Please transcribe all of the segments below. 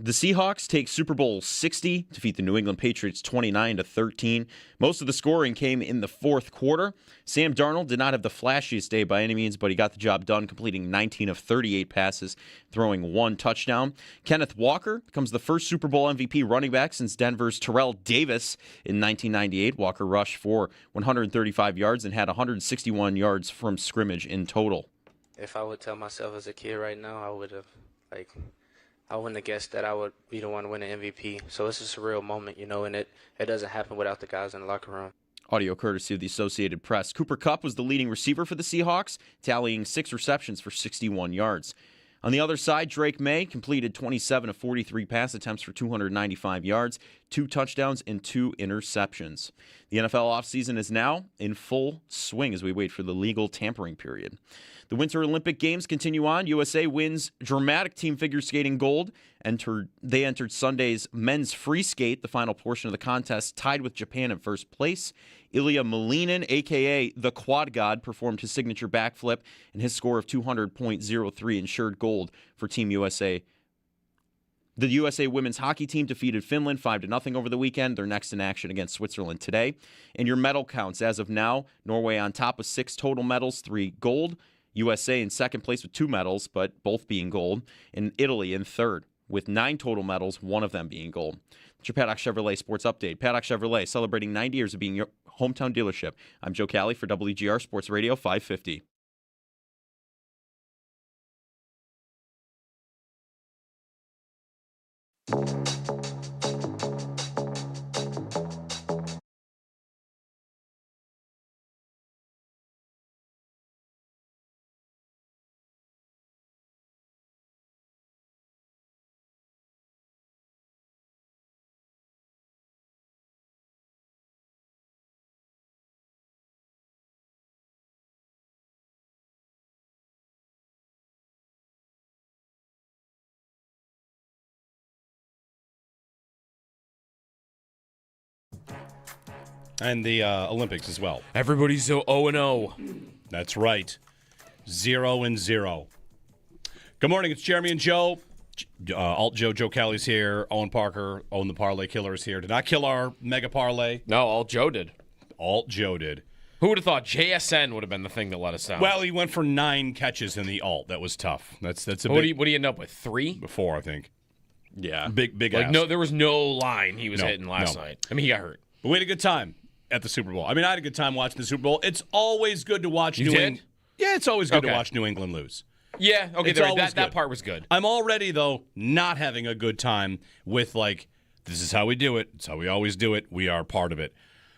The Seahawks take Super Bowl 60, defeat the New England Patriots 29-13. Most of the scoring came in the fourth quarter. Sam Darnold did not have the flashiest day by any means, but he got the job done, completing 19 of 38 passes, throwing 1 touchdown. Kenneth Walker becomes the first Super Bowl MVP running back since Denver's Terrell Davis in 1998. Walker rushed for 135 yards and had 161 yards from scrimmage in total. If I would tell myself as a kid right now, I would have, I wouldn't have guessed that I would be the one to win the MVP. So it's just a real moment, and it doesn't happen without the guys in the locker room. Audio courtesy of the Associated Press. Cooper Kupp was the leading receiver for the Seahawks, tallying 6 receptions for 61 yards. On the other side, Drake May completed 27 of 43 pass attempts for 295 yards, 2 touchdowns, and 2 interceptions. The NFL offseason is now in full swing as we wait for the legal tampering period. The Winter Olympic Games continue on. USA wins dramatic team figure skating gold. They entered Sunday's men's free skate, the final portion of the contest, tied with Japan in first place. Ilya Malinin, a.k.a. the Quad God, performed his signature backflip, and his score of 200.03 ensured gold for Team USA. The USA women's hockey team defeated Finland 5-0 over the weekend. They're next in action against Switzerland today. And your medal counts as of now, Norway on top with 6 total medals, 3 gold. USA in second place with 2 medals, but both being gold. And Italy in third with 9 total medals, 1 of them being gold. That's your Paddock Chevrolet Sports Update. Paddock Chevrolet, celebrating 90 years of being your hometown dealership. I'm Joe Cali for WGR Sports Radio 550. And the Olympics as well. Everybody's so 0-0. That's right. 0-0. Good morning. It's Jeremy and Joe. Alt Joe Callie's here. Owen Parker, Owen the Parlay Killer is here. Did not kill our mega parlay. No, Alt Joe did. Alt Joe did. Who would have thought JSN would have been the thing that let us down? Well, he went for 9 catches in the alt. That was tough. That's a what big. do you end up with? 3? 4, I think. Yeah. Big Like ass. no, there was no line he was hitting last night. I mean, he got hurt. But we had a good time at the Super Bowl. I mean, I had a good time watching the Super Bowl. It's always good to watch You New did? England. Yeah, it's always good to Okay. watch New England lose. Yeah, okay, It's always that good. part was good. I'm already, though, not having a good time with, this is how we do it. It's how we always do it. We are part of it.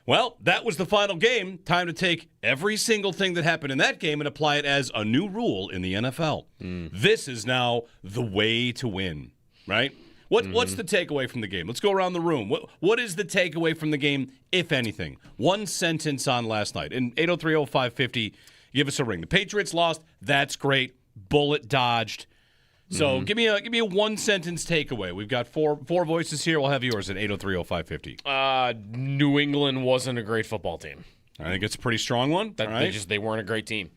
Well, that was the final game. Time to take every single thing that happened in that game and apply it as a new rule in the NFL. This is now the way to win, right? What's the takeaway from the game? Let's go around the room. What is the takeaway from the game, if anything? One sentence on last night. In 803-0550, give us a ring. The Patriots lost. That's great. Bullet dodged. So give me a one-sentence takeaway. We've got four voices here. We'll have yours at 803-0550. New England wasn't a great football team. I think it's a pretty strong one. All right. They weren't a great team.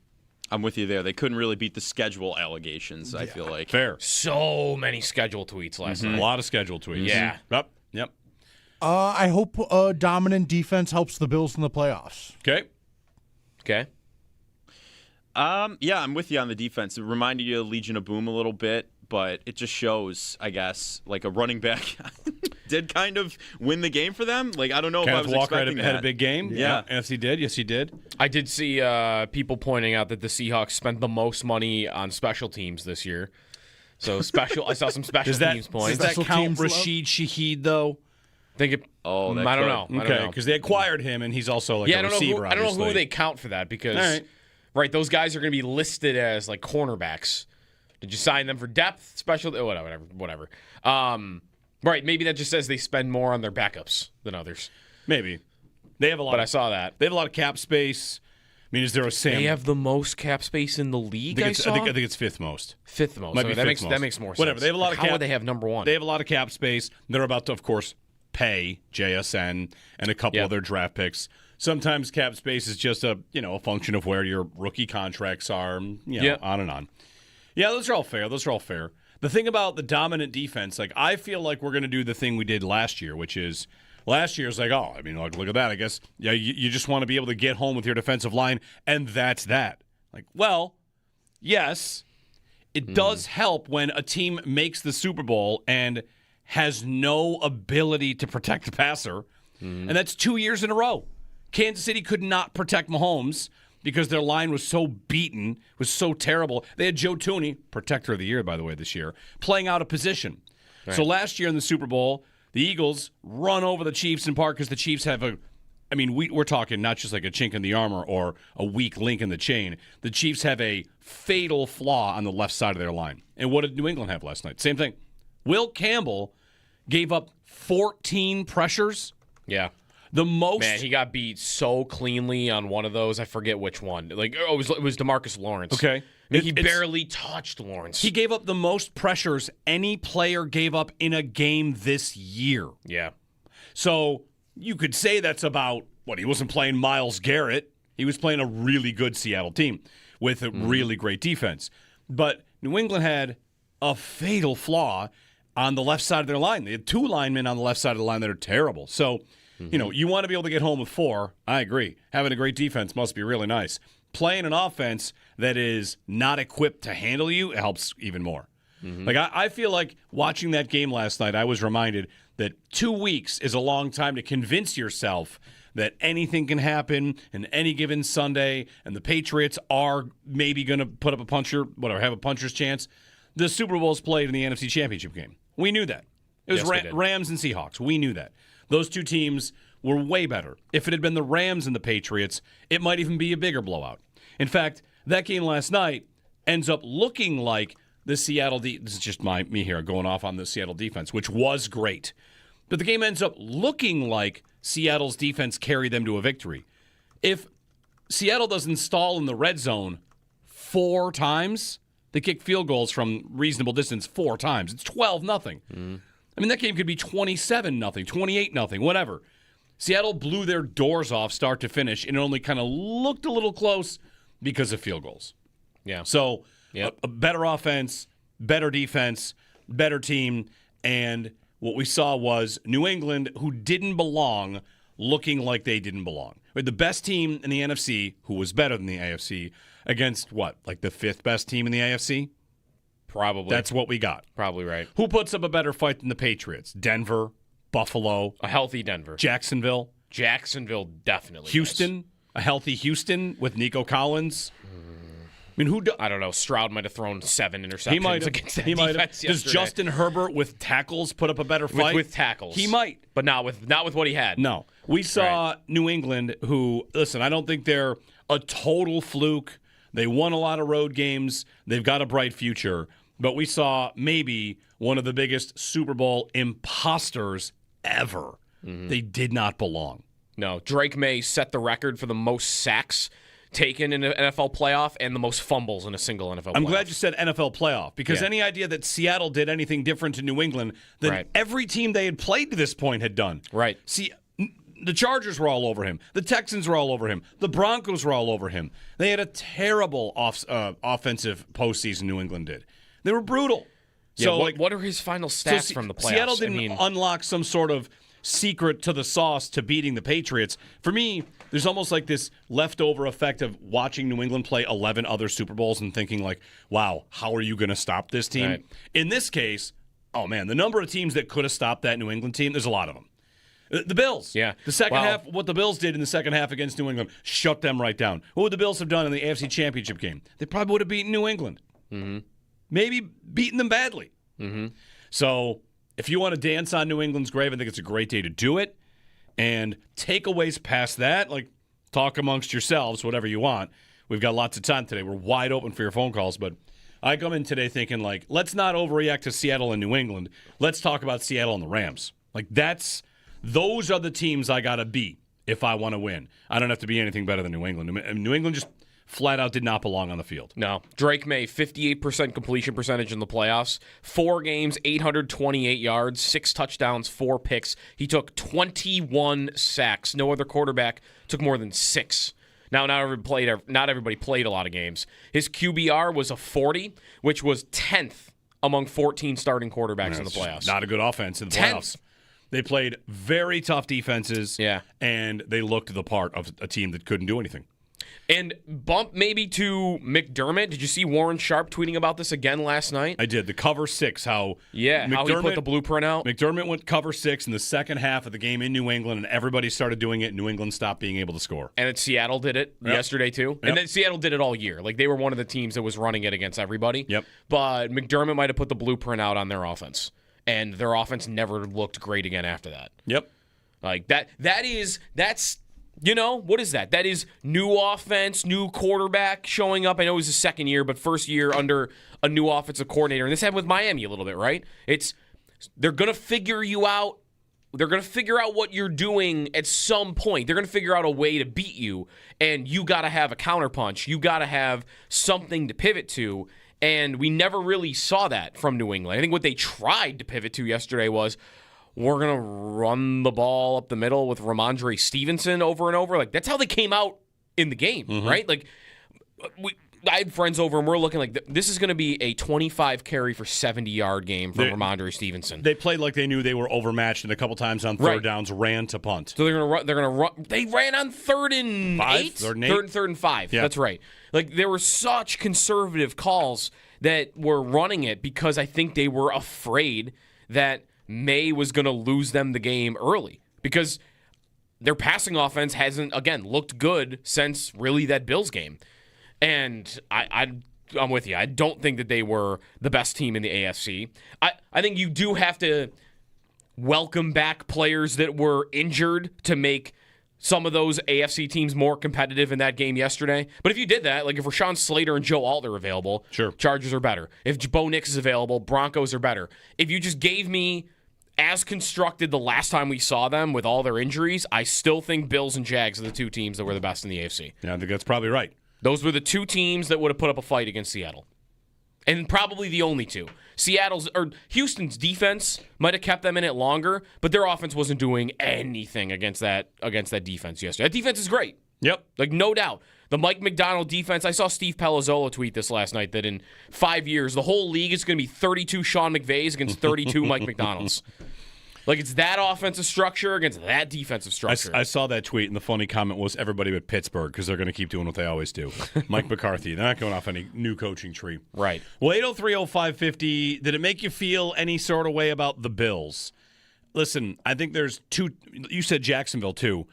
I'm with you there. They couldn't really beat the schedule allegations, I feel like. Fair. So many schedule tweets last A night. lot of schedule tweets. Yeah. Yep. I hope dominant defense helps the Bills in the playoffs. Okay. Yeah, I'm with you on the defense. It reminded you of Legion of Boom a little bit, but it just shows, I guess, like a running back did kind of win the game for them. Like, I don't know if I Kenneth was Walker expecting had that. a big game. Yeah. Yes, he did. Yes, he did. I did see people pointing out that the Seahawks spent the most money on special teams this year. So I saw some special teams points. Does that Special count teams Rashid Shaheed, though? Think it. Oh, that I don't could. know. I Okay, don't know. because they acquired him, and he's also like Yeah, a receiver, I don't know obviously. who they count for that because, All right. those guys are going to be listed as like cornerbacks. Did you sign them for depth, special, whatever. Right, maybe that just says they spend more on their backups than others. Maybe. They have a lot. But I saw that. They have a lot of cap space. I mean, is there a Sam? They have the most cap space in the league. I I think saw. it's 5th most. 5th most. Might be that 5th makes most. that makes more sense. Whatever. They have a lot of How cap. would they have number one? They have a lot of cap space. They're about to, of course, pay JSN and a couple Yep. other draft picks. Sometimes cap space is just a function of where your rookie contracts are. Yep. On and on. Yeah, those are all fair. the thing about the dominant defense, like I feel like we're going to do the thing we did last year, which is last year's like, oh, I mean, look at that. I guess you just want to be able to get home with your defensive line, and that's that. Like, well, yes, it does help when a team makes the Super Bowl and has no ability to protect the passer, and that's 2 years in a row. Kansas City could not protect Mahomes because their line was so beaten, was so terrible. They had Joe Tooney, protector of the year, by the way, this year, playing out of position. Right. So last year in the Super Bowl, the Eagles run over the Chiefs in part because the Chiefs have we're talking not just like a chink in the armor or a weak link in the chain. The Chiefs have a fatal flaw on the left side of their line. And what did New England have last night? Same thing. Will Campbell gave up 14 pressures. Yeah. The most. Man, he got beat so cleanly on one of those. I forget which one. Like, it was DeMarcus Lawrence. Okay. I mean, he barely touched Lawrence. He gave up the most pressures any player gave up in a game this year. Yeah. So you could say that's about what he wasn't playing Myles Garrett. He was playing a really good Seattle team with a really great defense. But New England had a fatal flaw on the left side of their line. They had two linemen on the left side of the line that are terrible. So, you want to be able to get home with 4. I agree. Having a great defense must be really nice. Playing an offense that is not equipped to handle you helps even more. Like I feel like watching that game last night, I was reminded that 2 weeks is a long time to convince yourself that anything can happen in any given Sunday, and the Patriots are maybe going to put up have a puncher's chance. The Super Bowl's played in the NFC Championship game. We knew that. It was Rams and Seahawks. We knew that. Those two teams were way better. If it had been the Rams and the Patriots, it might even be a bigger blowout. In fact, that game last night ends up looking like the Seattle this is just me here going off on the Seattle defense, which was great. But the game ends up looking like Seattle's defense carried them to a victory. If Seattle doesn't stall in the red zone 4 times, they kick field goals from reasonable distance 4 times. It's 12-0. I mean, that game could be 27-0, 28-0, whatever. Seattle blew their doors off start to finish, and it only kind of looked a little close because of field goals. Yeah. So a better offense, better defense, better team, and what we saw was New England, who didn't belong, looking like they didn't belong. The best team in the NFC, who was better than the AFC, against what? Like the 5th best team in the AFC? Probably. That's what we got. Probably right. Who puts up a better fight than the Patriots? Denver, Buffalo, A healthy Denver. Jacksonville, Definitely. Houston, a healthy Houston with Nico Collins. I mean, I don't know. Stroud might have thrown 7 interceptions He might against that have. defense yesterday. Does Justin Herbert with tackles put up a better fight? With tackles. He might. But not with what he had. No. We saw New England, who, listen, I don't think they're a total fluke. They won a lot of road games. They've got a bright future. But we saw maybe one of the biggest Super Bowl imposters ever. They did not belong. No. Drake May set the record for the most sacks taken in an NFL playoff and the most fumbles in a single NFL playoff. I'm glad you said NFL playoff, because any idea that Seattle did anything different to New England than every team they had played to this point had done. Right. See, the Chargers were all over him. The Texans were all over him. The Broncos were all over him. They had a terrible offensive postseason, New England did. They were brutal. Yeah, So, what are his final stats from the playoffs? Seattle didn't unlock some sort of secret to the sauce to beating the Patriots. For me, there's almost like this leftover effect of watching New England play 11 other Super Bowls and thinking like, wow, how are you going to stop this team? Right. In this case, oh man, the number of teams that could have stopped that New England team, there's a lot of them. The Bills. Yeah. The second half, what the Bills did in the second half against New England, shut them right down. What would the Bills have done in the AFC Championship game? They probably would have beaten New England. Maybe beaten them badly. So if you want to dance on New England's grave, I think it's a great day to do it. And takeaways past that, like talk amongst yourselves, whatever you want. We've got lots of time today. We're wide open for your phone calls, but I come in today thinking like, let's not overreact to Seattle and New England. Let's talk about Seattle and the Rams. Like those are the teams I got to beat if I want to win. I don't have to be anything better than New England. New England just flat out did not belong on the field. No. Drake May, 58% completion percentage in the playoffs. 4 games, 828 yards, 6 touchdowns, 4 picks. He took 21 sacks. No other quarterback took more than 6. Now, not everybody played a lot of games. His QBR was a 40, which was 10th among 14 starting quarterbacks in the It's playoffs. not a good offense in the 10th. playoffs. They played very tough defenses, Yeah. and they looked the part of a team that couldn't do anything. And bump maybe to McDermott. Did you see Warren Sharp tweeting about this again last night? I did. The cover 6, how How he put the blueprint out. McDermott went cover 6 in the second half of the game in New England, and everybody started doing it. New England stopped being able to score. And Seattle did it yesterday too. And then Seattle did it all year. Like they were one of the teams that was running it against everybody. Yep. But McDermott might have put the blueprint out on their offense. And their offense never looked great again after that. Yep. Like that's what is that? That is new offense, new quarterback showing up. I know it was his second year, but first year under a new offensive coordinator. And this happened with Miami a little bit, right? They're gonna figure you out. They're going to figure out what you're doing at some point. They're going to figure out a way to beat you, and you got to have a counterpunch. You got to have something to pivot to, and we never really saw that from New England. I think what they tried to pivot to yesterday was, we're going to run the ball up the middle with Ramondre Stevenson over and over. Like, that's how they came out in the game, right? Like, I had friends over, and we're looking like this is going to be a 25 carry for 70-yard game for Ramondre Stevenson. They played like they knew they were overmatched, and a couple times on third downs ran to punt. So they're going to run. They ran on 3rd and 8? Third and 5. Yeah. That's right. Like, there were such conservative calls that were running it because I think they were afraid that May was going to lose them the game early because their passing offense hasn't, again, looked good since really that Bills game. And I'm with you. I don't think that they were the best team in the AFC. I think you do have to welcome back players that were injured to make some of those AFC teams more competitive in that game yesterday. But if you did that, like if Rashawn Slater and Joe Alt are available, sure, Chargers are better. If Bo Nix is available, Broncos are better. If you just gave me as constructed the last time we saw them with all their injuries, I still think Bills and Jags are the two teams that were the best in the AFC. Yeah, I think that's probably right. Those were the two teams that would have put up a fight against Seattle. And probably the only two. Houston's defense might have kept them in it longer, but their offense wasn't doing anything against that defense yesterday. That defense is great. Yep. Like, no doubt. The Mike McDonald defense, I saw Steve Palazzolo tweet this last night that in 5 years, the whole league is going to be 32 Sean McVays against 32 Mike McDonalds. Like, it's that offensive structure against that defensive structure. I saw that tweet, and the funny comment was everybody but Pittsburgh because they're going to keep doing what they always do. Mike McCarthy, they're not going off any new coaching tree. Right. Well, 8030550, did it make you feel any sort of way about the Bills? Listen, I think there's two. You said Jacksonville, too.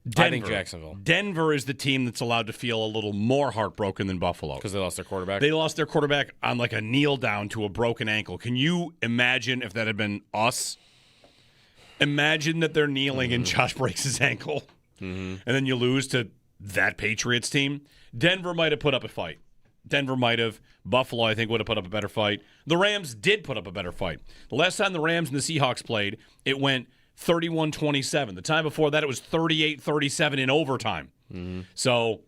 Denver. I think Jacksonville. Denver is the team that's allowed to feel a little more heartbroken than Buffalo. Because they lost their quarterback? They lost their quarterback on like a kneel down to a broken ankle. Can you imagine if that had been us? Imagine that they're kneeling and Josh breaks his ankle, and then you lose to that Patriots team. Denver might have put up a fight. Denver might have. Buffalo, I think, would have put up a better fight. The Rams did put up a better fight. The last time the Rams and the Seahawks played, it went 31-27. The time before that, it was 38-37 in overtime. So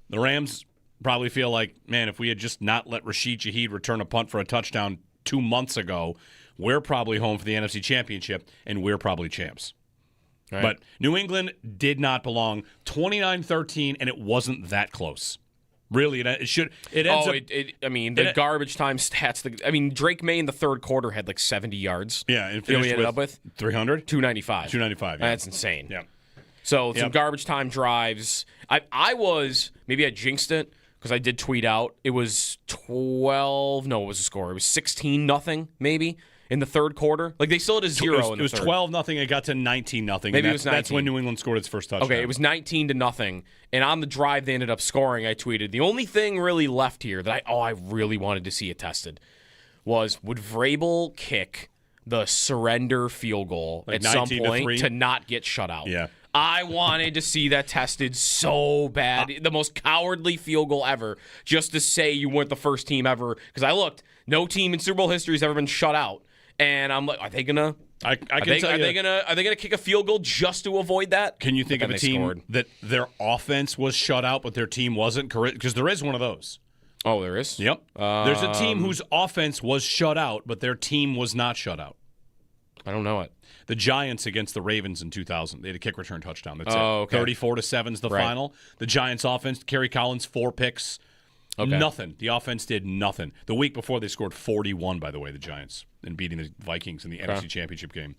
the Rams probably feel like, man, if we had just not let Rashid Shaheed return a punt for a touchdown 2 months ago, we're probably home for the NFC Championship, and we're probably champs. Right. But New England did not belong. 29-13, and it wasn't that close. Really, it should. It ends up. The garbage time stats. Drake May in the third quarter had like 70 yards. Yeah, and you know what he ended with up with 300, 295. 295. Yeah. That's insane. Yeah. So some garbage time drives. I was maybe I jinxed it because I did tweet out it was 12. No, it was a score. It was 16-0 maybe. In the third quarter? Like, they still had a 0 in the third. It was 12-0. It got to 19-0. Maybe it was 19. That's when New England scored its first touchdown. Okay, it was 19-0. And on the drive they ended up scoring, I tweeted, the only thing really left here that I really wanted to see it tested was, would Vrabel kick the surrender field goal like at some 19 to point 3? to not get shut out? Yeah. I wanted to see that tested so bad. The most cowardly field goal ever, just to say you weren't the first team ever. Because I looked, no team in Super Bowl history has ever been shut out. And I'm like, are they gonna? Are they gonna kick a field goal just to avoid that? Can you think of a team that their offense was shut out, but their team wasn't? Because there is one of those. Oh, there is. Yep. There's a team whose offense was shut out, but their team was not shut out. I don't know it. The Giants against the Ravens in 2000. They had a kick return touchdown. That's it. Okay. 34-7 is the final. The Giants offense, Kerry Collins, 4 picks. Okay. Nothing. The offense did nothing. The week before, they scored 41, by the way, the Giants, in beating the Vikings in the NFC Championship game.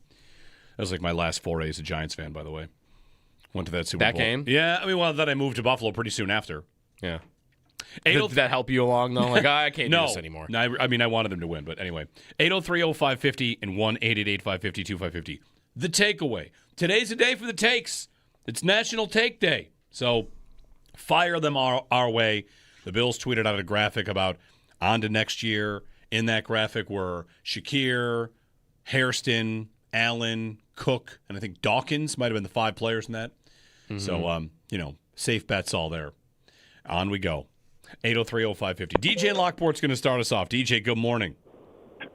That was like my last foray as a Giants fan, by the way. Went to that Super Bowl. That game? Yeah, I mean, well, then I moved to Buffalo pretty soon after. Yeah. Did that help you along, though? Like, I can't do this anymore. No, I mean, I wanted them to win, but anyway. 803-0550 and 1-888-550-2550. The takeaway. Today's the day for the takes. It's National Take Day. So fire them our way. The Bills tweeted out a graphic about on to next year. In that graphic were Shakir, Hairston, Allen, Cook, and I think Dawkins might have been the 5 players in that. Mm-hmm. So, safe bets all there. On we go. 803-0550. DJ in Lockport's going to start us off. DJ, good morning.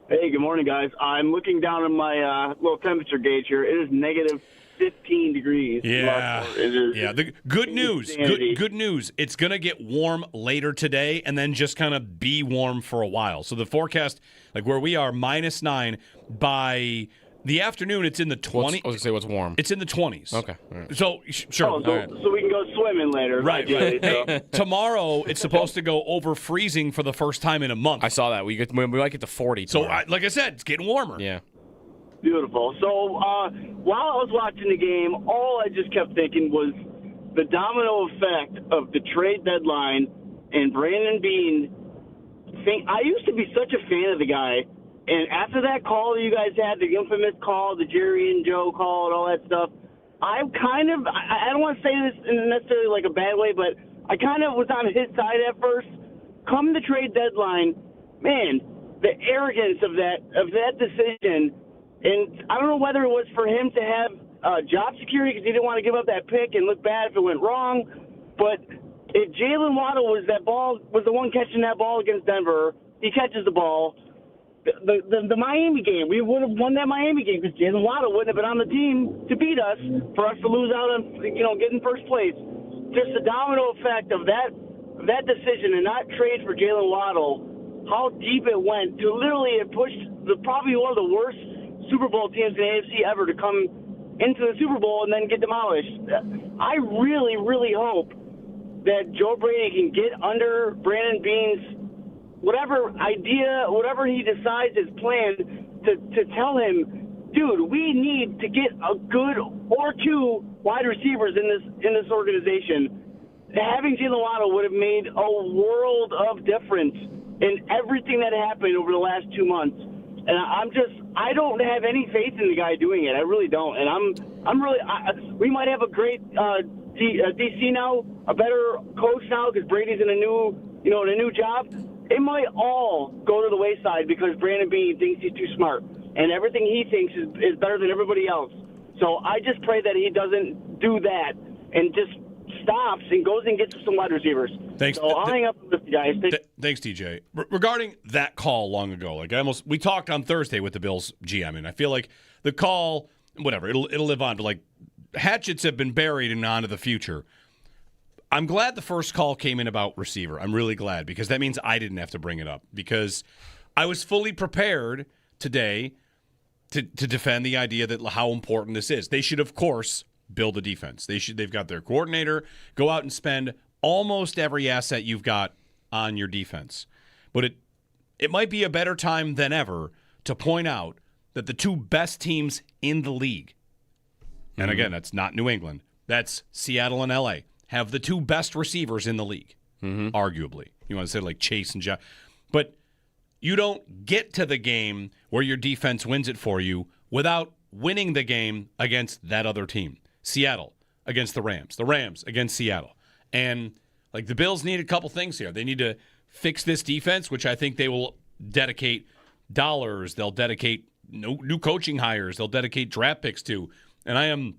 Hey, good morning, guys. I'm looking down at my little temperature gauge here. It is negative 15 degrees. Yeah. The good news. Good news. It's going to get warm later today and then just kind of be warm for a while. So the forecast, like where we are, -9 by the afternoon, it's in the 20s. I was going to say what's warm. It's in the 20s. Okay. All right. So, sure. So we can go swimming later. Right. Ideally, so. Hey, tomorrow, it's supposed to go over freezing for the first time in a month. I saw that. We might get to 40 tomorrow. So, like I said, it's getting warmer. Yeah. Beautiful. So while I was watching the game, all I just kept thinking was the domino effect of the trade deadline and Brandon Beane. I used to be such a fan of the guy. And after that call that you guys had, the infamous call, the Jerry and Joe call and all that stuff, I don't want to say this in necessarily like a bad way, but I kind of was on his side at first. Come the trade deadline, man, the arrogance of that decision, and I don't know whether it was for him to have job security because he didn't want to give up that pick and look bad if it went wrong, but if Jalen Waddle was the one catching that ball against Denver, he catches the ball. The Miami game, we would have won that Miami game because Jalen Waddle wouldn't have been on the team to beat us for us to lose out on, getting first place. Just the domino effect of that decision and not trade for Jalen Waddle, how deep it went to literally it pushed probably one of the worst Super Bowl teams in the AFC ever to come into the Super Bowl and then get demolished. I really, really hope that Joe Brady can get under Brandon Beane's whatever idea, whatever he decides his plan, to tell him, dude, we need to get a good or 2 wide receivers in this organization. Having Jalen Waddle would have made a world of difference in everything that happened over the last 2 months. And I don't have any faith in the guy doing it. I really don't. And we might have a great DC now, a better coach now because Brady's in a new job. It might all go to the wayside because Brandon Beane thinks he's too smart, and everything he thinks is better than everybody else. So I just pray that he doesn't do that and just stops and goes and gets some wide receivers. Thanks. So I'll hang up with you guys. Thanks, DJ. Regarding that call long ago, we talked on Thursday with the Bills GM, and I feel like the call, whatever, it'll live on, but like hatchets have been buried and on to the future. I'm glad the first call came in about receiver. I'm really glad because that means I didn't have to bring it up because I was fully prepared today to defend the idea that how important this is. They should, of course, build a defense. They've got their coordinator, go out and spend almost every asset you've got on your defense. But it might be a better time than ever to point out that the 2 best teams in the league, and again, that's not New England, that's Seattle and LA, have the 2 best receivers in the league, arguably. You want to say like Chase and Josh. But you don't get to the game where your defense wins it for you without winning the game against that other team. Seattle against the Rams against Seattle. And like the Bills need a couple things here. They need to fix this defense, which I think they will dedicate dollars. They'll dedicate new coaching hires. They'll dedicate draft picks to. And I am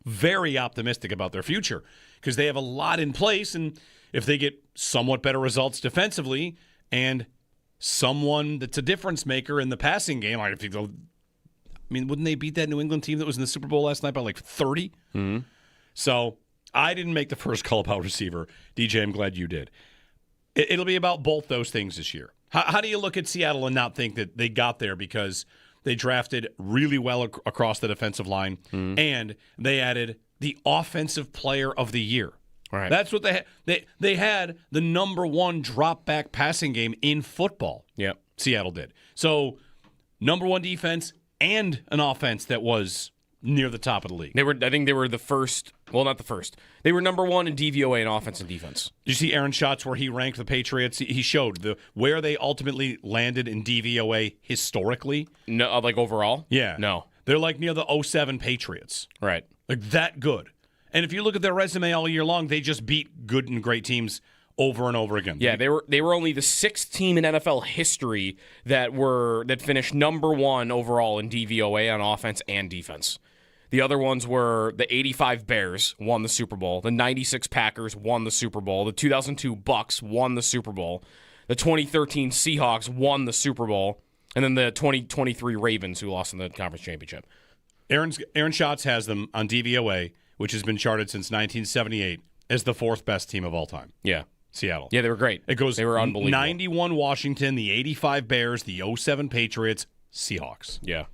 very optimistic about their future because they have a lot in place, and if they get somewhat better results defensively and someone that's a difference maker in the passing game, wouldn't they beat that New England team that was in the Super Bowl last night by like 30? Mm-hmm. So I didn't make the first call about receiver. DJ, I'm glad you did. It'll be about both those things this year. How do you look at Seattle and not think that they got there because they drafted really well across the defensive line, and they added the offensive player of the year? Right. That's what they had the number one drop back passing game in football. Yep. Seattle did. So number one defense and an offense that was near the top of the league. I think they were the first. Well, not the first. They were number one in DVOA in offense and defense. Did you see Aaron Schatz where he ranked the Patriots? He showed where they ultimately landed in DVOA historically. No, like overall. Yeah. No. They're like near the 07 Patriots. Right. Like that good. And if you look at their resume all year long, they just beat good and great teams over and over again. Yeah, they were only the sixth team in NFL history that finished number one overall in DVOA on offense and defense. The other ones were the 85 Bears won the Super Bowl, the 96 Packers won the Super Bowl, the 2002 Bucks won the Super Bowl, the 2013 Seahawks won the Super Bowl, and then the 2023 Ravens who lost in the conference championship. Aaron Schatz has them on DVOA, which has been charted since 1978 as the fourth best team of all time. Yeah. Seattle. Yeah, they were great. It goes they were unbelievable. 91 Washington, the 85 Bears, the 07 Patriots, Seahawks. Yeah.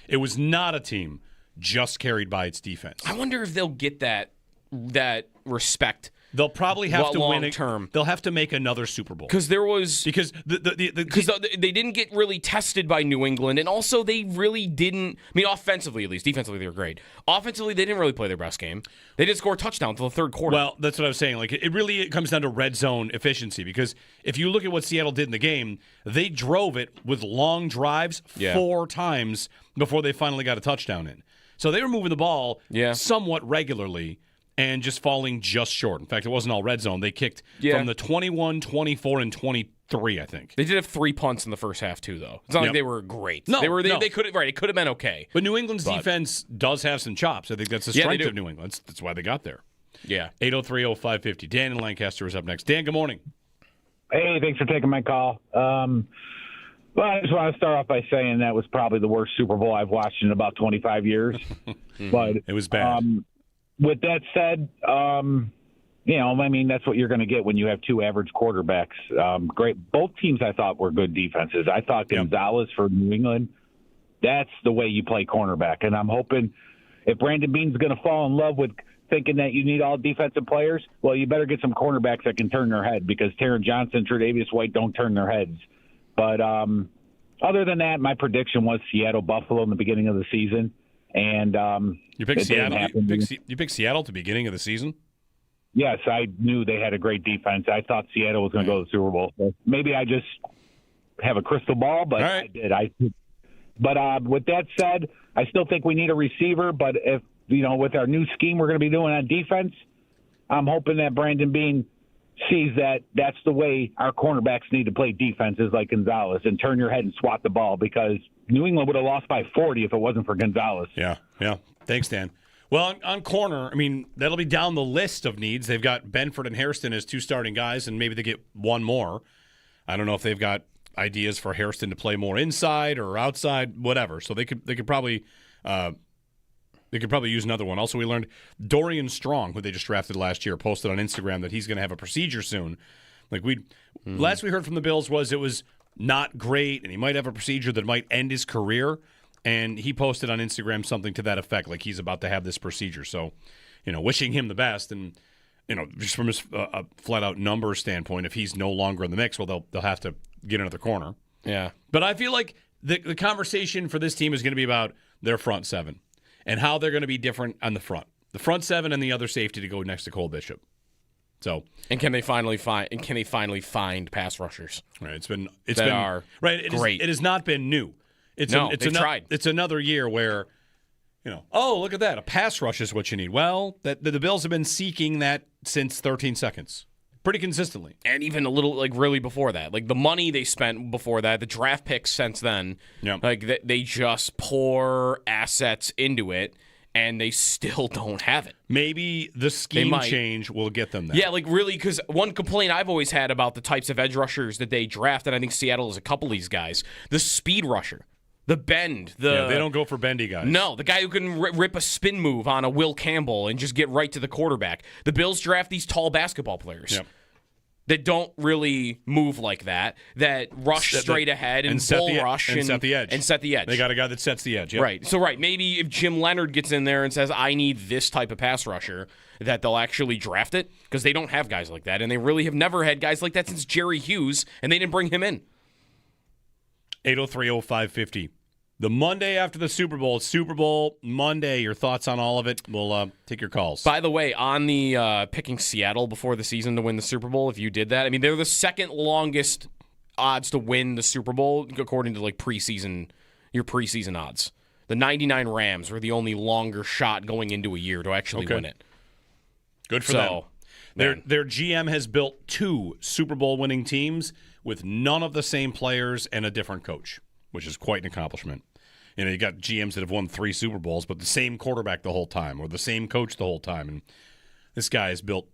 It was not a team just carried by its defense. I wonder if they'll get that respect. They'll probably have to win term. They'll have to make another Super Bowl. Because they didn't get really tested by New England, and also they really didn't. I mean, offensively at least, defensively they were great. Offensively, they didn't really play their best game. They didn't score a touchdown until the third quarter. Well, that's what I was saying. Like it comes down to red zone efficiency because if you look at what Seattle did in the game, they drove it with long drives 4 times before they finally got a touchdown in. So they were moving the ball somewhat regularly and just falling just short. In fact, it wasn't all red zone. They kicked from the 21, 24, and 23, I think. They did have 3 punts in the first half, too, though. It's not like they were great. No, they could have it could have been okay. But New England's defense does have some chops. I think that's the strength of New England. That's why they got there. Yeah. 803-0550. Dan in Lancaster is up next. Dan, good morning. Hey, thanks for taking my call. Well, I just want to start off by saying that was probably the worst Super Bowl I've watched in about 25 years. But it was bad. With that said, that's what you're going to get when you have 2 average quarterbacks. Great. Both teams I thought were good defenses. I thought Gonzalez for New England, that's the way you play cornerback. And I'm hoping if Brandon Beane's going to fall in love with thinking that you need all defensive players, well, you better get some cornerbacks that can turn their head because Taron Johnson, Tre'Davious White don't turn their heads. But other than that, my prediction was Seattle-Buffalo in the beginning of the season. And you picked Seattle. You picked Seattle at the beginning of the season. Yes, I knew they had a great defense. I thought Seattle was going to go to the Super Bowl. So maybe I just have a crystal ball, but I did. But with that said, I still think we need a receiver. But if with our new scheme we're going to be doing on defense, I'm hoping that Brandon Beane sees that that's the way our cornerbacks need to play defenses like Gonzalez and turn your head and swat the ball because New England would have lost by 40 if it wasn't for Gonzalez. Yeah. Thanks, Dan. Well, on corner, I mean, that'll be down the list of needs. They've got Benford and Hairston as 2 starting guys, and maybe they get one more. I don't know if they've got ideas for Hairston to play more inside or outside, whatever. So they could probably use another one. Also, we learned Dorian Strong, who they just drafted last year, posted on Instagram that he's going to have a procedure soon. Last we heard from the Bills was it was not great, and he might have a procedure that might end his career. And he posted on Instagram something to that effect, like he's about to have this procedure. So, wishing him the best. And, just from a flat-out number standpoint, if he's no longer in the mix, well, they'll have to get another corner. Yeah. But I feel like the conversation for this team is going to be about their front 7 and how they're going to be different on the front. The front 7 and the other safety to go next to Cole Bishop. So, and can they finally find pass rushers? Right, it's been great. It has not been new. They've tried. It's another year where, look at that. A pass rush is what you need. Well, the Bills have been seeking that since 13 seconds. Pretty consistently. And even a little, really before that. The money they spent before that, the draft picks since then, they just pour assets into it, and they still don't have it. Maybe the scheme change will get them there. Yeah, really, because one complaint I've always had about the types of edge rushers that they draft, and I think Seattle is a couple of these guys, the speed rusher. The bend. They don't go for bendy guys. No, the guy who can rip a spin move on a Will Campbell and just get right to the quarterback. The Bills draft these tall basketball players. Yep. that don't really move like that rush straight ahead and bull rush and set the edge. And set the edge. They got a guy that sets the edge. Yep. Right. So, maybe if Jim Leonard gets in there and says, I need this type of pass rusher, that they'll actually draft it, because they don't have guys like that, and they really have never had guys like that since Jerry Hughes, and they didn't bring him in. 803-0550. The Monday after the Super Bowl Monday. Your thoughts on all of it? We'll take your calls. By the way, on the picking Seattle before the season to win the Super Bowl, if you did that, I mean, they're the second longest odds to win the Super Bowl according to your preseason odds. The 99 Rams were the only longer shot going into a year to actually win it. Good for them. Their GM has built 2 Super Bowl winning teams with none of the same players and a different coach, which is quite an accomplishment. You got GMs that have won 3 Super Bowls, but the same quarterback the whole time, or the same coach the whole time. And this guy has built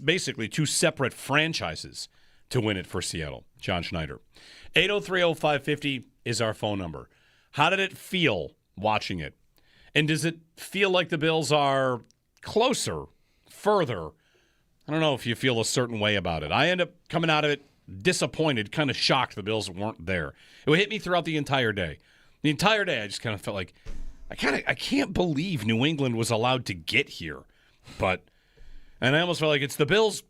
basically two separate franchises to win it for Seattle. John Schneider. 803-0550 is our phone number. How did it feel watching it? And does it feel like the Bills are closer, further? I don't know if you feel a certain way about it. I end up coming out of it disappointed, kind of shocked the Bills weren't there. It would hit me throughout the entire day. The entire day, I just kind of felt like I can't believe New England was allowed to get here. And I almost felt like it's the Bills'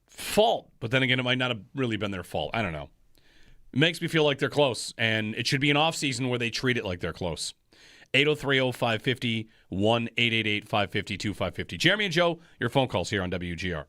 fault. But then again, it might not have really been their fault. I don't know. It makes me feel like they're close, and it should be an offseason where they treat it like they're close. 803-0550, 1-888-550-2550. Jeremy and Joe, your phone calls here on WGR.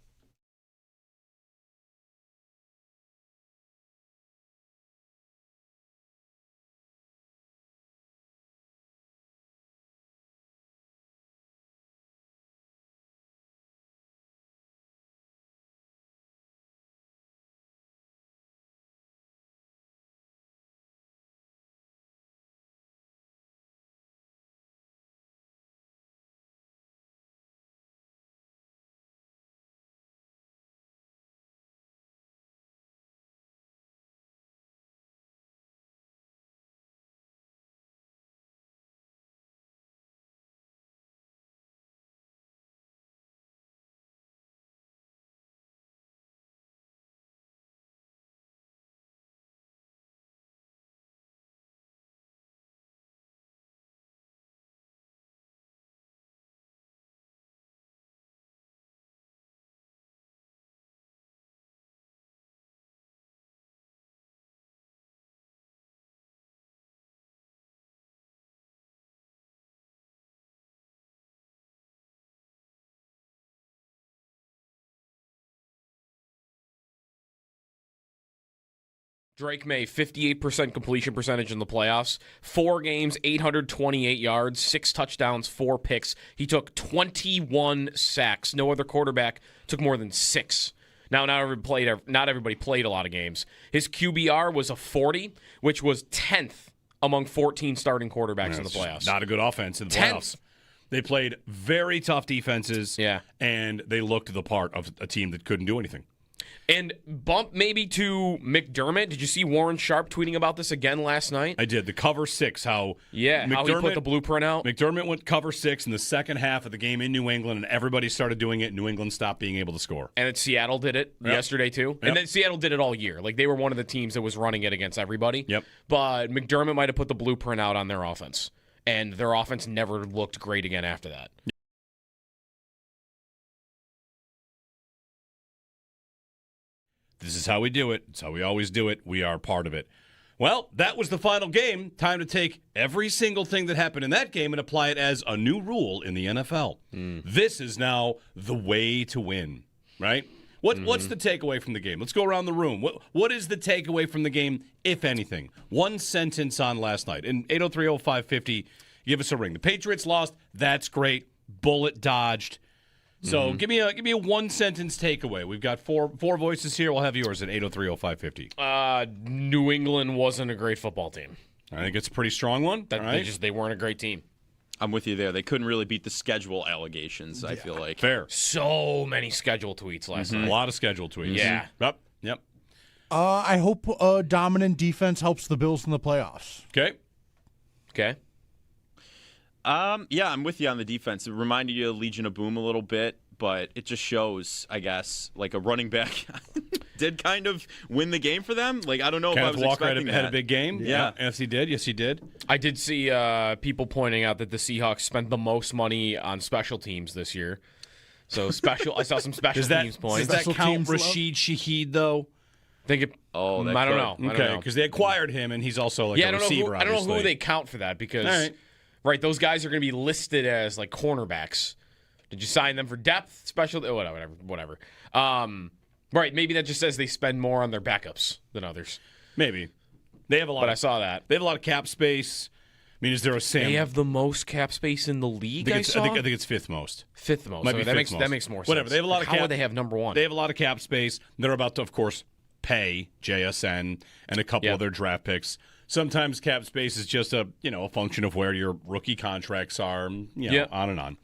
Drake May, 58% completion percentage in the playoffs. 4 games, 828 yards, 6 touchdowns, 4 picks. He took 21 sacks. No other quarterback took more than 6. Now, not everybody played a lot of games. His QBR was a 40, which was 10th among 14 starting quarterbacks in the playoffs. Not a good offense in the playoffs. They played very tough defenses, and they looked the part of a team that couldn't do anything. And bump maybe to McDermott. Did you see Warren Sharp tweeting about this again last night? I did. The cover 6, how he put the blueprint out. McDermott went cover 6 in the second half of the game in New England, and everybody started doing it. New England stopped being able to score. And then Seattle did it yesterday too. And then Seattle did it all year. Like, they were one of the teams that was running it against everybody. Yep. But McDermott might have put the blueprint out on their offense. And their offense never looked great again after that. This is how we do it. It's how we always do it. We are part of it. Well, that was the final game. Time to take every single thing that happened in that game and apply it as a new rule in the NFL. This is now the way to win, right? What's the takeaway from the game? Let's go around the room. What is the takeaway from the game, if anything? One sentence on last night. And 803-0550, give us a ring. The Patriots lost. That's great. Bullet dodged. So give me a one sentence takeaway. We've got four voices here. We'll have yours at 803-0550. New England wasn't a great football team. I think it's a pretty strong one. They weren't a great team. I'm with you there. They couldn't really beat the schedule allegations, I feel like. Fair. So many schedule tweets last night. A lot of schedule tweets. Yeah. Yep. I hope dominant defense helps the Bills in the playoffs. Okay. Yeah, I'm with you on the defense. It reminded you of Legion of Boom a little bit, but it just shows, I guess, like a running back. did kind of win the game for them. Like, I don't know if I Kenneth was Walker expecting had that. a big game. Yeah. Yes, he did. Yes, he did. I did see people pointing out that the Seahawks spent the most money on special teams this year. So I saw some special teams points. Does that Special count teams love? Rashid Shaheed, though? Think it, Oh, that I don't could. know. I don't Okay, know. because they acquired him, and he's also like Yeah, a receiver, I don't know who obviously. they count for that because, All right. those guys are going to be listed as like cornerbacks. Did you sign them for depth, special, whatever. Right, maybe that just says they spend more on their backups than others. Maybe. They have a lot But I of, saw that. They have a lot of cap space. I mean, is there a Sam? They have the most cap space in the league. I I think it's fifth most. fifth most. Might be Okay, fifth most. that makes more sense. Whatever. They have a lot of How cap. would they have number one? They have a lot of cap space. They're about to, of course, pay JSN and a couple Yep. other draft picks. Sometimes cap space is just a function of where your rookie contracts are. Yep. On and on.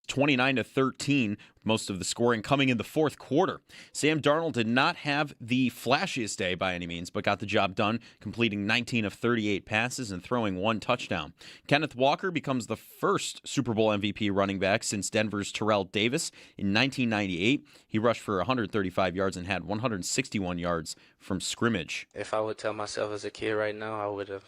(29-13), most of the scoring coming in the fourth quarter. Sam Darnold did not have the flashiest day by any means, but got the job done, completing 19 of 38 passes and throwing 1 touchdown. Kenneth Walker becomes the first Super Bowl MVP running back since Denver's Terrell Davis in 1998. He rushed for 135 yards and had 161 yards from scrimmage. If I would tell myself as a kid right now, I would have,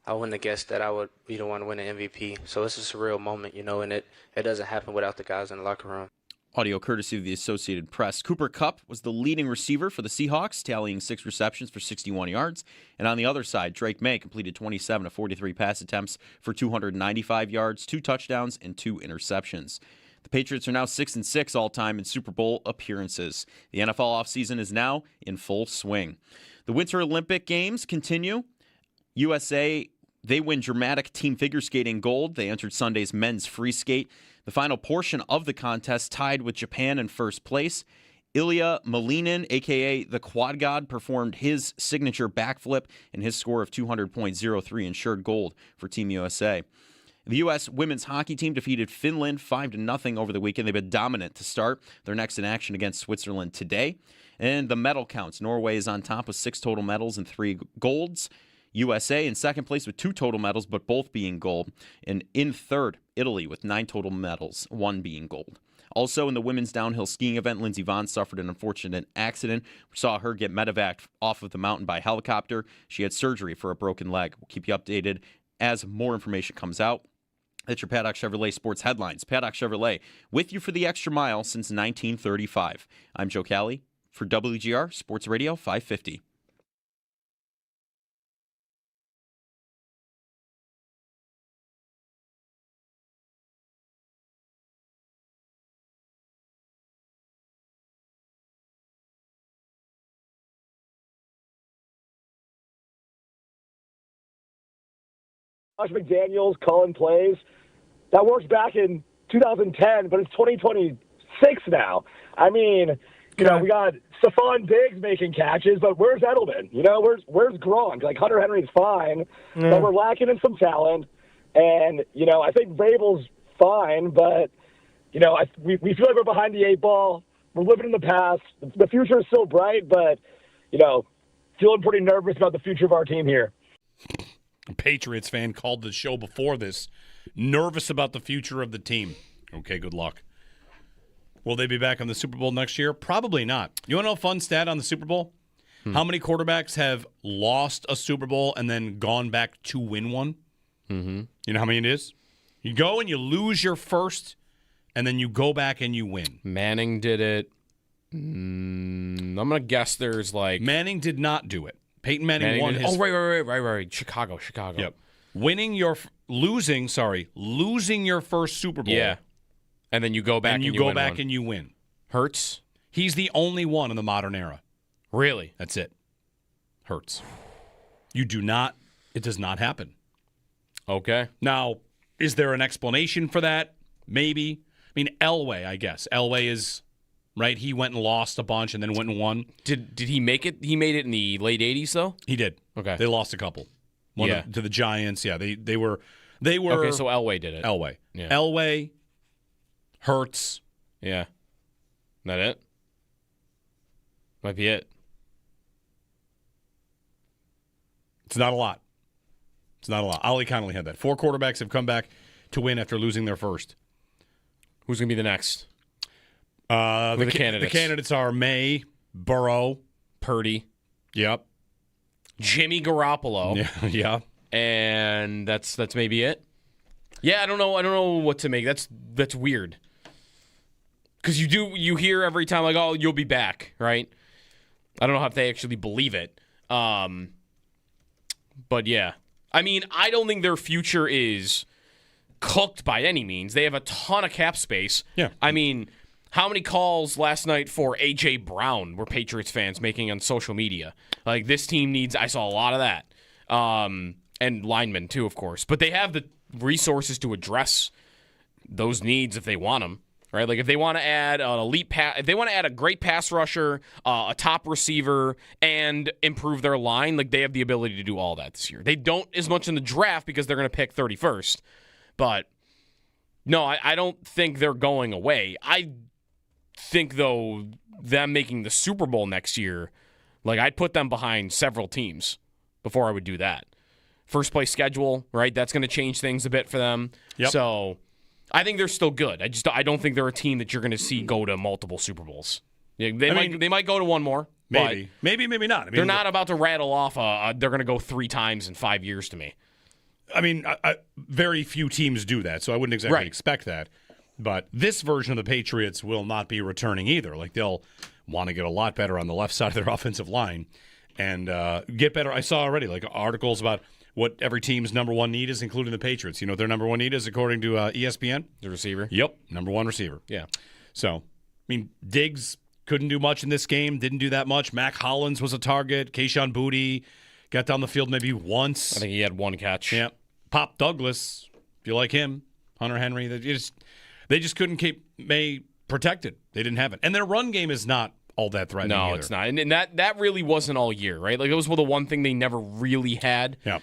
I wouldn't have guessed that I would be the one to win the MVP. So it's a surreal moment, and it doesn't happen without the guys in the locker room. Audio courtesy of the Associated Press. Cooper Kupp was the leading receiver for the Seahawks, tallying 6 receptions for 61 yards. And on the other side, Drake May completed 27 of 43 pass attempts for 295 yards, 2 touchdowns, and 2 interceptions. The Patriots are now 6-6 all-time in Super Bowl appearances. The NFL offseason is now in full swing. The Winter Olympic Games continue. USA, they win dramatic team figure skating gold. They entered Sunday's men's free skate. The final portion of the contest tied with Japan in first place. Ilya Malinin, a.k.a. the Quad God, performed his signature backflip, and his score of 200.03 ensured gold for Team USA. The U.S. women's hockey team defeated Finland 5-0 over the weekend. They've been dominant to start. They're next in action against Switzerland today. And the medal counts. Norway is on top with 6 total medals and 3 golds. USA in second place with 2 total medals, but both being gold. And in third, Italy with 9 total medals, 1 being gold. Also in the women's downhill skiing event, Lindsey Vonn suffered an unfortunate accident. We saw her get medevaced off of the mountain by helicopter. She had surgery for a broken leg. We'll keep you updated as more information comes out. That's your Paddock Chevrolet Sports Headlines. Paddock Chevrolet, with you for the extra mile since 1935. I'm Joe Cali for WGR Sports Radio 550. Josh McDaniels calling plays. That worked back in 2010, but it's 2026 now. I mean, we got Stephon Diggs making catches, but where's Edelman? Where's Gronk? Like, Hunter Henry's fine, but we're lacking in some talent. And, I think Vrabel's fine, but, we feel like we're behind the 8 ball. We're living in the past. The future is still bright, but, feeling pretty nervous about the future of our team here. A Patriots fan called the show before this nervous about the future of the team. Okay, good luck. Will they be back on the Super Bowl next year? Probably not. You want to know a fun stat on the Super Bowl? How many quarterbacks have lost a Super Bowl and then gone back to win one? Mm-hmm. You know how many it is? You go and you lose your first, and then you go back and you win. Manning did it. I'm going to guess there's like... Manning did not do it. Peyton Manning won his... Oh, right. Chicago. Yep. Losing your first Super Bowl. Yeah. And then you go back and you go back and you win. Hurts? He's the only one in the modern era. Really? That's it. Hurts. It does not happen. Okay. Now, is there an explanation for that? Maybe. I mean, Elway, I guess. Elway is, right? He went and lost a bunch and then went and won. Did he make it? He made it in the late 80s, though? He did. Okay. They lost a couple. To the Giants. Yeah, they were. Okay, so Elway did it. Elway. Yeah. Elway, Hurts. Yeah. That it? Might be it. It's not a lot. Ollie Connolly had that. 4 quarterbacks have come back to win after losing their first. Who's going to be the next? The candidates? The candidates are May, Burrow, Purdy. Yep. Jimmy Garoppolo. Yeah. And that's maybe it. Yeah, I don't know what to make. That's weird. Because you hear every time like, oh, you'll be back, right? I don't know if they actually believe it. But yeah. I mean, I don't think their future is cooked by any means. They have a ton of cap space. Yeah. I mean, how many calls last night for A.J. Brown were Patriots fans making on social media? Like, this team needs, I saw a lot of that. And linemen, too, of course. But they have the resources to address those needs if they want them. Right, like if they want to add an elite if they want to add a great pass rusher, a top receiver, and improve their line, like they have the ability to do all that this year. They don't as much in the draft because they're going to pick 31st. But no, I don't think they're going away. I think though them making the Super Bowl next year, like I'd put them behind several teams before I would do that. First place schedule, right? That's going to change things a bit for them. Yep. So. I think they're still good. I don't think they're a team that you're going to see go to multiple Super Bowls. Yeah, they might go to one more. Maybe not. I mean, they're not about to rattle off. They're going to go 3 times in 5 years to me. I mean, very few teams do that, so I wouldn't exactly expect that. But this version of the Patriots will not be returning either. Like they'll want to get a lot better on the left side of their offensive line and get better. I saw already like articles about what every team's number one need is, including the Patriots. You know what their number one need is, according to ESPN? The receiver? Yep, number one receiver. Yeah. So, I mean, Diggs couldn't do much in this game, didn't do that much. Mac Hollins was a target. Kayshon Boutte got down the field maybe once. I think he had 1 catch. Yeah. Pop Douglas, if you like him, Hunter Henry, they just couldn't keep May protected. They didn't have it. And their run game is not all that threatening either. It's not. And that really wasn't all year, right? Like, it was the one thing they never really had. Yeah.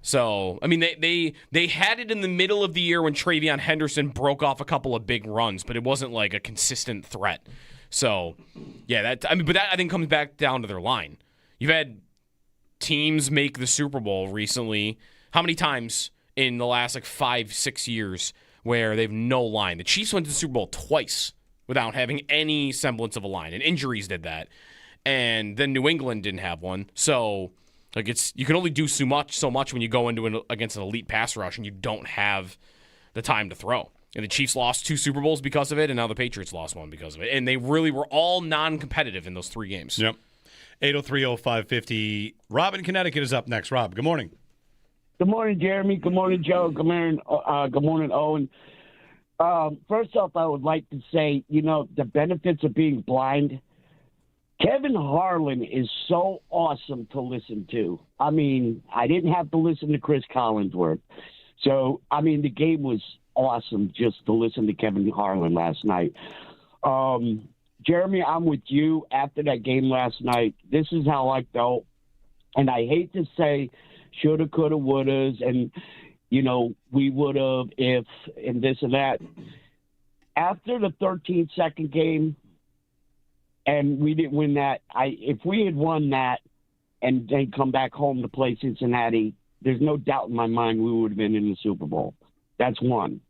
So, I mean, they had it in the middle of the year when Travion Henderson broke off a couple of big runs, but it wasn't like a consistent threat. So, yeah, but that I think comes back down to their line. You've had teams make the Super Bowl recently. How many times in the last 5-6 years where they've no line? The Chiefs went to the Super Bowl twice without having any semblance of a line, and injuries did that. And then New England didn't have one. So, like you can only do so much when you go into against an elite pass rush and you don't have the time to throw. And the Chiefs lost 2 Super Bowls because of it, and now the Patriots lost 1 because of it. And they really were all non-competitive in those 3 games. Yep. 803-0550. Rob in Connecticut is up next. Rob, good morning. Good morning, Jeremy. Good morning, Joe. Good morning, Owen. First off, I would like to say, the benefits of being blind. Kevin Harlan is so awesome to listen to. I mean, I didn't have to listen to Chris Collinsworth. So, I mean, the game was awesome just to listen to Kevin Harlan last night. Jeremy, I'm with you after that game last night. This is how I felt. And I hate to say shoulda, coulda, wouldas, and, we would have if, and this and that. After the 13-second game, and we didn't win that, if we had won that and then come back home to play Cincinnati, there's no doubt in my mind we would have been in the Super Bowl. That's one.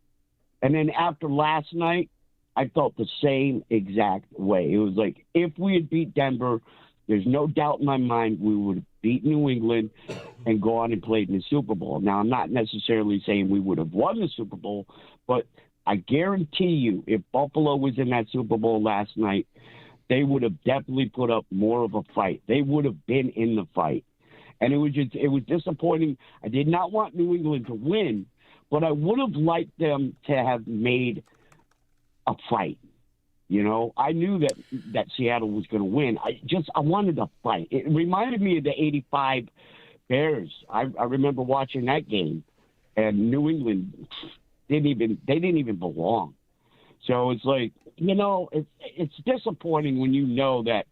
And then after last night, I felt the same exact way. It was like, if we had beat Denver, there's no doubt in my mind we would have beat New England and go on and played in the Super Bowl. Now, I'm not necessarily saying we would have won the Super Bowl, but I guarantee you, if Buffalo was in that Super Bowl last night, they would have definitely put up more of a fight. They would have been in the fight. And it was disappointing. I did not want New England to win, but I would have liked them to have made a fight. You know, I knew that Seattle was going to win. I wanted a fight. It reminded me of the '85 Bears. I remember watching that game, and New England didn't even belong. So it's like, you know, it's disappointing when you know that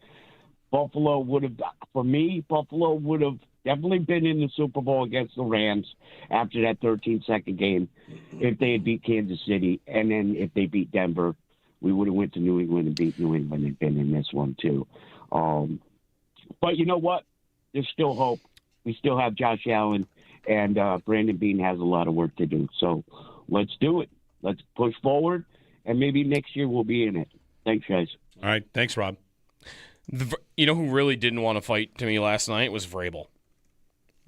Buffalo would have, for me, Buffalo would have definitely been in the Super Bowl against the Rams after that 13-second game if they had beat Kansas City, and then if they beat Denver, we would have went to New England and beat New England and been in this one too. But you know what? There's still hope. We still have Josh Allen, and Brandon Beane has a lot of work to do. So let's do it. Let's push forward, and maybe next year we'll be in it. Thanks, guys. All right. Thanks, Rob. You know who really didn't want to fight to me last night was Vrabel.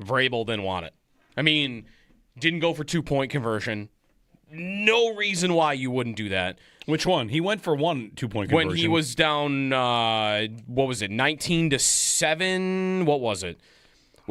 Vrabel didn't want it. I mean, didn't go for 2-point conversion. No reason why you wouldn't do that. Which one? He went for 1 2-point conversion. When he was down, 19-7? What was it?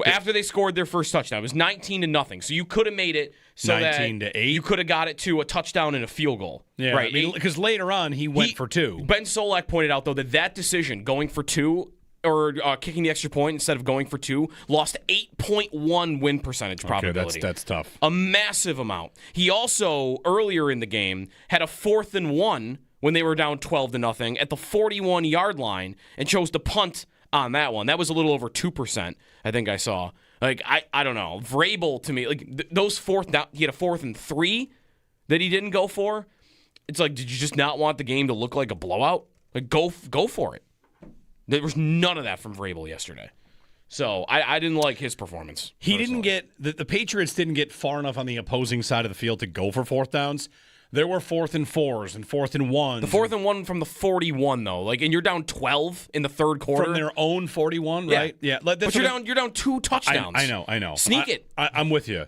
After they scored their first touchdown. It was 19-0. So you could have made it so 19-8. You could have got it to a touchdown and a field goal. Yeah, right. Because later on he went for 2. Ben Solak pointed out, though, that decision, going for 2 or kicking the extra point instead of going for 2, lost 8.1 win percentage probability. Okay, that's tough. A massive amount. He also, earlier in the game, had a 4th and 1 when they were down 12-0 at the 41-yard line and chose to punt on that one. That was a little over 2%, I think I saw. Like, I don't know. Vrabel, to me, like, those he had a 4th and 3 that he didn't go for. It's like, did you just not want the game to look like a blowout? Like, go for it. There was none of that from Vrabel yesterday. So I didn't like his performance. He didn't get the Patriots didn't get far enough on the opposing side of the field to go for 4th downs. There were 4th and 4s and 4th and 1s. The 4th and 1 from the 41 though, like, and you're down 12 in the third quarter from their own 41, right? Yeah, but you're down 2 touchdowns. I know. Sneak it. I'm with you.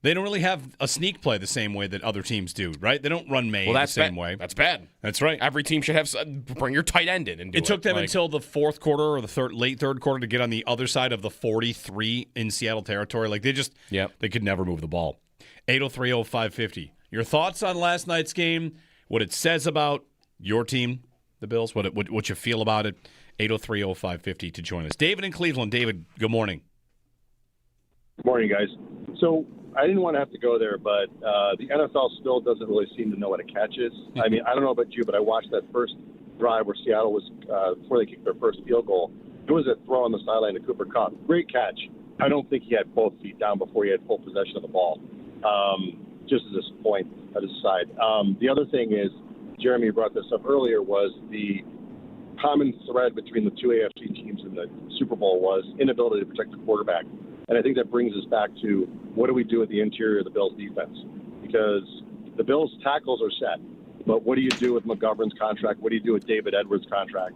They don't really have a sneak play the same way that other teams do, right? They don't run May the same way. That's bad. That's right. Every team should have bring your tight end in and do it. It took them until the 4th quarter or the late third quarter to get on the other side of the 43 in Seattle territory. Like, they could never move the ball. 803-0550. Your thoughts on last night's game, what it says about your team, the Bills, what you feel about it. 803-0550 to join us. David in Cleveland. David, good morning. Good morning, guys. So I didn't want to have to go there, but the NFL still doesn't really seem to know what a catch is. I mean, I don't know about you, but I watched that first drive where Seattle was, before they kicked their first field goal, it was a throw on the sideline to Cooper Kupp. Great catch. I don't think he had both feet down before he had full possession of the ball. Just as a point, at his side. The other thing is, Jeremy brought this up earlier, was the common thread between the 2 AFC teams in the Super Bowl was inability to protect the quarterback. And I think that brings us back to, what do we do with the interior of the Bills' defense? Because the Bills' tackles are set, but what do you do with McGovern's contract? What do you do with David Edwards' contract?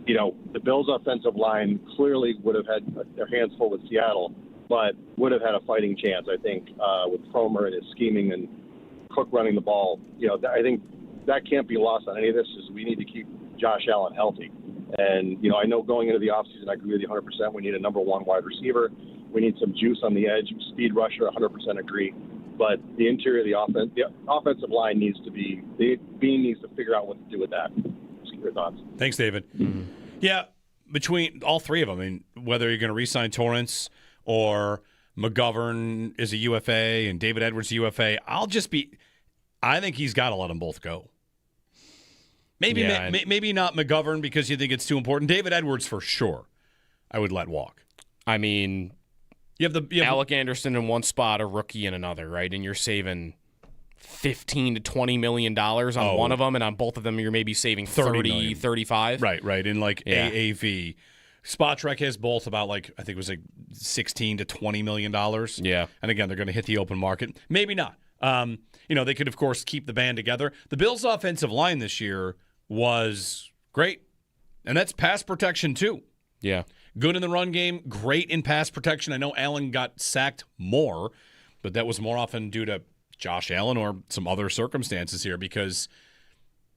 You know, the Bills' offensive line clearly would have had their hands full with Seattle, but would have had a fighting chance, I think, with Cromer and his scheming and Cook running the ball. You know, I think that can't be lost on any of this, is we need to keep Josh Allen healthy. And, you know, I know going into the offseason, I agree with you 100%. We need a number 1 wide receiver. We need some juice on the edge, speed rusher, 100% agree. But the interior of the offensive line needs to be, Beane needs to figure out what to do with that. Just get your thoughts. Thanks, David. Mm-hmm. Yeah, between all three of them, I mean, whether you're going to re-sign Torrance or McGovern is a UFA and David Edwards is a UFA, I think he's got to let them both go. Maybe not McGovern because you think it's too important. David Edwards for sure I would let walk. I mean, you have Alec Anderson in one spot, a rookie in another, right? And you're saving $15 to $20 million on one of them, and on both of them you're maybe saving 30, 35. Right. In AAV. Spotrac has both about I think it was $16 to $20 million. Yeah. And again, they're going to hit the open market. Maybe not. They could, of course, keep the band together. The Bills' offensive line this year was great, and that's pass protection too. Yeah. Good in the run game, great in pass protection. I know Allen got sacked more, but that was more often due to Josh Allen or some other circumstances here because,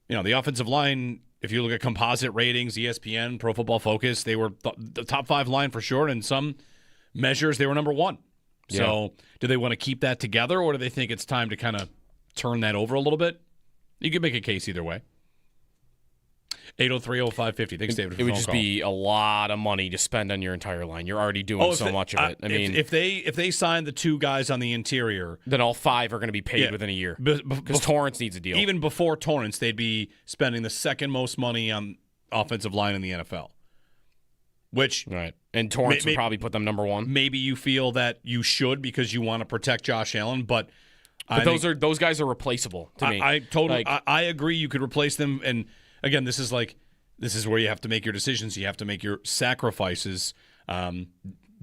the offensive line, if you look at composite ratings, ESPN, Pro Football Focus, they were the top 5 line for sure. In some measures, they were number 1. So do they want to keep that together, or do they think it's time to kind of turn that over a little bit? You could make a case either way. 803-0550. Thanks, David. It would just be a lot of money to spend on your entire line. You're already doing so much of it. I mean, if they sign the 2 guys on the interior, then all 5 are going to be paid within a year because Torrance needs a deal. Even before Torrance, they'd be spending the second most money on offensive line in the NFL. Which and Torrance would probably put them number 1. Maybe you feel that you should because you want to protect Josh Allen, but those guys are replaceable to me. I totally I agree. You could replace them, and again, this is where you have to make your decisions. You have to make your sacrifices. Do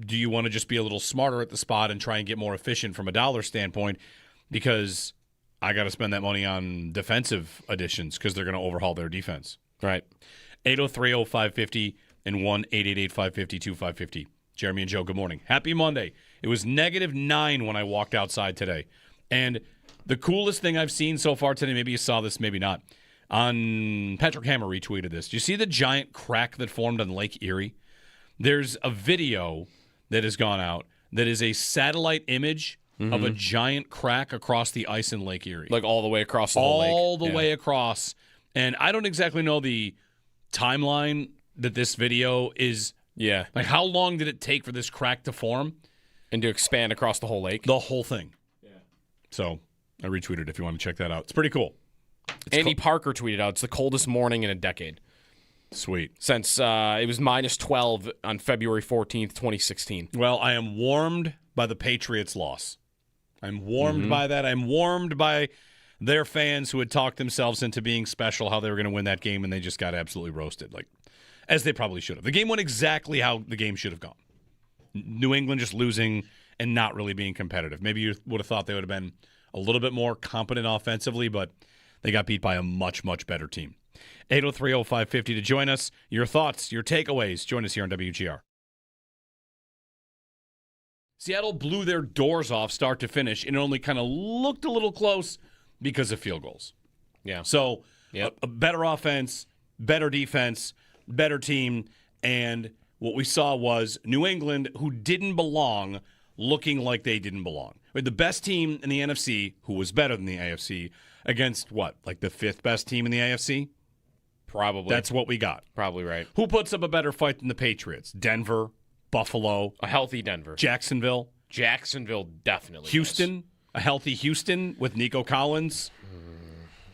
you want to just be a little smarter at the spot and try and get more efficient from a dollar standpoint? Because I got to spend that money on defensive additions because they're going to overhaul their defense. Right. 803-0550 and 1-888-552-550. Jeremy and Joe, good morning. Happy Monday. It was -9 when I walked outside today. And the coolest thing I've seen so far today, maybe you saw this, maybe not, Patrick Hammer retweeted this. Do you see the giant crack that formed on Lake Erie? There's a video that has gone out that is a satellite image of a giant crack across the ice in Lake Erie. Like all the way across the whole lake. All the way across. And I don't exactly know the timeline that this video is. Yeah. Like, how long did it take for this crack to form? And to expand across the whole lake? The whole thing. Yeah. So I retweeted if you want to check that out. It's pretty cool. Andy Parker tweeted out, it's the coldest morning in a decade. Sweet. Since it was -12 on February 14th, 2016. Well, I am warmed by the Patriots' loss. I'm warmed by that. I'm warmed by their fans who had talked themselves into being special, how they were going to win that game, and they just got absolutely roasted, like as they probably should have. The game went exactly how the game should have gone. New England just losing and not really being competitive. Maybe you would have thought they would have been a little bit more competent offensively, but they got beat by a much, much better team. 803-0550 to join us. Your thoughts, your takeaways. Join us here on WGR. Seattle blew their doors off start to finish, and it only kind of looked a little close because of field goals. Yeah. So a better offense, better defense, better team, and what we saw was New England, who didn't belong, looking like they didn't belong. We had the best team in the NFC, who was better than the AFC, against what, like the 5th best team in the AFC? Probably. That's what we got. Probably right. Who puts up a better fight than the Patriots? Denver, Buffalo. A healthy Denver. Jacksonville. Jacksonville definitely. Houston. Does. A healthy Houston with Nico Collins.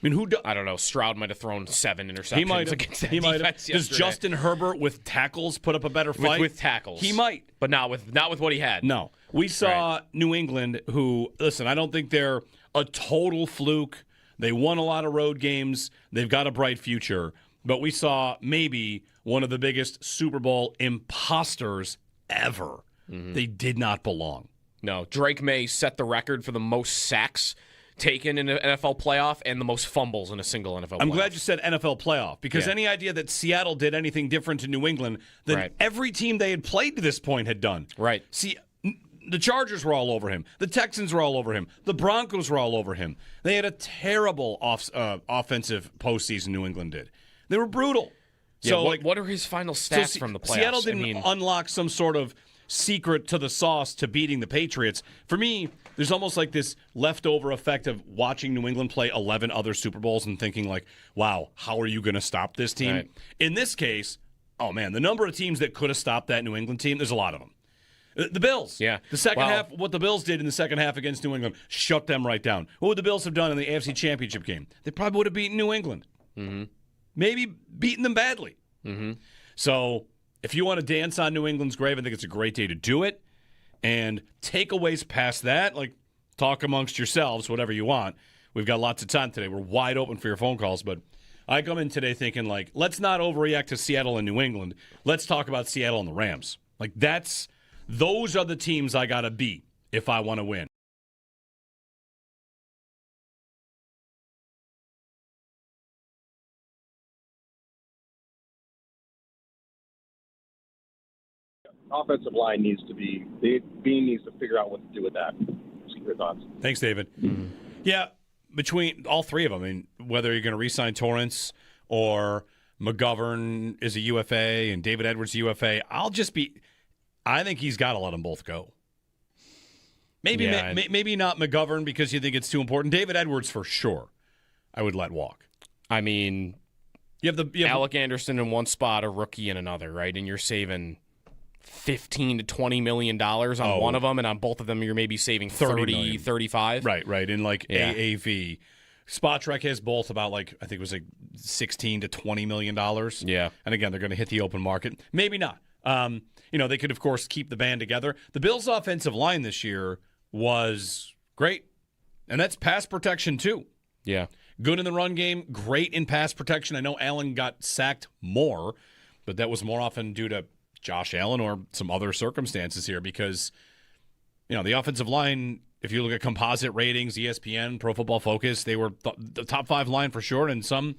I mean, I don't know. Stroud might have thrown 7 interceptions he might against that he might have. defense Does Justin Herbert with tackles put up a better fight? With tackles. He might. But not with what he had. No. We saw New England who, listen, I don't think they're a total fluke. They won a lot of road games. They've got a bright future. But we saw maybe one of the biggest Super Bowl imposters ever. They did not belong. No. Drake May set the record for the most sacks taken in an NFL playoff and the most fumbles in a single NFL playoff. I'm glad you said NFL playoff because any idea that Seattle did anything different to New England than every team they had played to this point had done. Right. See, the Chargers were all over him. The Texans were all over him. The Broncos were all over him. They had a terrible offensive postseason, New England did. They were brutal. Yeah, so, what are his final stats from the playoffs? Seattle didn't unlock some sort of secret to the sauce to beating the Patriots. For me, there's almost like this leftover effect of watching New England play 11 other Super Bowls and thinking like, wow, how are you going to stop this team? Right. In this case, oh man, the number of teams that could have stopped that New England team, there's a lot of them. The Bills. Yeah. The second half, what the Bills did in the second half against New England, shut them right down. What would the Bills have done in the AFC Championship game? They probably would have beaten New England. Maybe beaten them badly. So if you want to dance on New England's grave, I think it's a great day to do it. And takeaways past that, like talk amongst yourselves, whatever you want. We've got lots of time today. We're wide open for your phone calls, but I come in today thinking, like, let's not overreact to Seattle and New England. Let's talk about Seattle and the Rams. Like, those are the teams I got to beat if I want to win. offensive line needs to be – Bean needs to figure out what to do with that. Just your thoughts. Thanks, David. Mm-hmm. Yeah, between all three of them, I mean, whether you're going to re-sign Torrance or McGovern is a UFA and David Edwards UFA, I think he's got to let them both go. Maybe not McGovern because you think it's too important. David Edwards for sure I would let walk. I mean, you have Alec Anderson in one spot, a rookie in another, right? And you're saving $15 to $20 million on one of them, and on both of them you're maybe saving 30, 35. Right. In AAV. Spot Trek has both about I think it was $16 to $20 million. Yeah. And again, they're going to hit the open market. Maybe not. They could, of course, keep the band together. The Bills' offensive line this year was great, and that's pass protection too. Yeah. Good in the run game, great in pass protection. I know Allen got sacked more, but that was more often due to Josh Allen or some other circumstances here because, the offensive line, if you look at composite ratings, ESPN, Pro Football Focus, they were the top 5 line for sure. In some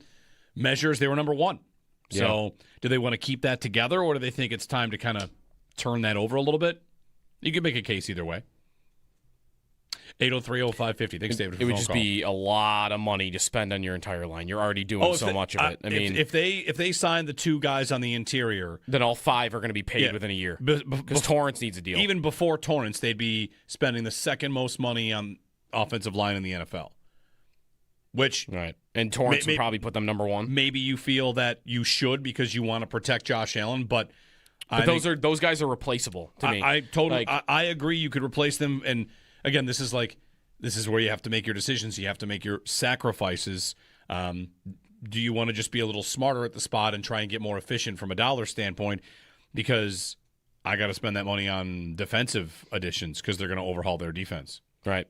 measures, they were number 1. Yeah. So do they want to keep that together, or do they think it's time to kind of turn that over a little bit? You could make a case either way. 803-0550. Thanks, David. It would just be a lot of money to spend on your entire line. You're already doing so much of it. I mean, if they sign the 2 guys on the interior, then all 5 are going to be paid within a year because Torrance needs a deal. Even before Torrance, they'd be spending the second most money on offensive line in the NFL. Which right, and Torrance would probably put them number 1. Maybe you feel that you should because you want to protect Josh Allen, but those guys are replaceable to me. I totally I agree. You could replace them, and again, this is where you have to make your decisions. You have to make your sacrifices. Do you want to just be a little smarter at the spot and try and get more efficient from a dollar standpoint? Because I got to spend that money on defensive additions because they're going to overhaul their defense. Right.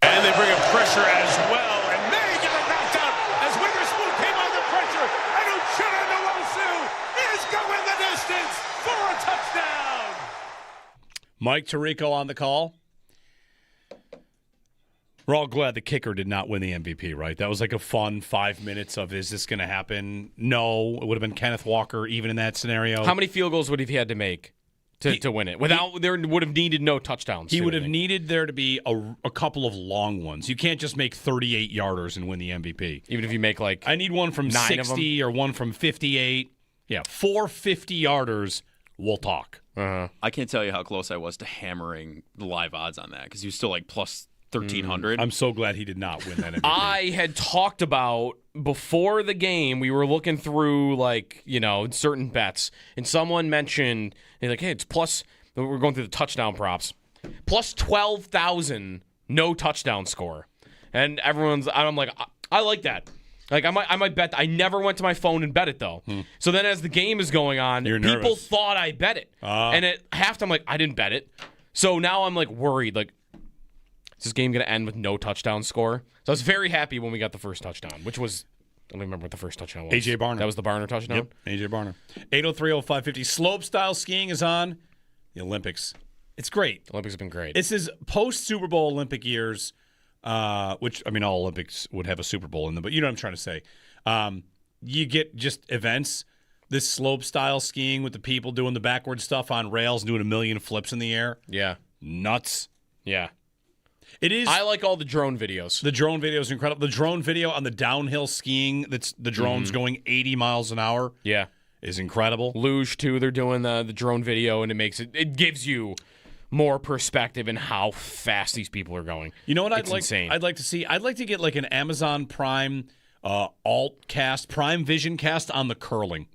And they bring him pressure as well. And May get a knockdown as Witherspoon came under pressure. And Uchenna Nwosu is going the distance for a touchdown. Mike Tirico on the call. We're all glad the kicker did not win the MVP, right? That was a fun 5 minutes of, is this going to happen? No. It would have been Kenneth Walker even in that scenario. How many field goals would he have had to make to win it? There would have needed no touchdowns. He would have needed there to be a couple of long ones. You can't just make 38-yarders and win the MVP. Even if you make I need one from 60 or one from 58. Yeah, 4 50-yarders, we'll talk. Uh-huh. I can't tell you how close I was to hammering the live odds on that because he was still plus 1,300. I'm so glad he did not win that MVP. I had talked about before the game, we were looking through certain bets, and someone mentioned, hey, it's plus, we're going through the touchdown props, plus 12,000, no touchdown score. And I'm like, I like that. I might bet. I never went to my phone and bet it, though. So then as the game is going on, people thought I bet it. And at halftime, I didn't bet it. So now I'm worried, is this game going to end with no touchdown score? So I was very happy when we got the first touchdown, which was, I don't remember what the first touchdown was. A.J. Barner. That was the Barner touchdown? Yep, A.J. Barner. 803-0550. Slope-style skiing is on. The Olympics. It's great. The Olympics have been great. It's his post-Super Bowl Olympic years, which, all Olympics would have a Super Bowl in them, but you know what I'm trying to say. You get just events, this slope-style skiing with the people doing the backward stuff on rails, doing a million flips in the air. Yeah. Nuts. Yeah. It is. I like all the drone videos. The drone video is incredible. The drone video on the downhill skiing, that's the drones going 80 miles an hour. Yeah. Is incredible. Luge, too, they're doing the drone video, and it gives you more perspective in how fast these people are going. You know what It's insane. I'd like to see? I'd like to get like an Amazon Prime alt cast, Prime Vision cast on the curling.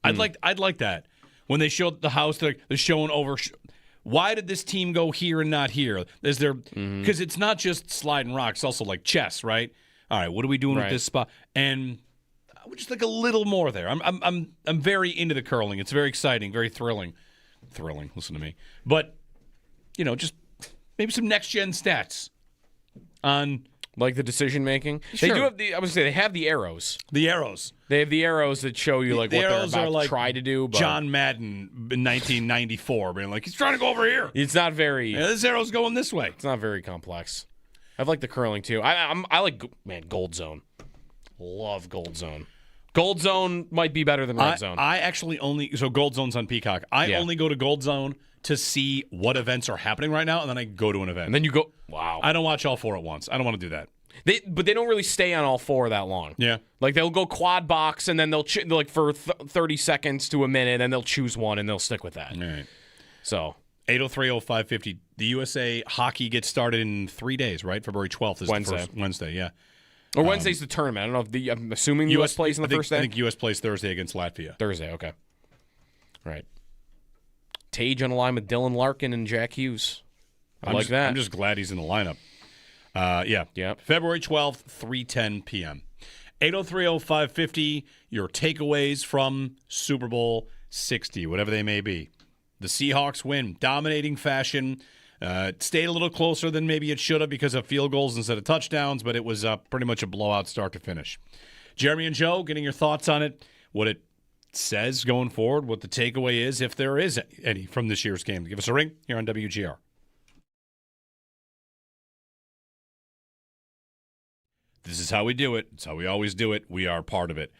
I'd like that. When they show the house, they're showing over. Why did this team go here and not here? Is there because it's not just sliding rocks, it's also like chess, right? All right, what are we doing with this spot? And I would just like a little more there. I'm very into the curling. It's very exciting, very thrilling. Thrilling, listen to me. But just maybe some next gen stats on like the decision making. Sure. They do have I would say they have the arrows. The arrows. They have the arrows that show you like the what they're arrows about are like to try to do. But John Madden in 1994, being like, he's trying to go over here. It's not very. Yeah, this arrow's going this way. It's not very complex. I like the curling too. I like Gold Zone. Love Gold Zone. Gold Zone might be better than Red Zone. I actually Gold Zone's on Peacock. I only go to Gold Zone to see what events are happening right now, and then I go to an event. And then you go, wow. I don't watch all four at once. I don't want to do that. But they don't really stay on all four that long. Yeah. Like they'll go quad box, and then they'll for 30 seconds to a minute, and they'll choose one, and they'll stick with that. All right. So 803-0550. The USA hockey gets started in 3 days, right? February 12th is Wednesday. the first Wednesday, yeah. Or Wednesday's the tournament. I don't know if I'm assuming U.S. plays in the first day. I think U.S. plays Thursday against Latvia. Thursday, okay. All right. Tage on the line with Dylan Larkin and Jack Hughes. I like that. I'm just glad he's in the lineup. Yeah. February 12th, 3:10 p.m. 803-0550, your takeaways from Super Bowl 60, whatever they may be. The Seahawks win, dominating fashion. Stayed a little closer than maybe it should have because of field goals instead of touchdowns, but it was pretty much a blowout start to finish. Jeremy and Joe, getting your thoughts on it, what it says going forward, what the takeaway is, if there is any from this year's game. Give us a ring here on WGR. This is how we do it. It's how we always do it. We are part of it.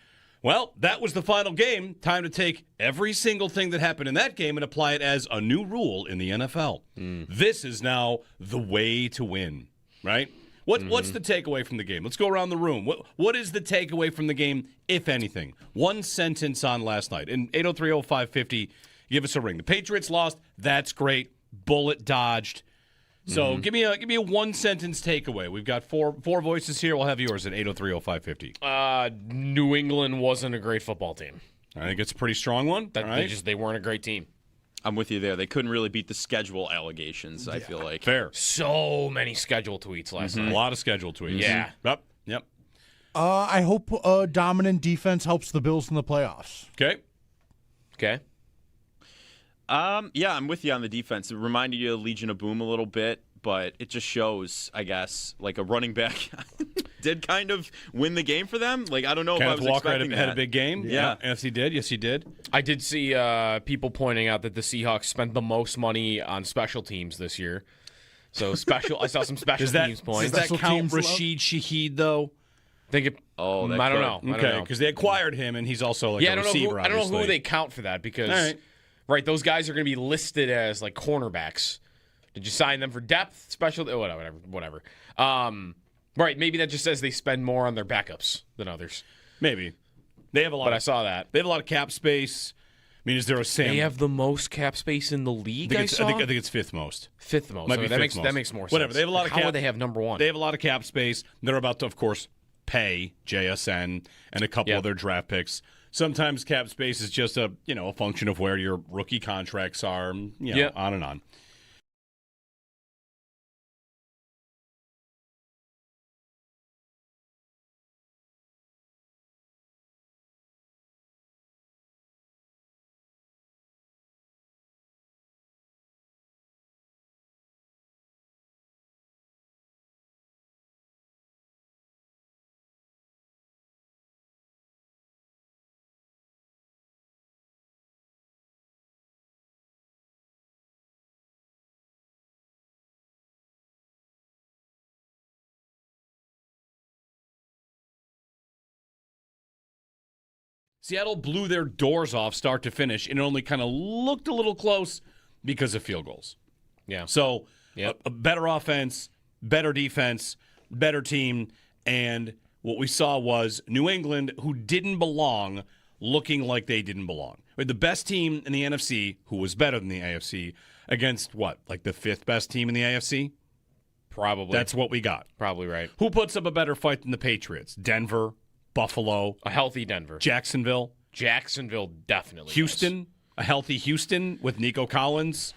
Well, that was the final game. Time to take every single thing that happened in that game and apply it as a new rule in the NFL. This is now the way to win, right? What's the takeaway from the game? Let's go around the room. What is the takeaway from the game, if anything? One sentence on last night. And 803-0550, give us a ring. The Patriots lost. That's great. Bullet dodged. So give me a one sentence takeaway. We've got four voices here. We'll have yours at 803-0550. New England wasn't a great football team. I think it's a pretty strong one. They weren't a great team. I'm with you there. They couldn't really beat the schedule allegations, I feel like. Fair. So many schedule tweets last night. A lot of schedule tweets. Yeah. Yep. I hope dominant defense helps the Bills in the playoffs. Okay. Yeah, I'm with you on the defense. It reminded you of Legion of Boom a little bit, but it just shows, I guess, like a running back did kind of win the game for them. Like, I don't know Kenneth if I was Walker expecting had that. a big game. Yeah. Yes, he did. I did see people pointing out that the Seahawks spent the most money on special teams this year. So I saw some special teams points. Does that count Rashid Shaheed, though? I think that I don't know. Okay, because they acquired him, and he's also like a receiver, I don't know who they count for that because, right, those guys are going to be listed as like cornerbacks. Did you sign them for depth, special, whatever. Right, maybe that just says they spend more on their backups than others. Maybe. They have a lot. But I saw that. They have a lot of cap space. I mean, is there a Sam? They have the most cap space in the league. I think it's fifth most. Fifth most. Might be that fifth most. makes more sense. Whatever. They have a lot of cap. How would they have number one? They have a lot of cap space. They're about to, of course, pay JSN and a couple of their draft picks. Sometimes cap space is just a function of where your rookie contracts are. On and on. Seattle blew their doors off start to finish, and it only kind of looked a little close because of field goals. Yeah. So a better offense, better defense, better team, and what we saw was New England, who didn't belong, looking like they didn't belong. The best team in the NFC, who was better than the AFC, against what? Like the 5th best team in the AFC? Probably. That's what we got. Probably right. Who puts up a better fight than the Patriots? Denver, Buffalo, A healthy Denver. Jacksonville, Definitely. Houston, a healthy Houston with Nico Collins.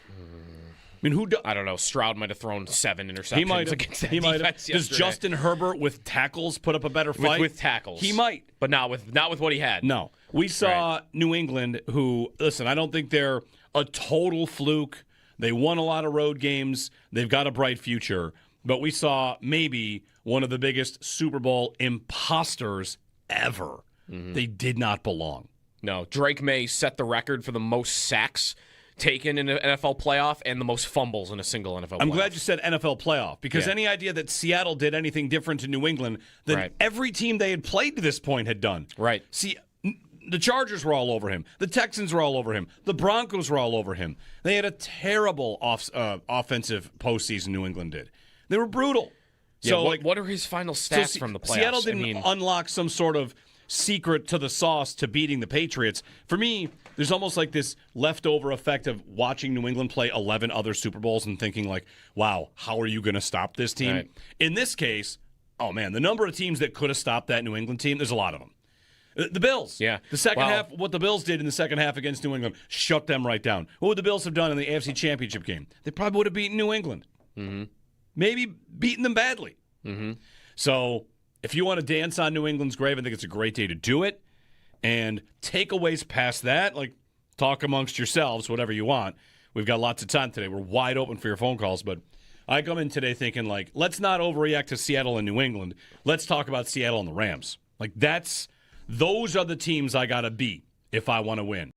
I mean, I don't know. Stroud might have thrown 7 interceptions He might have. against that He might have. defense Does yesterday. Justin Herbert with tackles put up a better fight? With tackles. He might. But not with what he had. No. We saw New England, who, listen, I don't think they're a total fluke. They won a lot of road games. They've got a bright future. But we saw maybe one of the biggest Super Bowl imposters ever. They did not belong. No. Drake May set the record for the most sacks taken in an NFL playoff and the most fumbles in a single NFL playoff. I'm glad you said NFL playoff because any idea that Seattle did anything different to New England than every team they had played to this point had done. Right. See, the Chargers were all over him. The Texans were all over him. The Broncos were all over him. They had a terrible offensive postseason, New England did. They were brutal. Yeah, So, what are his final stats from the playoffs? Seattle didn't unlock some sort of secret to the sauce to beating the Patriots. For me, there's almost like this leftover effect of watching New England play 11 other Super Bowls and thinking like, wow, how are you going to stop this team? Right. In this case, oh man, the number of teams that could have stopped that New England team, there's a lot of them. The Bills. Yeah. The second half, what the Bills did in the second half against New England, shut them right down. What would the Bills have done in the AFC Championship game? They probably would have beaten New England. Mm-hmm. Maybe beaten them badly. Mm-hmm. So if you want to dance on New England's grave, I think it's a great day to do it. And takeaways past that, like talk amongst yourselves, whatever you want. We've got lots of time today. We're wide open for your phone calls, but I come in today thinking, like, let's not overreact to Seattle and New England. Let's talk about Seattle and the Rams. Like, those are the teams I got to beat if I want to win.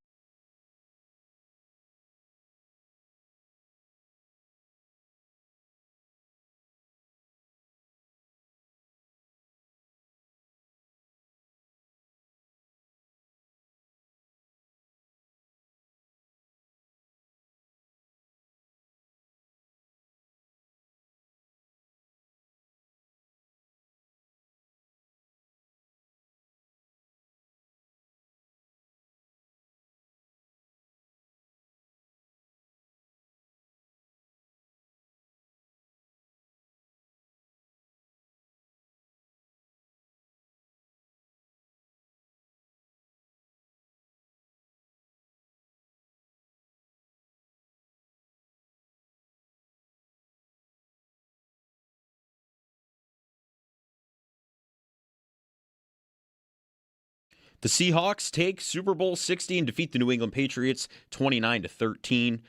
The Seahawks take Super Bowl 60 and defeat the New England Patriots 29-13,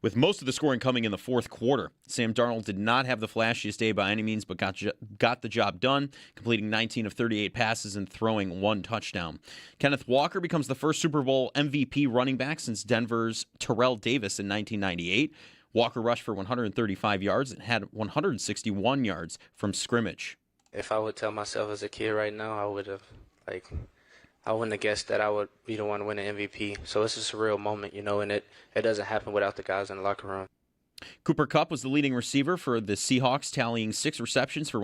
with most of the scoring coming in the fourth quarter. Sam Darnold did not have the flashiest day by any means, but got the job done, completing 19 of 38 passes and throwing 1 touchdown. Kenneth Walker becomes the first Super Bowl MVP running back since Denver's Terrell Davis in 1998. Walker rushed for 135 yards and had 161 yards from scrimmage. If I would tell myself as a kid right now, I would have, I wouldn't have guessed that I would be the one to win the MVP. So it's a surreal moment, and it doesn't happen without the guys in the locker room. Cooper Kupp was the leading receiver for the Seahawks, tallying 6 receptions for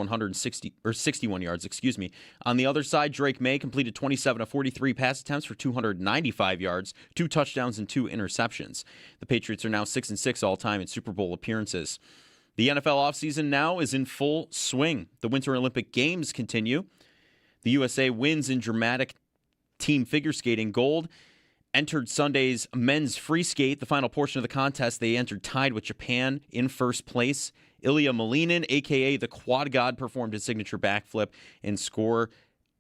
61 yards. On the other side, Drake May completed 27 of 43 pass attempts for 295 yards, 2 touchdowns, and 2 interceptions. The Patriots are now 6-6 all-time in Super Bowl appearances. The NFL offseason now is in full swing. The Winter Olympic Games continue. The USA wins in dramatic team figure skating gold. Entered Sunday's men's free skate. The final portion of the contest, they entered tied with Japan in first place. Ilya Malinin, a.k.a. the Quad God, performed his signature backflip and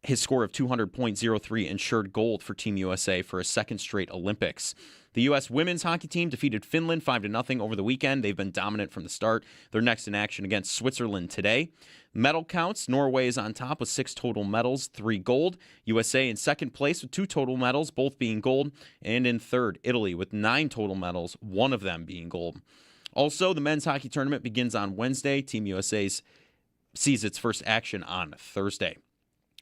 his score of 200.03 ensured gold for Team USA for a second straight Olympics. The U.S. women's hockey team defeated Finland 5-0 over the weekend. They've been dominant from the start. They're next in action against Switzerland today. Medal counts, Norway is on top with 6 total medals, 3 gold. USA in second place with 2 total medals, both being gold. And in third, Italy with 9 total medals, 1 of them being gold. Also, the men's hockey tournament begins on Wednesday. Team USA sees its first action on Thursday.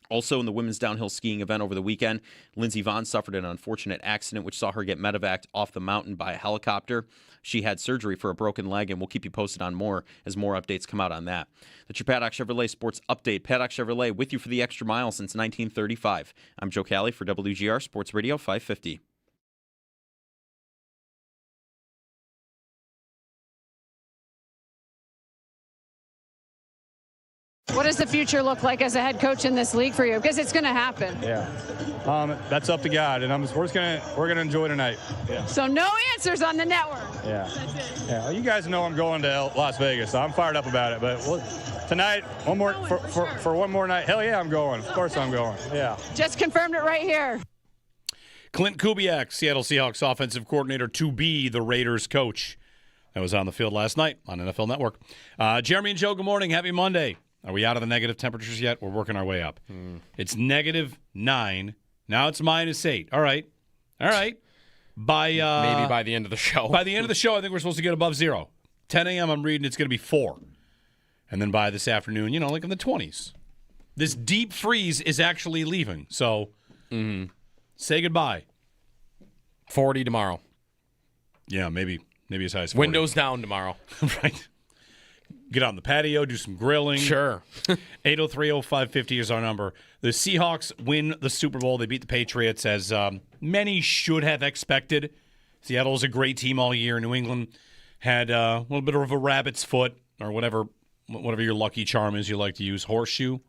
Also, in the women's downhill skiing event over the weekend, Lindsey Vonn suffered an unfortunate accident which saw her get medevaced off the mountain by a helicopter. She had surgery for a broken leg, and we'll keep you posted on more as more updates come out on that. That's your Paddock Chevrolet Sports Update. Paddock Chevrolet with you for the extra mile since 1935. I'm Joe Cali for WGR Sports Radio 550. What does the future look like as a head coach in this league for you? Because it's going to happen. Yeah. That's up to God, and we're gonna enjoy tonight. Yeah. So no answers on the network. Yeah. Yeah. Well, you guys know I'm going to Las Vegas, so I'm fired up about it. But tonight, one more for one more night. Hell yeah, I'm going. Of course I'm going. Yeah. Just confirmed it right here. Clint Kubiak, Seattle Seahawks offensive coordinator, to be the Raiders coach. That was on the field last night on NFL Network. Jeremy and Joe, good morning. Happy Monday. Are we out of the negative temperatures yet? We're working our way up. It's -9. Now it's -8. All right. Maybe by the end of the show. By the end of the show, I think we're supposed to get above 0. 10 a.m., I'm reading it's going to be 4. And then by this afternoon, like in the 20s. This deep freeze is actually leaving. So say goodbye. 40 tomorrow. Yeah, maybe as high as 40. Windows down tomorrow. Right. Get out on the patio, do some grilling. Sure. 803-0550 is our number. The Seahawks win the Super Bowl. They beat the Patriots, as many should have expected. Seattle's a great team all year. New England had a little bit of a rabbit's foot, or whatever your lucky charm is you like to use. Horseshoe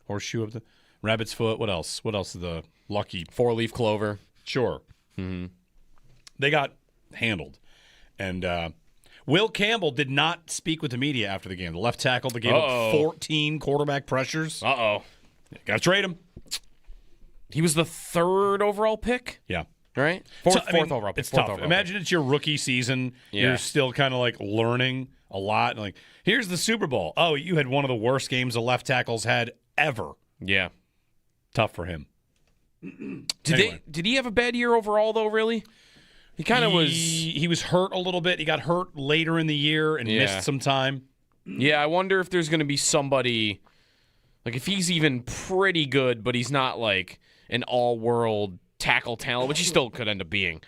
of the rabbit's foot. What else? What else is the lucky? 4-leaf clover. Sure. They got handled. And Will Campbell did not speak with the media after the game. The left tackle that gave up 14 quarterback pressures. Got to trade him. He was the 3rd overall pick? Yeah. Right? Fourth overall pick. It's tough. Imagine it's your rookie season. Yeah. You're still kind of like learning a lot. Like, here's the Super Bowl. Oh, you had one of the worst games the left tackles had ever. Yeah. Tough for him. Did he have a bad year overall, though, really? He kind of was. He was hurt a little bit. He got hurt later in the year and missed some time. Yeah, I wonder if there's going to be somebody, like if he's even pretty good, but he's not like an all-world tackle talent, which he still could end up being.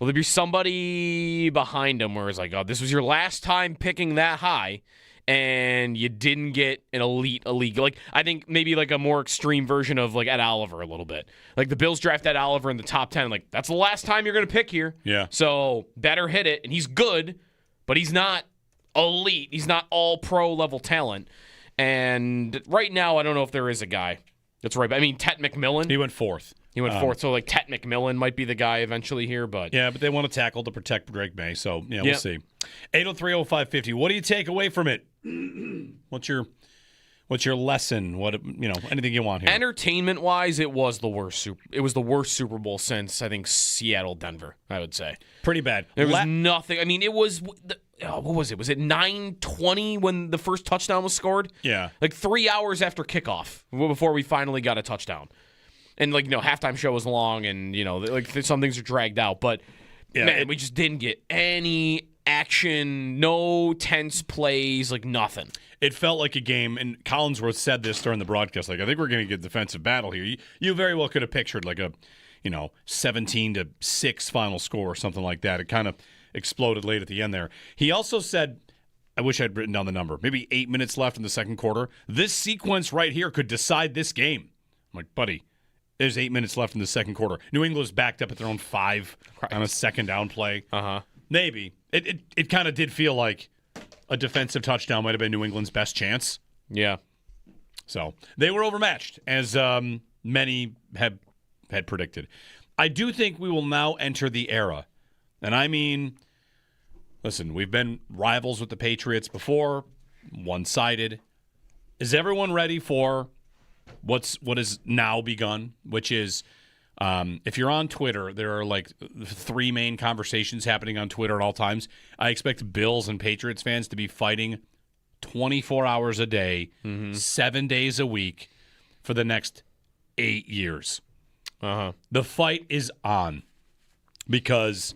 Will there be somebody behind him where it's like, oh, this was your last time picking that high, and you didn't get an elite. Like, I think maybe like a more extreme version of like Ed Oliver a little bit. Like the Bills draft Ed Oliver in the top 10. Like, that's the last time you're going to pick here. Yeah. So better hit it. And he's good, but he's not elite. He's not all pro level talent. And right now, I don't know if there is a guy that's right. I mean, Tet McMillan. He went 4th. So like Tet McMillan might be the guy eventually here, but yeah, but they want to tackle to protect Drake May, so yeah, we'll see. 803-0550. What do you take away from it? What's your lesson? Anything you want here? Entertainment wise, it was the worst. It was the worst Super Bowl since I think Seattle Denver. I would say pretty bad. There was nothing. I mean, it was. What was it? Was it 9:20 when the first touchdown was scored? Yeah, like 3 hours after kickoff before we finally got a touchdown. And, halftime show was long and, some things are dragged out. But, man, we just didn't get any action, no tense plays, nothing. It felt like a game, and Collinsworth said this during the broadcast, I think we're going to get defensive battle here. You very well could have pictured, a 17-6 final score or something like that. It kind of exploded late at the end there. He also said, I wish I'd written down the number, maybe 8 minutes left in the second quarter. This sequence right here could decide this game. I'm like, buddy. There's 8 minutes left in the second quarter. New England's backed up at their own 5 on a second down play. Maybe. It kind of did feel like a defensive touchdown might have been New England's best chance. Yeah. So they were overmatched, as many had predicted. I do think we will now enter the era. And I mean, listen, we've been rivals with the Patriots before, one-sided. Is everyone ready for what has now begun, which is if you're on Twitter, there are 3 main conversations happening on Twitter at all times. I expect Bills and Patriots fans to be fighting 24 hours a day, 7 days a week for the next 8 years. The fight is on because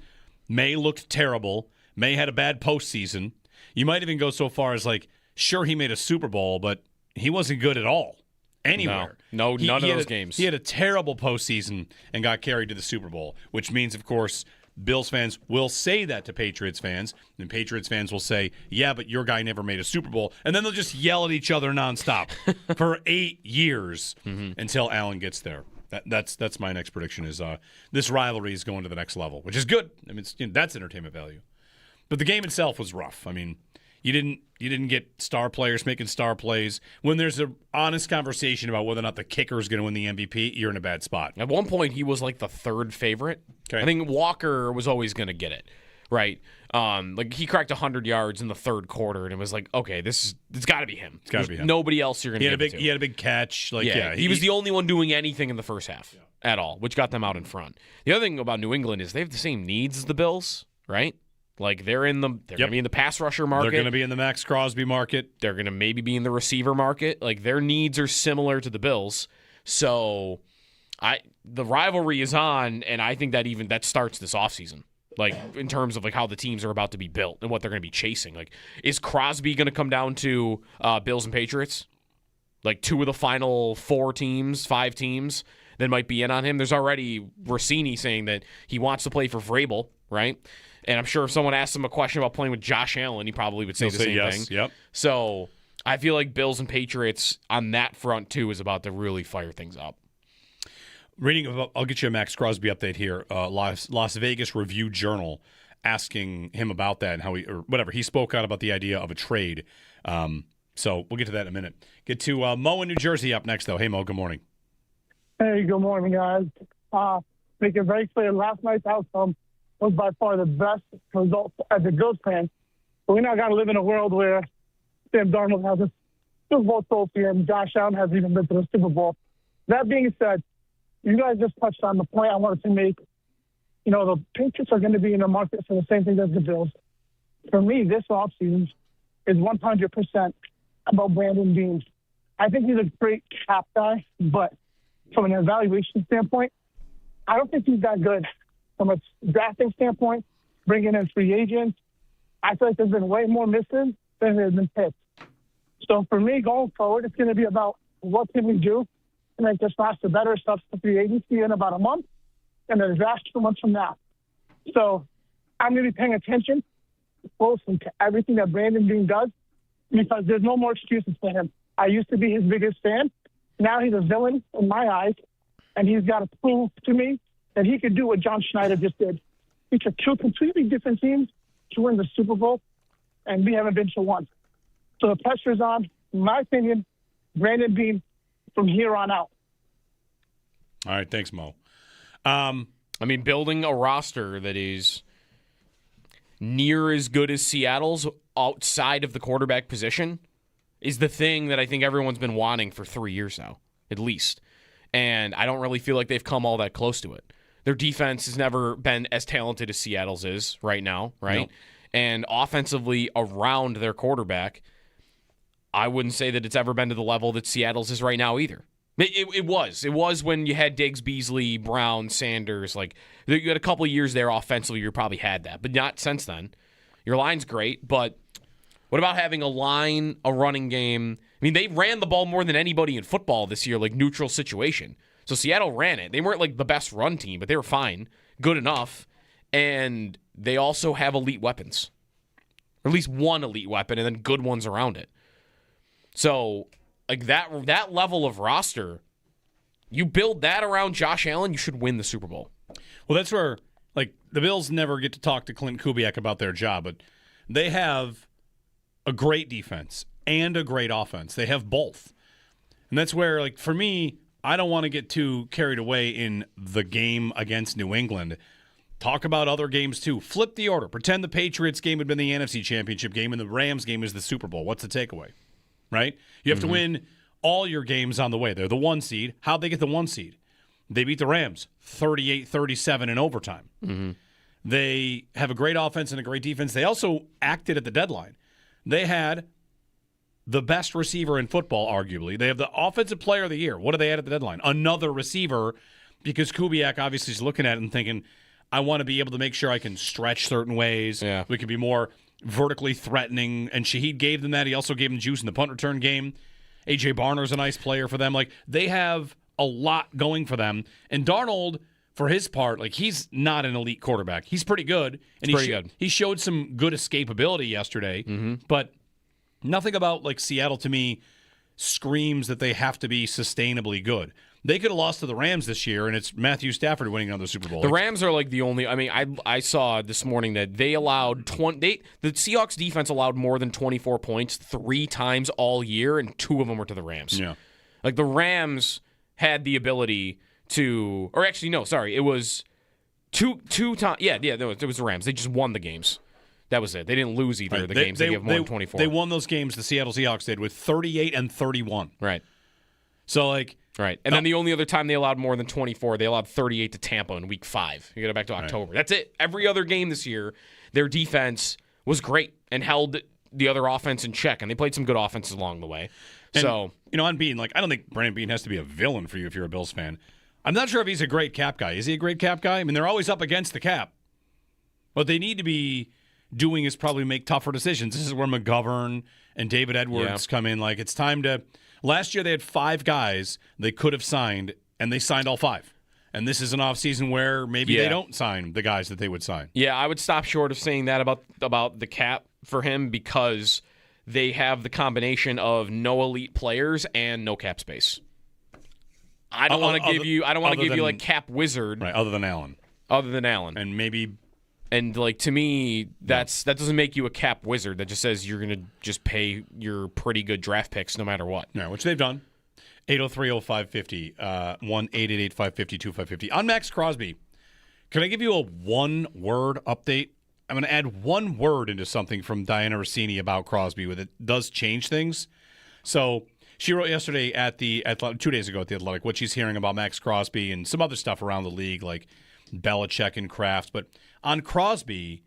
May looked terrible. May had a bad postseason. You might even go so far as sure, he made a Super Bowl, but he wasn't good at all. Anywhere. No, none of those games. He had a terrible postseason and got carried to the Super Bowl, which means, of course, Bills fans will say that to Patriots fans, and Patriots fans will say, yeah, but your guy never made a Super Bowl, and then they'll just yell at each other nonstop for 8 years until Allen gets there. That's my next prediction is this rivalry is going to the next level, which is good. I mean, that's entertainment value. But the game itself was rough. I mean, You didn't get star players making star plays. When there's an honest conversation about whether or not the kicker is going to win the MVP, you're in a bad spot. At one point, he was like the third favorite. Okay. I think Walker was always going to get it, right? Like he cracked 100 yards in the third quarter, and it was like, okay, it's got to be him. It's got to be him. Nobody else you're going to get it to. He had a big catch. He was the only one doing anything in the first half at all, which got them out in front. The other thing about New England is they have the same needs as the Bills, right? Like they're going to be in the pass rusher market. They're going to be in the Max Crosby market. They're going to maybe be in the receiver market. Like their needs are similar to the Bills. So the rivalry is on, and I think that starts this offseason. Like in terms of like how the teams are about to be built and what they're going to be chasing. Like is Crosby going to come down to Bills and Patriots? Like 2 of the final 5 teams that might be in on him. There's already Rossini saying that he wants to play for Vrabel, right? And I'm sure if someone asked him a question about playing with Josh Allen, he probably would say the same yes. thing. Yep. So I feel like Bills and Patriots on that front, too, is about to really fire things up. I'll get you a Max Crosby update here. Las Vegas Review-Journal asking him about that and he spoke out about the idea of a trade. So we'll get to that in a minute. Get to Mo in New Jersey up next, though. Hey, Mo, good morning. Hey, good morning, guys. Make it very clear, last night's outcome was by far the best result as a Bills fan. But we now got to live in a world where Sam Darnold has a Super Bowl trophy and Josh Allen hasn't even been to the Super Bowl. That being said, you guys just touched on the point I wanted to make. You know, the Patriots are going to be in the market for the same thing as the Bills. For me, this offseason is 100% about Brandon Beane. I think he's a great cap guy, but from an evaluation standpoint, I don't think he's that good. From a drafting standpoint, bringing in free agents, I feel like there's been way more missing than there's been hits. So for me, going forward, it's going to be about what can we do to make this roster better, stuff for free agency in about a month, and then draft 2 months from now. So I'm going to be paying attention closely to everything that Brandon Beane does because there's no more excuses for him. I used to be his biggest fan. Now he's a villain in my eyes, and he's got to prove to me that he could do what John Schneider just did. He took 2 completely different teams to win the Super Bowl, and we haven't been to one. So the pressure's on, in my opinion, Brandon Beane from here on out. All right, thanks, Mo. Building a roster that is near as good as Seattle's outside of the quarterback position is the thing that I think everyone's been wanting for 3 years now, at least. And I don't really feel like they've come all that close to it. Their defense has never been as talented as Seattle's is right now, right? Nope. And offensively around their quarterback, I wouldn't say that it's ever been to the level that Seattle's is right now either. It was when you had Diggs, Beasley, Brown, Sanders. Like you had a couple of years there offensively, you probably had that, but not since then. Your line's great, but what about having a line, a running game? I mean, they ran the ball more than anybody in football this year, like neutral situation. So Seattle ran it. They weren't like the best run team, but they were fine, good enough, and they also have elite weapons, or at least one elite weapon, and then good ones around it. So, like that level of roster, you build that around Josh Allen, you should win the Super Bowl. Well, that's where like the Bills never get to talk to Clint Kubiak about their job, but they have a great defense and a great offense. They have both. And that's where, like, for me, I don't want to get too carried away in the game against New England. Talk about other games, too. Flip the order. Pretend the Patriots game had been the NFC Championship game and the Rams game is the Super Bowl. What's the takeaway? Right? You have to win all your games on the way. They're the 1 seed. How'd they get the 1 seed? They beat the Rams 38-37 in overtime. Mm-hmm. They have a great offense and a great defense. They also acted at the deadline. They had the best receiver in football, arguably. They have the offensive player of the year. What do they add at the deadline? Another receiver, because Kubiak obviously is looking at it and thinking, I want to be able to make sure I can stretch certain ways. Yeah. We can be more vertically threatening. And Shaheed gave them that. He also gave them juice in the punt return game. A.J. Barner's a nice player for them. Like, they have a lot going for them. And Darnold, for his part, like, he's not an elite quarterback. He's pretty good. And he showed some good escapability yesterday. Mm-hmm. But nothing about, like, Seattle to me screams that they have to be sustainably good. They could have lost to the Rams this year, and it's Matthew Stafford winning another Super Bowl. The Rams are like the only. I mean, I saw this morning that they allowed the Seahawks defense allowed more than 24 points 3 times all year, and 2 of them were to the Rams. Yeah, like the Rams had the ability to, or actually no, sorry, it was two times. Yeah, no, it was the Rams. They just won the games. That was it. They didn't lose either of the games. They gave more than 24. They won those games. The Seattle Seahawks did with 38 and 31. Right. So like. Right. And then the only other time they allowed more than 24, they allowed 38 to Tampa in week 5. You go back to October. Right. That's it. Every other game this year, their defense was great and held the other offense in check, and they played some good offenses along the way. And, so, on Bean, I don't think Brandon Bean has to be a villain for you if you're a Bills fan. I'm not sure if he's a great cap guy. Is he a great cap guy? I mean, they're always up against the cap. What they need to be doing is probably make tougher decisions. This is where McGovern and David Edwards come in. It's time to... Last year they had 5 guys they could have signed, and they signed all 5. And this is an offseason where maybe they don't sign the guys that they would sign. Yeah, I would stop short of saying that about the cap for him because they have the combination of no elite players and no cap space. I don't want to give you like cap wizard. Right, other than Allen. And maybe... And to me, that doesn't make you a cap wizard. That just says you're going to just pay your pretty good draft picks no matter what. Yeah, which they've done. 803-0550, 1-888-550-2550. On Max Crosby, can I give you a one-word update? I'm going to add one word into something from Diana Rossini about Crosby, with it does change things. So she wrote yesterday at 2 days ago at The Athletic what she's hearing about Max Crosby and some other stuff around the league, like Belichick and Kraft. But on Crosby,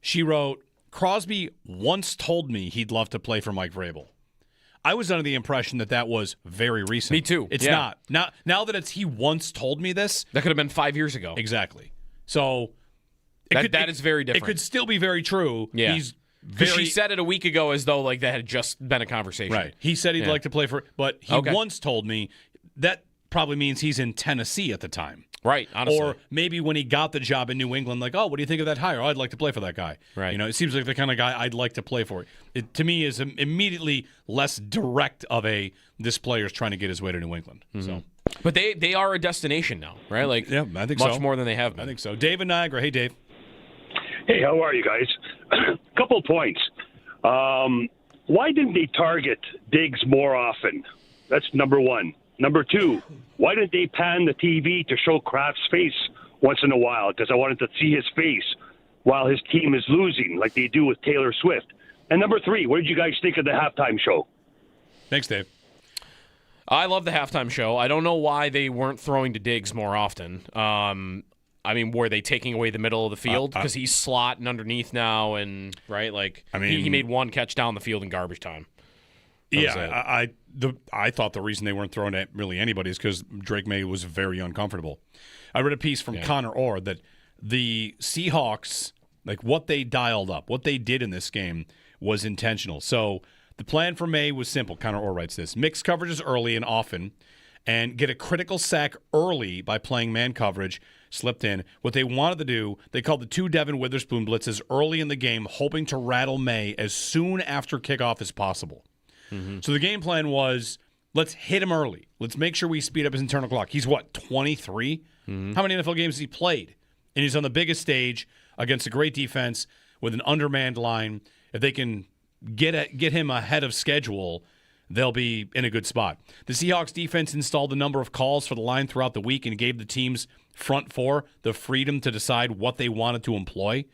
she wrote, Crosby once told me he'd love to play for Mike Vrabel. I was under the impression that was very recent. Me too. It's not. Now that it's he once told me this. That could have been 5 years ago. Exactly. So that is very different. It could still be very true. Yeah. She said it a week ago as though that had just been a conversation. Right. He said he'd like to play for, but he once told me that probably means he's in Tennessee at the time. Right, honestly. Or maybe when he got the job in New England, what do you think of that hire? Oh, I'd like to play for that guy. Right. It seems like the kind of guy I'd like to play for. It to me is immediately less direct of this player's trying to get his way to New England. Mm-hmm. So, but they are a destination now, right? Yeah, I think so. Much more than they have been. I think so. Dave in Niagara. Hey, Dave. Hey, how are you guys? Couple points. Why didn't they target Diggs more often? That's number one. Number 2, why didn't they pan the TV to show Kraft's face once in a while? Because I wanted to see his face while his team is losing, like they do with Taylor Swift. And number 3, what did you guys think of the halftime show? Thanks, Dave. I love the halftime show. I don't know why they weren't throwing to Diggs more often. Were they taking away the middle of the field? Because he's slotting underneath now, and right, he made one catch down the field in garbage time. I thought the reason they weren't throwing at really anybody is because Drake May was very uncomfortable. I read a piece from Connor Orr that the Seahawks, what they dialed up, what they did in this game was intentional. So the plan for May was simple. Connor Orr writes this: mix coverages early and often, and get a critical sack early by playing man coverage slipped in. What they wanted to do, they called the 2 Devin Witherspoon blitzes early in the game, hoping to rattle May as soon after kickoff as possible. Mm-hmm. So the game plan was, let's hit him early. Let's make sure we speed up his internal clock. He's 23? Mm-hmm. How many NFL games has he played? And he's on the biggest stage against a great defense with an undermanned line. If they can get him ahead of schedule, they'll be in a good spot. The Seahawks defense installed a number of calls for the line throughout the week and gave the team's front 4 the freedom to decide what they wanted to employ.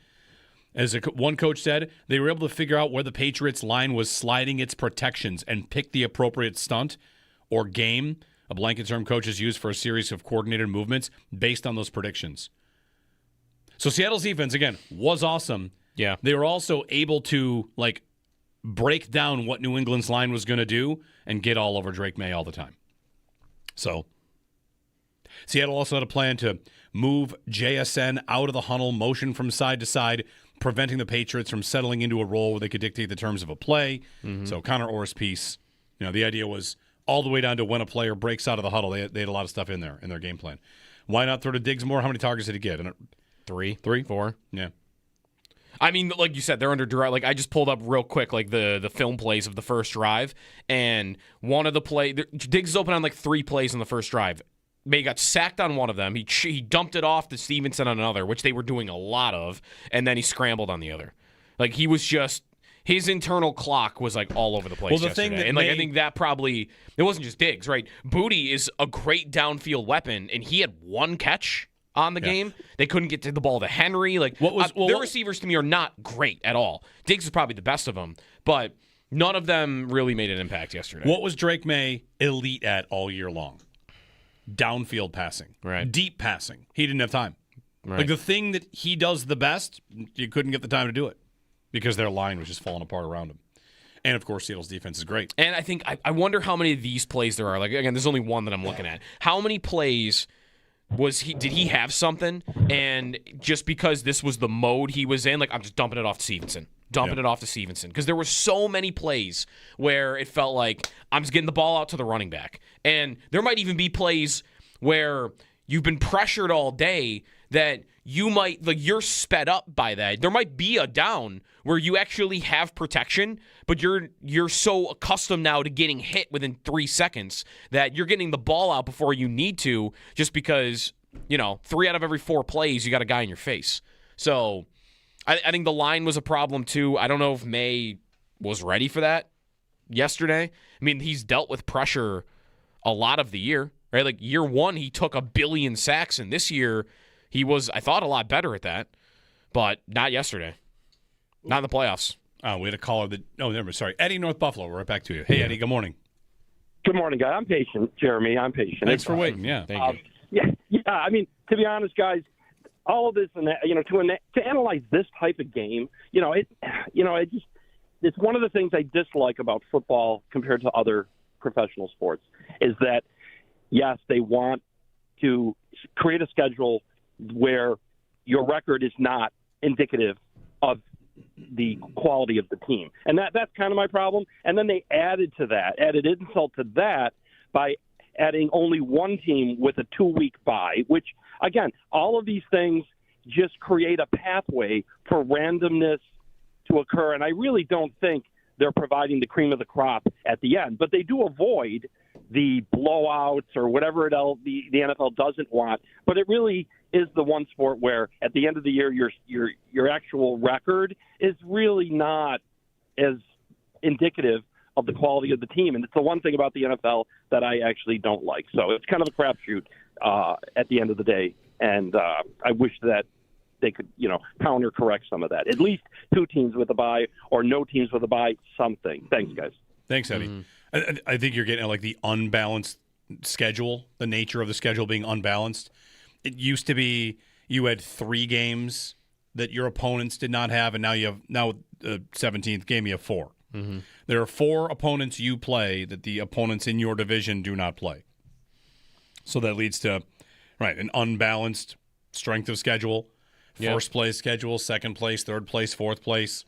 As one coach said, they were able to figure out where the Patriots line was sliding its protections and pick the appropriate stunt or game, a blanket term coaches use for a series of coordinated movements based on those predictions. So Seattle's defense, again, was awesome. Yeah. They were also able to, break down what New England's line was going to do and get all over Drake May all the time. So Seattle also had a plan to move JSN out of the huddle, motion from side to side, preventing the Patriots from settling into a role where they could dictate the terms of a play. Mm-hmm. So Connor Orr's piece, the idea was all the way down to when a player breaks out of the huddle. They had a lot of stuff in their game plan. Why not throw to Diggs more? How many targets did he get? 3, 4. Yeah. I mean, like you said, they're under duress. Like I just pulled up real quick, like the film plays of the first drive, and one of the Diggs is open on like 3 plays on the first drive. May got sacked on one of them. He dumped it off to Stevenson on another, which they were doing a lot of, and then he scrambled on the other. Like he was just his internal clock was like all over the place. Well, the yesterday. thing that and like I think that probably it wasn't just Diggs, right? Booty is a great downfield weapon, and he had 1 catch on the game. They couldn't get to the ball to Henry. Like their receivers to me are not great at all. Diggs is probably the best of them, but none of them really made an impact yesterday. What was Drake May elite at all year long? Downfield passing, right? Deep passing. He didn't have time. Right. Like the thing that he does the best, you couldn't get the time to do it because their line was just falling apart around him. And of course, Seattle's defense is great. And I think I wonder how many of these plays there are. Like again, there's only one that I'm looking at. How many plays did he have something? And just because this was the mode he was in, like I'm just dumping it off to Stevenson. Because there were so many plays where it felt like I'm just getting the ball out to the running back. And there might even be plays where you've been pressured all day that you might, like you're sped up by that. There might be a down where you actually have protection, but you're so accustomed now to getting hit within 3 seconds that you're getting the ball out before you need to just because, 3 out of every 4 plays, you got a guy in your face. So I think the line was a problem too. I don't know if May was ready for that yesterday. I mean, he's dealt with pressure a lot of the year, right? Like year 1, he took 1 billion sacks, and this year he was, I thought, a lot better at that, but not yesterday. Not in the playoffs. Oh, we had a caller that. Oh, never. Sorry, Eddie, North Buffalo. We're right back to you. Hey, Eddie. Good morning. Good morning, guy. I'm patient, Jeremy. I'm patient. Thanks for waiting. Yeah, thank you. Yeah. I mean, to be honest, guys, all of this and that, to analyze this type of game, it's one of the things I dislike about football compared to other professional sports is that yes, they want to create a schedule where your record is not indicative of the quality of the team. And that's kind of my problem. And then they added insult to that by adding only 1 team with a 2-week bye, which, again, all of these things just create a pathway for randomness to occur. And I really don't think they're providing the cream of the crop at the end. But they do avoid the blowouts or whatever the NFL doesn't want. But it really is the one sport where at the end of the year your actual record is really not as indicative of the quality of the team. And it's the one thing about the NFL that I actually don't like. So it's kind of a crapshoot at the end of the day. And I wish that they could, counter correct some of that. At least 2 teams with a bye or no teams with a bye, something. Thanks, guys. Thanks, Eddie. Mm-hmm. I think you're getting at like the unbalanced schedule, the nature of the schedule being unbalanced. It used to be you had 3 games that your opponents did not have, and now the 17th game you have 4. Mm-hmm. There are 4 opponents you play that the opponents in your division do not play. So that leads to an unbalanced strength of schedule, first place schedule, second place, third place, fourth place.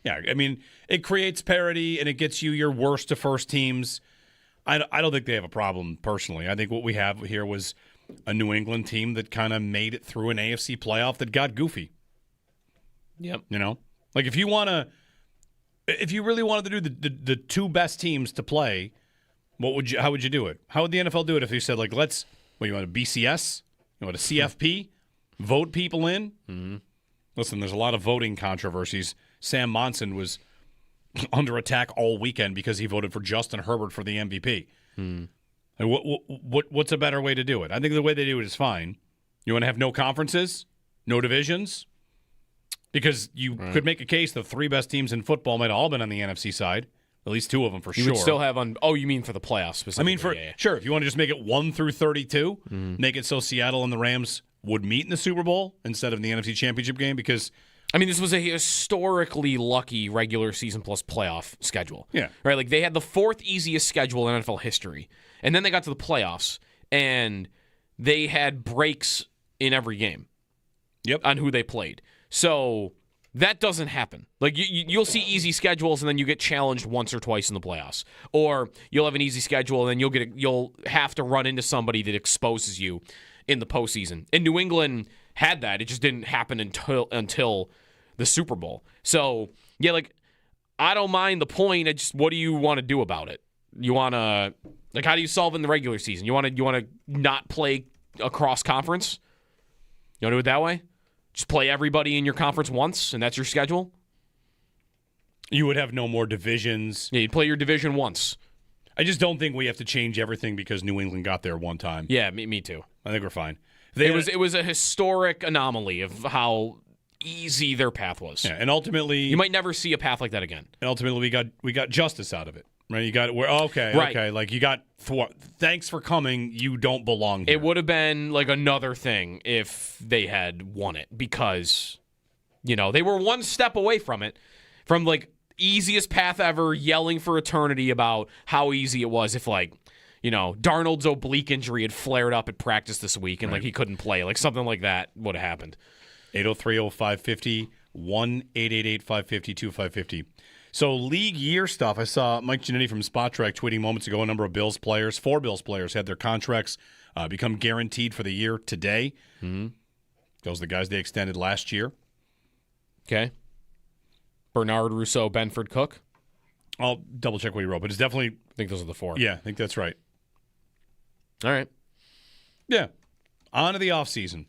Yeah, I mean, it creates parity and it gets you your worst to first teams. I don't think they have a problem personally. I think what we have here was a New England team that kind of made it through an AFC playoff that got goofy. Yep. Like if you really wanted to do the 2 best teams to play, how would you do it? How would the NFL do it if you said, like, you want a BCS? You want a CFP? Vote people in? Mm-hmm. Listen, there's a lot of voting controversies. Sam Monson was under attack all weekend because he voted for Justin Herbert for the MVP. Mm. And what's a better way to do it? I think the way they do it is fine. You want to have no conferences, no divisions? Because you could make a case the 3 best teams in football might have all been on the NFC side. At least 2 of them for sure. You would still have you mean for the playoffs specifically? Sure, if you want to just make it 1 through 32, make it so Seattle and the Rams would meet in the Super Bowl instead of in the NFC Championship game because this was a historically lucky regular season plus playoff schedule. Yeah. Right? Like they had the 4th easiest schedule in NFL history. And then they got to the playoffs and they had breaks in every game. Yep. On who they played. So that doesn't happen. Like you'll see easy schedules and then you get challenged once or twice in the playoffs, or you'll have an easy schedule and then you'll have to run into somebody that exposes you in the postseason. And New England had that. It just didn't happen until the Super Bowl. So, yeah, like, I don't mind the point. It's just, what do you want to do about it? You want to, like, how do you solve it in the regular season? You want to not play across conference? You want to do it that way? Just play everybody in your conference once, and that's your schedule? You would have no more divisions. Yeah, you'd play your division once. I just don't think we have to change everything because New England got there one time. Yeah, me too. I think we're fine. It was a historic anomaly of how easy their path was. Yeah, and ultimately, you might never see a path like that again. And ultimately, we got justice out of it, right? You got okay, like you got thanks for coming. You don't belong here. It would have been like another thing if they had won it because, they were one step away from it, from like easiest path ever, yelling for eternity about how easy it was if Darnold's oblique injury had flared up at practice this week and he couldn't play. Like something like that would have happened. 803-0550, 1-888-550-2550. So league year stuff, I saw Mike Giannetti from Spot Track tweeting moments ago a number of four Bills players had their contracts become guaranteed for the year today. Mm-hmm. Those are the guys they extended last year. Okay. Bernard, Rousseau, Benford, Cook. I'll double check what he wrote, but it's definitely... I think those are the four. Yeah, I think that's right. All right. Yeah. On to the offseason.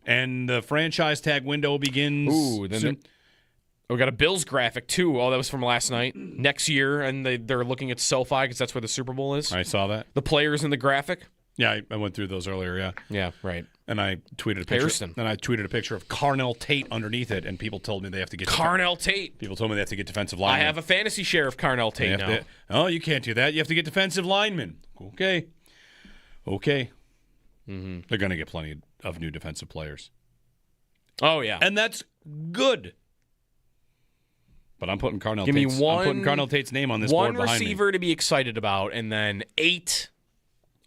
And the franchise tag window begins soon. We got a Bills graphic, too. Oh, that was from last night. Next year, and they're looking at SoFi because that's where the Super Bowl is. I saw that. The players in the graphic. Yeah, I went through those earlier, yeah. Yeah, right. And I tweeted a picture of Carnell Tate underneath it, and people told me they have to get Carnell Tate. People told me they have to get defensive linemen. I have a fantasy share of Carnell Tate now. You can't do that. You have to get defensive linemen. Okay. Mm-hmm. They're going to get plenty of new defensive players. Oh, yeah. And that's good. But I'm putting Carnell Tate's name on this board behind me. One receiver to be excited about, and then 8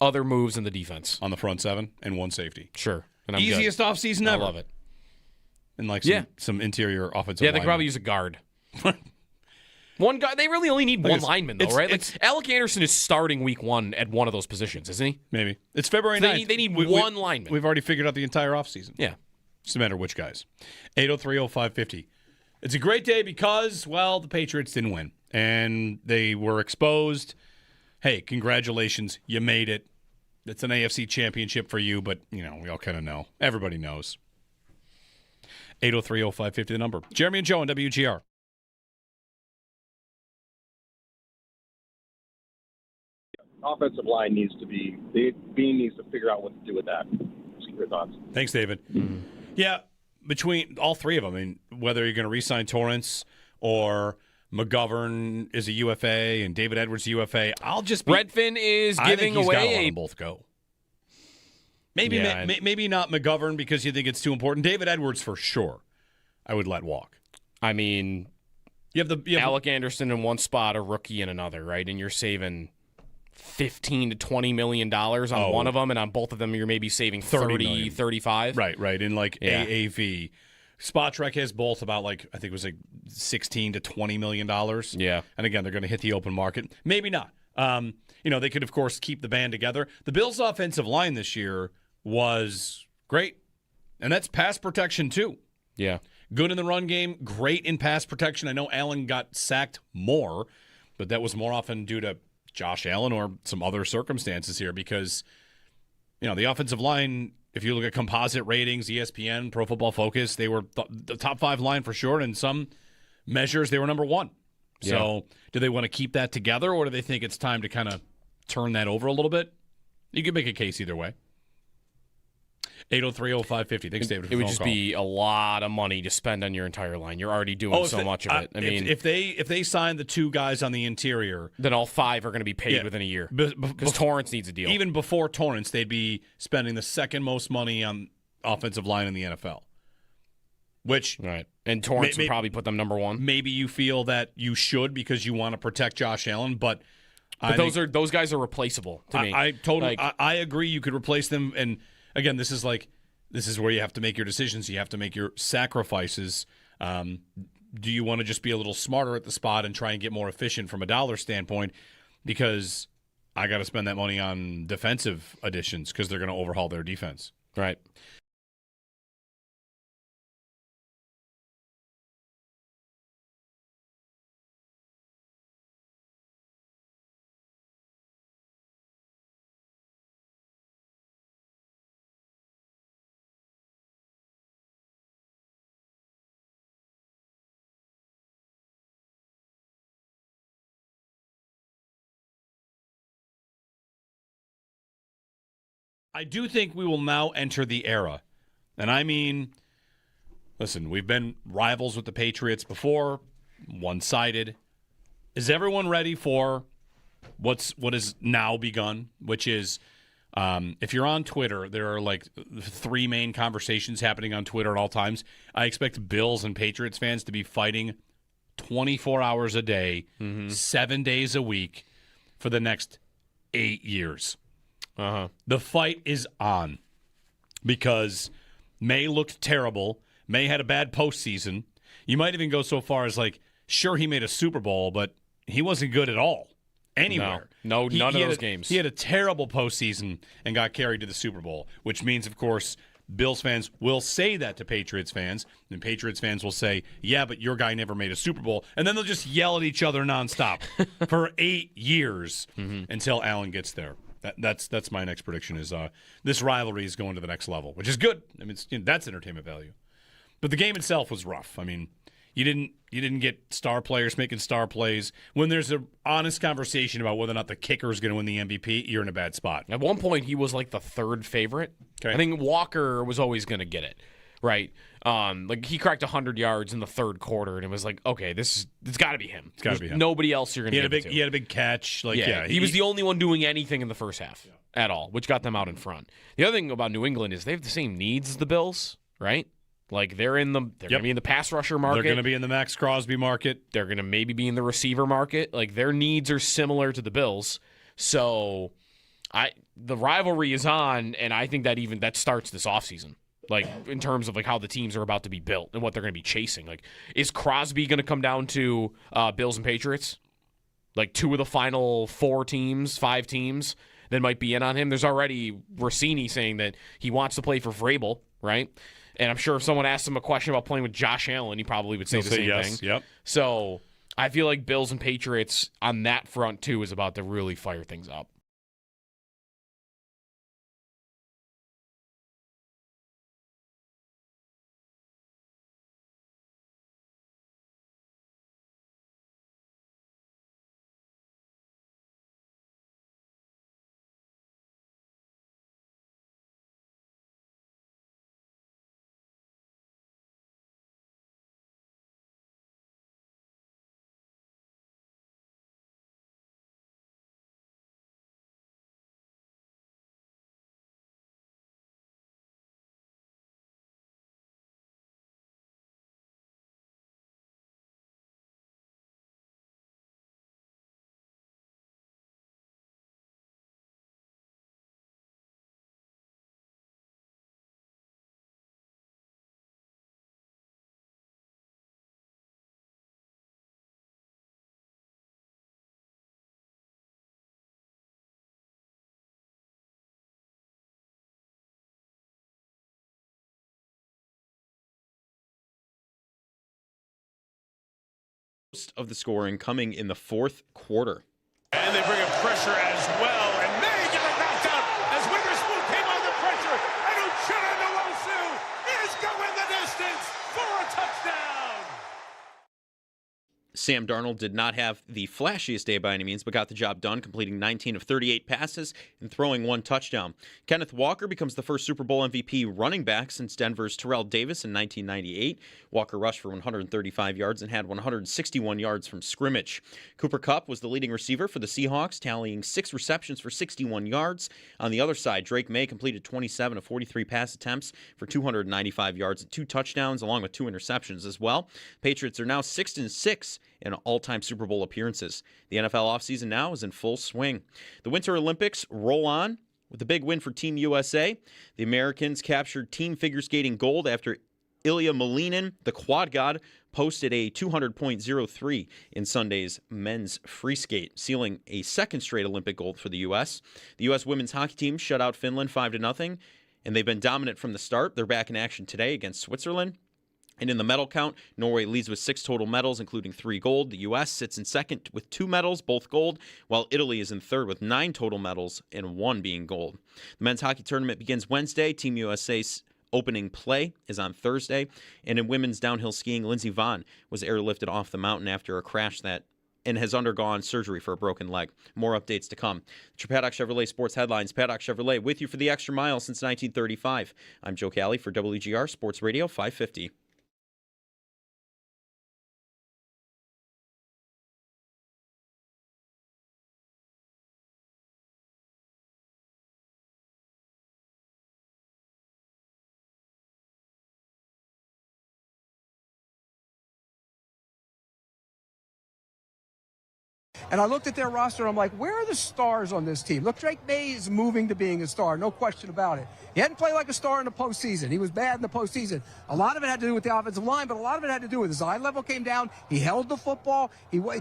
other moves in the defense. On the front 7 and 1 safety. Sure. And I'm easiest offseason ever. I love it. And some interior offensive linemen. They could probably use a guard. One guy. They really only need one lineman, though, right? Alec Anderson is starting week 1 at one of those positions, isn't he? Maybe. It's February 9th. They need one lineman. We've already figured out the entire offseason. Yeah. Just a matter of which guys. 803-0550. It's a great day because, the Patriots didn't win. And they were exposed. Hey, congratulations. You made it. It's an AFC championship for you, but, we all kind of know. Everybody knows. 803-0550, the number. Jeremy and Joe on WGR. Offensive line needs to Bean needs to figure out what to do with that. Just your thoughts. Thanks, David. Mm-hmm. Yeah, between all three of them, whether you're going to re-sign Torrance or McGovern is a UFA and David Edwards a UFA, Redfin is giving away got to let them both go. Maybe not McGovern because you think it's too important. David Edwards for sure, I would let walk. I mean, you have Alec Anderson in one spot, a rookie in another, right? And you're saving $15 to $20 million on one of them, and on both of them you're maybe saving 30, 35. Right. In AAV. Spot Trek has both about I think it was $16 to $20 million. Yeah. And again, they're going to hit the open market. Maybe not. They could, of course, keep the band together. The Bills' offensive line this year was great, and that's pass protection too. Yeah. Good in the run game, great in pass protection. I know Allen got sacked more, but that was more often due to Josh Allen or some other circumstances here because, the offensive line, if you look at composite ratings, ESPN, Pro Football Focus, they were the top 5 line for sure. And some measures, they were number 1. Yeah. So do they want to keep that together or do they think it's time to kind of turn that over a little bit? You could make a case either way. 803-0550. Thanks, David. It would just be a lot of money to spend on your entire line. You're already doing so much of it. If they sign the 2 guys on the interior, then all 5 are going to be paid within a year. Because Torrance needs a deal. Even before Torrance, they'd be spending the second most money on offensive line in the NFL. Right. And Torrance would probably put them number 1. Maybe you feel that you should because you want to protect Josh Allen, but those guys are replaceable to me. I totally I agree. You could replace them, and again, this is where you have to make your decisions. You have to make your sacrifices. Do you want to just be a little smarter at the spot and try and get more efficient from a dollar standpoint? Because I got to spend that money on defensive additions because they're going to overhaul their defense. Right. I do think we will now enter the era. And I mean, listen, we've been rivals with the Patriots before, one-sided. Is everyone ready for what has now begun, which is if you're on Twitter, there are like 3 main conversations happening on Twitter at all times. I expect Bills and Patriots fans to be fighting 24 hours a day, 7 days a week for the next 8 years. The fight is on because May looked terrible. May had a bad postseason. You might even go so far as like, sure, he made a Super Bowl, but he wasn't good at all anywhere. No, none of those games. He had a terrible postseason and got carried to the Super Bowl, which means, of course, Bills fans will say that to Patriots fans, and Patriots fans will say, yeah, but your guy never made a Super Bowl, and then they'll just yell at each other nonstop for 8 years until Allen gets there. That's my next prediction is this rivalry is going to the next level, which is good. I mean, that's entertainment value. But the game itself was rough. I mean, you didn't get star players making star plays. When there's an honest conversation about whether or not the kicker is going to win the MVP, you're in a bad spot. At one point, he was like the 3rd favorite. Okay. I think Walker was always going to get it, right? Like he cracked 100 yards in the 3rd quarter, and it was like, okay, it's got to be him. It's got to be him. Nobody else you're going to get it to. He had a big catch. Like, he was the only one doing anything in the first half at all, which got them out in front. The other thing about New England is they have the same needs as the Bills, right? Like they're going to be in the pass rusher market. They're going to be in the Max Crosby market. They're going to maybe be in the receiver market. Like their needs are similar to the Bills. So the rivalry is on, and I think that starts this offseason. Like in terms of like how the teams are about to be built and what they're going to be chasing. Like is Crosby going to come down to Bills and Patriots? Like 2 of the final 5 teams that might be in on him. There's already Rossini saying that he wants to play for Vrabel, right? And I'm sure if someone asked him a question about playing with Josh Allen, he probably would say the same yes. thing. Yep. So I feel like Bills and Patriots on that front, too, is about to really fire things up. Most of the scoring coming in the 4th quarter. And they bring up pressure as well. And May getting knocked out as Witherspoon came under pressure. And Uchenna Nwosu is going the distance for a touchdown. Sam Darnold did not have the flashiest day by any means, but got the job done, completing 19 of 38 passes and throwing 1 touchdown. Kenneth Walker becomes the first Super Bowl MVP running back since Denver's Terrell Davis in 1998. Walker rushed for 135 yards and had 161 yards from scrimmage. Cooper Kupp was the leading receiver for the Seahawks, tallying 6 receptions for 61 yards. On the other side, Drake May completed 27 of 43 pass attempts for 295 yards and 2 touchdowns, along with 2 interceptions as well. Patriots are now 6-6 in all-time Super Bowl appearances. The NFL offseason now is in full swing. The Winter Olympics roll on with a big win for Team USA. The Americans captured team figure skating gold after Ilya Malinin, the quad god, posted a 200.03 in Sunday's men's free skate, sealing a 2nd straight Olympic gold for the U.S. The U.S. women's hockey team shut out Finland 5-0, and they've been dominant from the start. They're back in action today against Switzerland. And in the medal count, Norway leads with 6 total medals, including 3 gold. The U.S. sits in second with 2 medals, both gold, while Italy is in third with 9 total medals and 1 being gold. The men's hockey tournament begins Wednesday. Team USA's opening play is on Thursday. And in women's downhill skiing, Lindsey Vonn was airlifted off the mountain after a crash that and has undergone surgery for a broken leg. More updates to come. Paddock Chevrolet Sports Headlines. Paddock Chevrolet with you for the extra mile since 1935. I'm Joe Cali for WGR Sports Radio 550. And I looked at their roster, and I'm like, where are the stars on this team? Look, Drake May is moving to being a star, no question about it. He hadn't played like a star in the postseason. He was bad in the postseason. A lot of it had to do with the offensive line, but a lot of it had to do with his eye level came down. He held the football.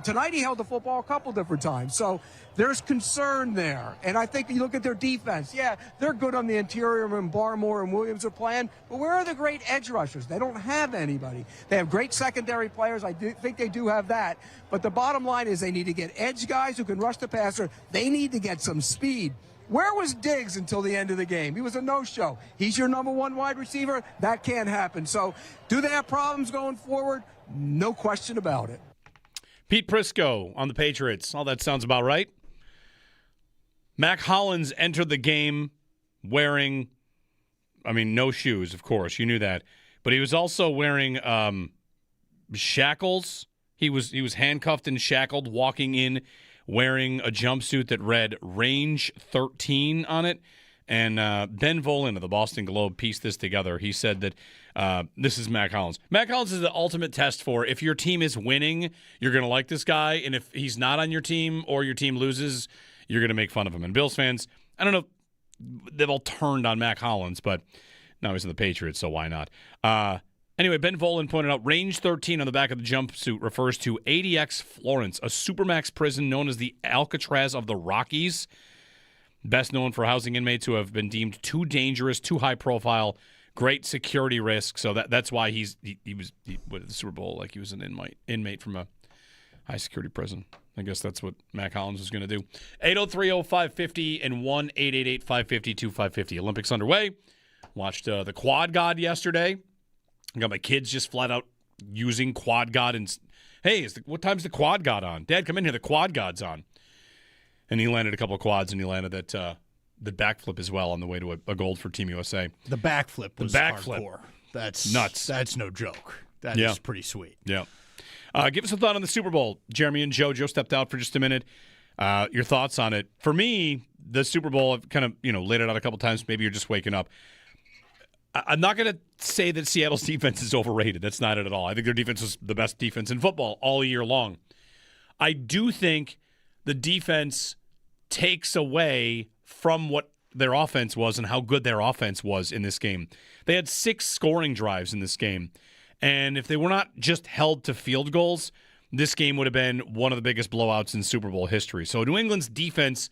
Tonight he held the football a couple different times. So there's concern there. And I think you look at their defense. Yeah, they're good on the interior when Barmore and Williams are playing, but where are the great edge rushers? They don't have anybody. They have great secondary players. I think they do have that. But the bottom line is they need to get edge guys who can rush the passer. They need to get some speed. Where was Diggs until the end of the game? He was a no-show. He's your number one wide receiver. That can't happen. So do they have problems going forward? No question about it. Pete Prisco on the Patriots. All that sounds about right. Mac Hollins entered the game wearing, no shoes, of course. You knew that. But he was also wearing shackles. He was handcuffed and shackled, walking in wearing a jumpsuit that read Range 13 on it. And Ben Volin of the Boston Globe pieced this together. He said that this is Mac Hollins. Mac Hollins is the ultimate test for if your team is winning, you're going to like this guy. And if he's not on your team or your team loses, you're going to make fun of him. And Bills fans, I don't know, they've all turned on Mac Hollins, but now he's in the Patriots, so why not? Anyway, Ben Volin pointed out range 13 on the back of the jumpsuit refers to ADX Florence, a supermax prison known as the Alcatraz of the Rockies, best known for housing inmates who have been deemed too dangerous, too high profile, great security risk. So that's why he was at the Super Bowl like he was an inmate from a high security prison. I guess that's what Mac Hollins was going to do. 803-0550 and 1-888-550-2550. Olympics underway. Watched the Quad God yesterday. I got my kids just flat out using Quad God. And hey, what time's the Quad God on? Dad, come in here. The Quad God's on. And he landed a couple of quads, and he landed the backflip as well on the way to a gold for Team USA. The backflip was hardcore. That's nuts. That's no joke. That is pretty sweet. Yeah. Give us a thought on the Super Bowl. Jeremy and Joe. Joe stepped out for just a minute. Your thoughts on it. For me, the Super Bowl, I've kind of laid it out a couple times. Maybe you're just waking up. I'm not going to say that Seattle's defense is overrated. That's not it at all. I think their defense was the best defense in football all year long. I do think the defense takes away from what their offense was and how good their offense was in this game. They had 6 scoring drives in this game. And if they were not just held to field goals, this game would have been one of the biggest blowouts in Super Bowl history. So New England's defense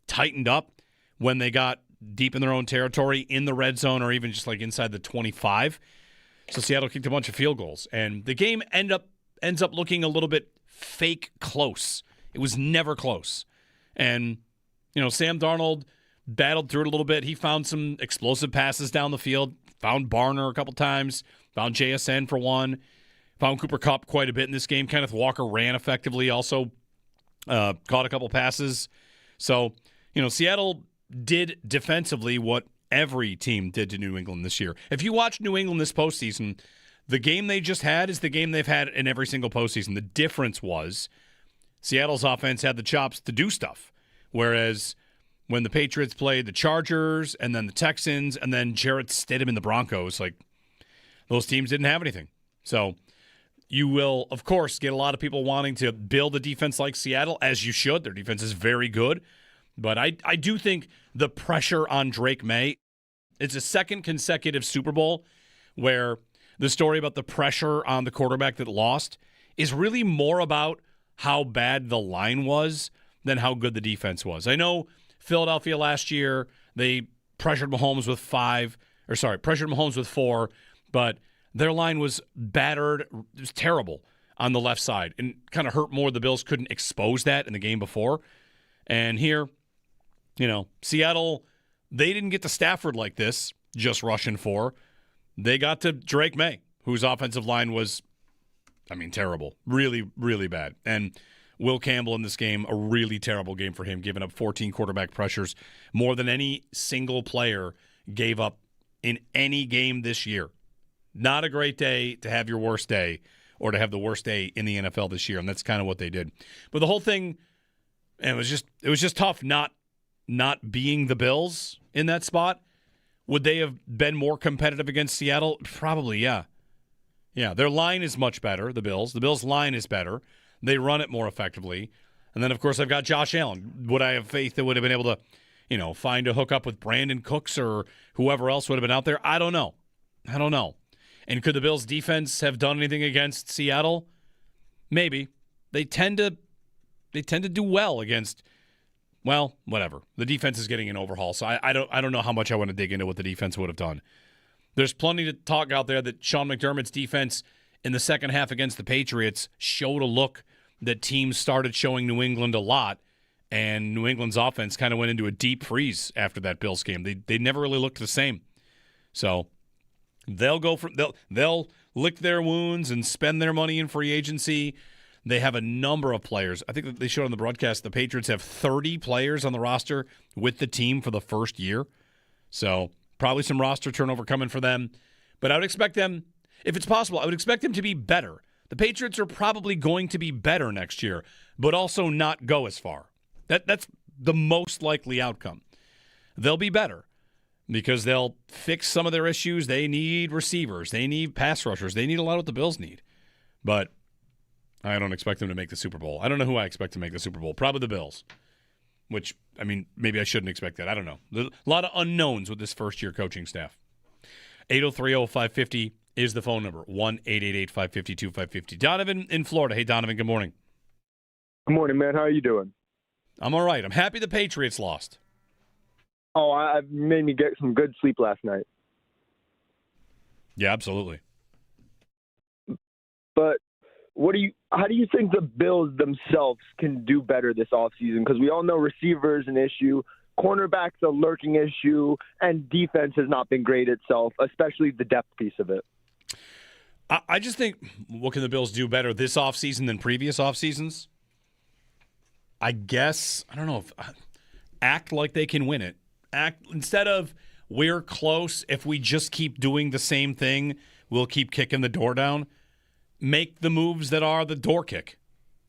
tightened up when they got deep in their own territory, in the red zone, or even just like inside the 25. So Seattle kicked a bunch of field goals. And the game ends up looking a little bit fake close. It was never close. And, Sam Darnold battled through it a little bit. He found some explosive passes down the field, found Barner a couple times, found JSN for one, found Cooper Kupp quite a bit in this game. Kenneth Walker ran effectively, also caught a couple passes. So, Seattle did defensively what every team did to New England this year. If you watch New England this postseason, the game they just had is the game they've had in every single postseason. The difference was Seattle's offense had the chops to do stuff, whereas when the Patriots played the Chargers and then the Texans and then Jarrett Stidham and the Broncos, like those teams didn't have anything. So you will, of course, get a lot of people wanting to build a defense like Seattle, as you should. Their defense is very good. But I do think the pressure on Drake May, it's a second consecutive Super Bowl where the story about the pressure on the quarterback that lost is really more about how bad the line was than how good the defense was. I know Philadelphia last year, they pressured Mahomes with 4, but their line was battered. It was terrible on the left side and kind of hurt more. The Bills couldn't expose that in the game before. And here, Seattle, they didn't get to Stafford like this, just rushing 4. They got to Drake May, whose offensive line was, terrible. Really, really bad. And Will Campbell in this game, a really terrible game for him, giving up 14 quarterback pressures, more than any single player gave up in any game this year. Not a great day to have your worst day or to have the worst day in the NFL this year, and that's kind of what they did. But the whole thing, it was just tough not being the Bills in that spot. Would they have been more competitive against Seattle? Probably, yeah. Yeah, their line is much better, the Bills. The Bills' line is better. They run it more effectively. And then, of course, I've got Josh Allen. Would I have faith that would have been able to, find a hookup with Brandon Cooks or whoever else would have been out there? I don't know. And could the Bills' defense have done anything against Seattle? Maybe. They tend to do well against, well, whatever. The defense is getting an overhaul, so I don't know how much I want to dig into what the defense would have done. There's plenty to talk out there that Sean McDermott's defense in the second half against the Patriots showed a look that teams started showing New England a lot, and New England's offense kind of went into a deep freeze after that Bills game. They never really looked the same. So they'll lick their wounds and spend their money in free agency. They have a number of players. I think that they showed on the broadcast the Patriots have 30 players on the roster with the team for the first year. So probably some roster turnover coming for them. But I would expect them, if it's possible, I would expect them to be better. The Patriots are probably going to be better next year, but also not go as far. That's the most likely outcome. They'll be better because they'll fix some of their issues. They need receivers. They need pass rushers. They need a lot of what the Bills need. But I don't expect them to make the Super Bowl. I don't know who I expect to make the Super Bowl. Probably the Bills, which, maybe I shouldn't expect that. I don't know. There's a lot of unknowns with this first-year coaching staff. 803-0550 is the phone number, 1-888-552-550. Donovan in Florida. Hey, Donovan, good morning. Good morning, man. How are you doing? I'm all right. I'm happy the Patriots lost. Oh, I made me get some good sleep last night. Yeah, absolutely. But how do you think the Bills themselves can do better this offseason? Because we all know receiver is an issue, cornerback's a lurking issue, and defense has not been great itself, especially the depth piece of it. I just think, what can the Bills do better this offseason than previous offseasons? I guess, I don't know, act like they can win it. Instead of, we're close, if we just keep doing the same thing, we'll keep kicking the door down. Make the moves that are the door kick.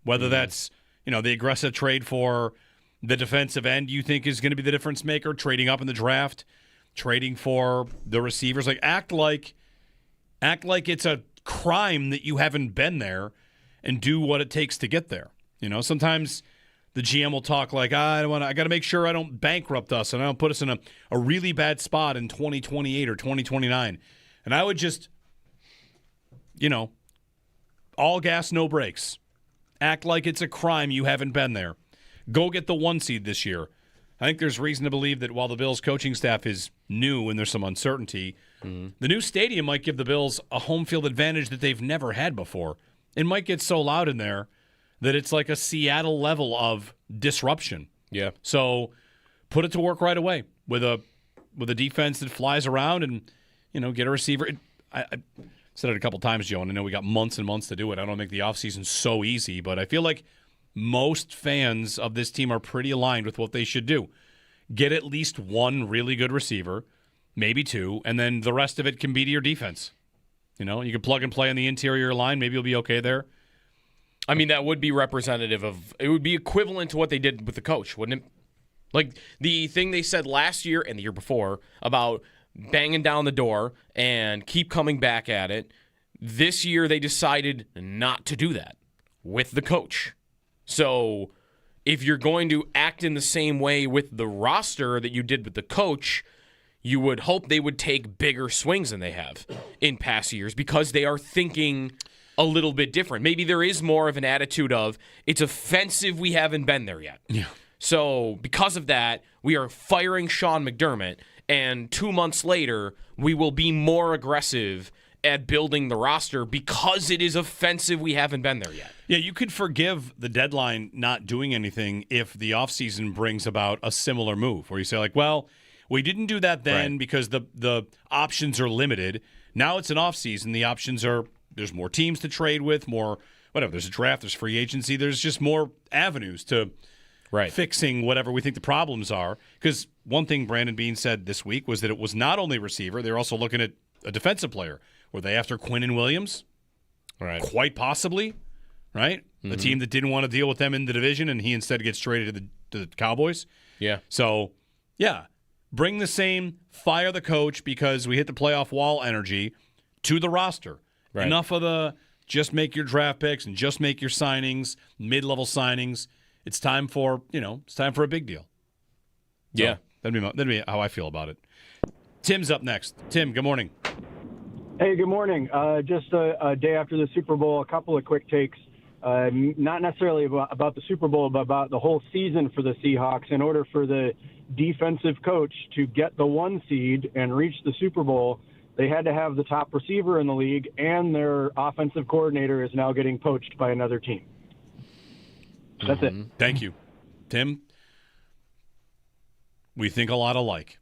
Whether that's, the aggressive trade for the defensive end you think is going to be the difference maker, trading up in the draft, trading for the receivers. Act like it's a crime that you haven't been there and do what it takes to get there. Sometimes the GM will talk like, I got to make sure I don't bankrupt us and I don't put us in a really bad spot in 2028 or 2029. And I would just, all gas, no brakes. Act like it's a crime you haven't been there. Go get the 1 seed this year. I think there's reason to believe that while the Bills' coaching staff is new and there's some uncertainty, the new stadium might give the Bills a home field advantage that they've never had before. It might get so loud in there that it's like a Seattle level of disruption. Yeah. So put it to work right away with a defense that flies around and, get a receiver. I said it a couple times, Joe, and I know we got months and months to do it. I don't make the offseason so easy, but I feel like most fans of this team are pretty aligned with what they should do. Get at least one really good receiver, maybe two, and then the rest of it can be to your defense. You can plug and play on the interior line. Maybe you'll be okay there. That would be representative of – it would be equivalent to what they did with the coach, wouldn't it? Like the thing they said last year and the year before about banging down the door and keep coming back at it. This year they decided not to do that with the coach. So if you're going to act in the same way with the roster that you did with the coach, you would hope they would take bigger swings than they have in past years because they are thinking a little bit different. Maybe there is more of an attitude of, it's offensive we haven't been there yet. Yeah. So because of that, we are firing Sean McDermott, and 2 months later, we will be more aggressive at building the roster because it is offensive we haven't been there yet. Yeah, you could forgive the deadline not doing anything if the offseason brings about a similar move where you say, we didn't do that then because the options are limited. Now it's an offseason. The options are, there's more teams to trade with, more whatever. There's a draft, there's free agency, there's just more avenues to fixing whatever we think the problems are. Because one thing Brandon Beane said this week was that it was not only receiver, they're also looking at a defensive player. Were they after Quinnen Williams? Right. Quite possibly, right? The team that didn't want to deal with them in the division, and he instead gets traded to the Cowboys. Yeah. So, yeah, bring the same fire the coach because we hit the playoff wall energy to the roster. Right. Enough of the just make your draft picks and just make your signings, mid-level signings. It's time for a big deal. So, yeah. That'd be how I feel about it. Tim's up next. Tim, good morning. Hey, good morning. Just a day after the Super Bowl, a couple of quick takes. Not necessarily about the Super Bowl, but about the whole season for the Seahawks. In order for the defensive coach to get the 1 seed and reach the Super Bowl, they had to have the top receiver in the league, and their offensive coordinator is now getting poached by another team. That's it. Thank you. Tim, we think a lot alike.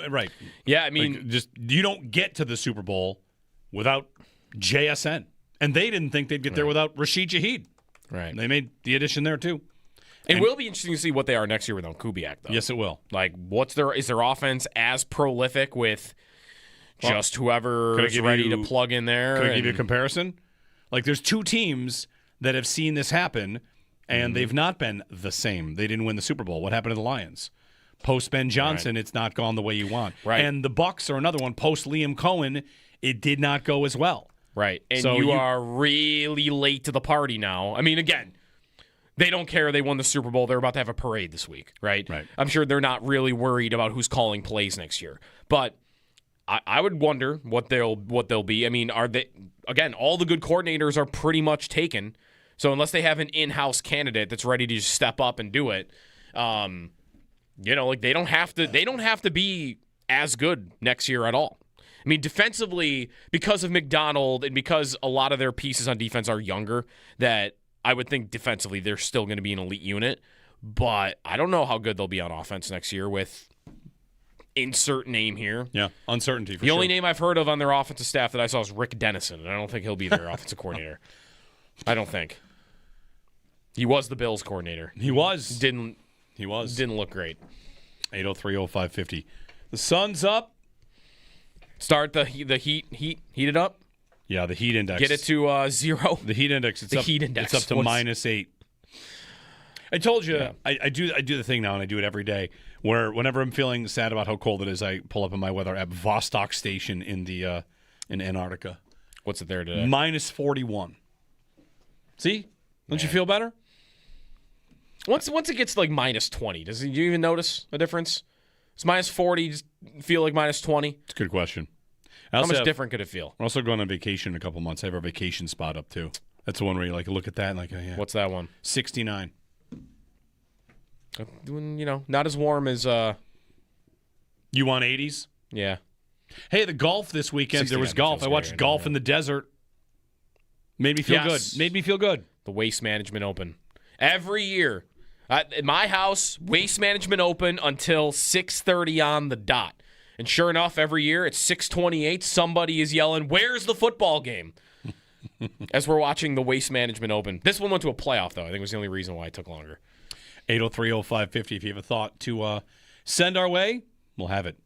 Right. Yeah, I mean, just you don't get to the Super Bowl without JSN. And they didn't think they'd get there without Rashid Shaheed. Right. And they made the addition there, too. It will be interesting to see what they are next year without Kubiak, though. Yes, it will. Like, is their offense as prolific with just whoever is ready to plug in there? Could I give you a comparison? Like, there's 2 teams that have seen this happen, and they've not been the same. They didn't win the Super Bowl. What happened to the Lions? Post Ben Johnson, it's not gone the way you want. Right. And the Bucs are another one. Post Liam Cohen, it did not go as well. Right. And So you are really late to the party now. I mean, again, they don't care. They won the Super Bowl. They're about to have a parade this week, right? Right. I'm sure they're not really worried about who's calling plays next year. But I would wonder what they'll be. I mean, are they, again, all the good coordinators are pretty much taken. So unless they have an in-house candidate that's ready to just step up and do it, like they don't have to be as good next year at all. I mean, defensively, because of McDonald and because a lot of their pieces on defense are younger, that I would think defensively they're still going to be an elite unit. But I don't know how good they'll be on offense next year with insert name here. Yeah, uncertainty for The sure. only name I've heard of on their offensive staff that I saw is Rick Dennison, and I don't think he'll be their offensive coordinator. I don't think. He was the Bills coordinator. He was. Didn't look great. 803-0550. The sun's up. Start the heat it up. Yeah, the heat index. Get it to 0. The heat index. Heat index. It's up to -8. I told you, yeah. I do the thing now, and I do it every day, where whenever I'm feeling sad about how cold it is, I pull up on my weather app Vostok Station in Antarctica. What's it there today? -41. See? Don't you feel better? Once it gets like -20, do you even notice a difference? It's -40, just feel like -20? It's a good question. How much different could it feel? We're also going on vacation in a couple months. I have our vacation spot up, too. That's the one where you look at that and yeah. What's that one? 69. Not as warm as... You want 80s? Yeah. Hey, the golf this weekend, there was golf. I watched golf in the desert. Made me feel good. Made me feel good. The Waste Management Open. Every year. At my house, Waste Management Open until 6:30 on the dot. And sure enough, every year at 6:28, somebody is yelling, "Where's the football game?" As we're watching the Waste Management Open. This one went to a playoff, though. I think it was the only reason why it took longer. 803-0550. If you have a thought to send our way, we'll have it.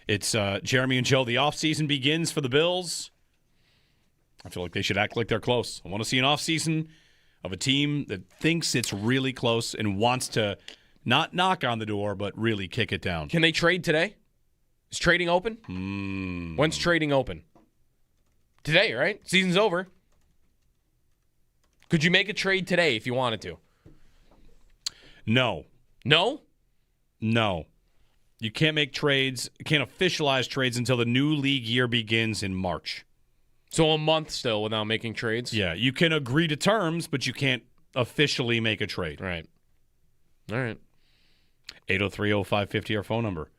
It's Jeremy and Joe. The offseason begins for the Bills. I feel like they should act like they're close. I want to see an offseason of a team that thinks it's really close and wants to not knock on the door, but really kick it down. Can they trade today? Is trading open? When's trading open? Today, right? Season's over. Could you make a trade today if you wanted to? No. No? No. You can't make trades, can't officialize trades until the new league year begins in March. So a month still without making trades? Yeah, you can agree to terms, but you can't officially make a trade. Right. All right. 803-0550, our phone number.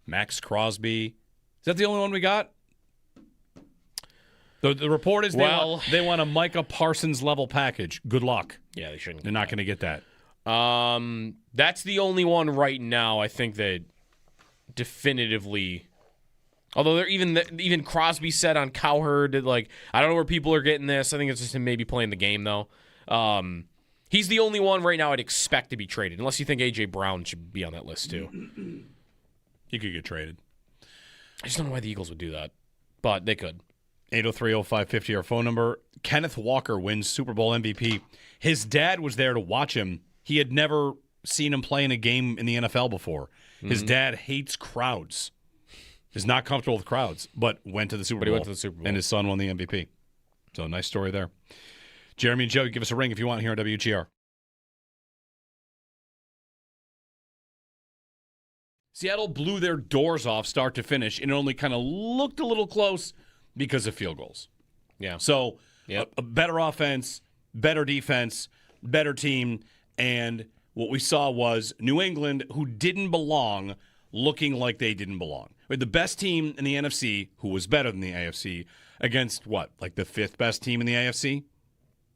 Max Crosby. Is that the only one we got? The report is they want a Micah Parsons level package. Good luck. Yeah, they shouldn't. They're not going to get that. That's the only one right now I think that definitively Although even Crosby said on Cowherd, like, I don't know where people are getting this. I think it's just him maybe playing the game, though. He's the only one right now I'd expect to be traded, unless you think A.J. Brown should be on that list, too. He could get traded. I just don't know why the Eagles would do that, but they could. 803-0550, our phone number. Kenneth Walker wins Super Bowl MVP. His dad was there to watch him. He had never seen him play in a game in the NFL before. His dad hates crowds. Is not comfortable with crowds, but went to the Super Bowl. He went to the Super Bowl. And his son won the MVP. So nice story there. Jeremy and Joe, give us a ring if you want here on WGR. Seattle blew their doors off start to finish, and it only kind of looked a little close because of field goals. Yeah. So a better offense, better defense, better team, and what we saw was New England, who didn't belong, looking like they didn't belong. We had the best team in the NFC, who was better than the AFC, against what, like the fifth best team in the AFC?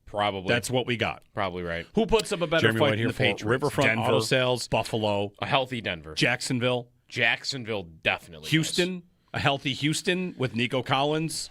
Probably. That's what we got. Probably right. Who puts up a better Jeremy fight White than here the for Patriots? Riverfront Denver, Auto Sales, Buffalo. A healthy Denver. Jacksonville. Jacksonville definitely. Houston. A healthy Houston with Nico Collins.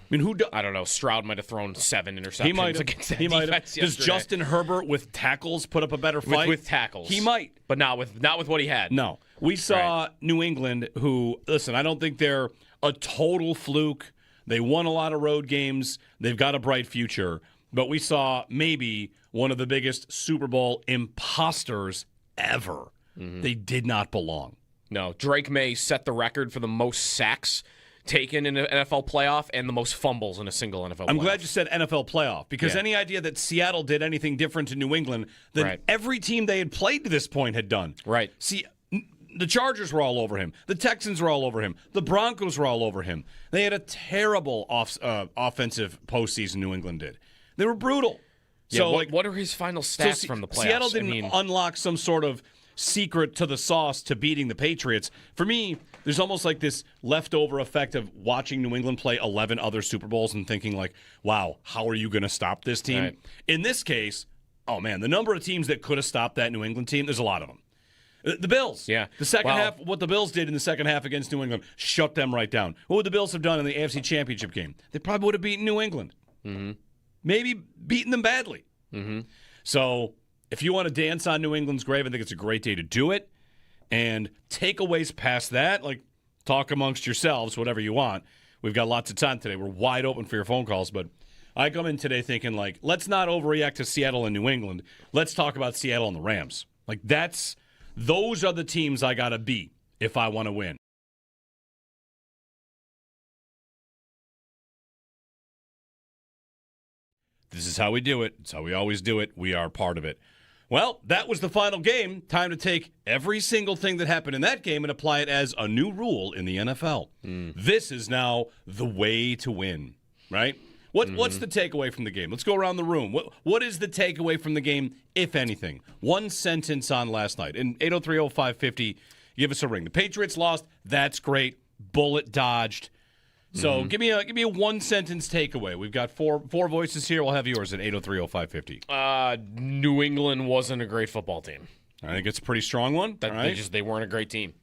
I mean, I don't know. Stroud might have thrown 7 interceptions He might against that have. defense Does yesterday. Justin Herbert with tackles put up a better fight? With tackles. He might. But not with what he had. No. We saw New England, who, listen, I don't think they're a total fluke. They won a lot of road games. They've got a bright future. But we saw maybe one of the biggest Super Bowl imposters ever. They did not belong. No. Drake May set the record for the most sacks taken in an NFL playoff and the most fumbles in a single NFL playoff. I'm glad you said NFL playoff, because any idea that Seattle did anything different to New England than every team they had played to this point had done. Right. See, the Chargers were all over him. The Texans were all over him. The Broncos were all over him. They had a terrible offensive postseason, New England did. They were brutal. Yeah, So, what are his final stats from the playoffs? Seattle didn't unlock some sort of secret to the sauce to beating the Patriots. For me, there's almost like this leftover effect of watching New England play 11 other Super Bowls and thinking like, wow, how are you going to stop this team? Right. In this case, oh man, the number of teams that could have stopped that New England team, there's a lot of them. The Bills. Yeah. The second half, what the Bills did in the second half against New England, shut them right down. What would the Bills have done in the AFC Championship game? They probably would have beaten New England. Mm-hmm. Maybe beaten them badly. Mm-hmm. So if you want to dance on New England's grave, I think it's a great day to do it. And takeaways past that, like talk amongst yourselves, whatever you want. We've got lots of time today. We're wide open for your phone calls, but I come in today thinking like, let's not overreact to Seattle and New England. Let's talk about Seattle and the Rams. Like those are the teams I got to beat if I want to win. This is how we do it. It's how we always do it. We are part of it. Well, that was the final game. Time to take every single thing that happened in that game and apply it as a new rule in the NFL. This is now the way to win, right? What's the takeaway from the game? Let's go around the room. What is the takeaway from the game, if anything? One sentence on last night. In 803-0550, give us a ring. The Patriots lost. That's great. Bullet dodged. So give me a one sentence takeaway. We've got four voices here. We'll have yours at 803-0550. New England wasn't a great football team. I think it's a pretty strong one. All right. They weren't a great team.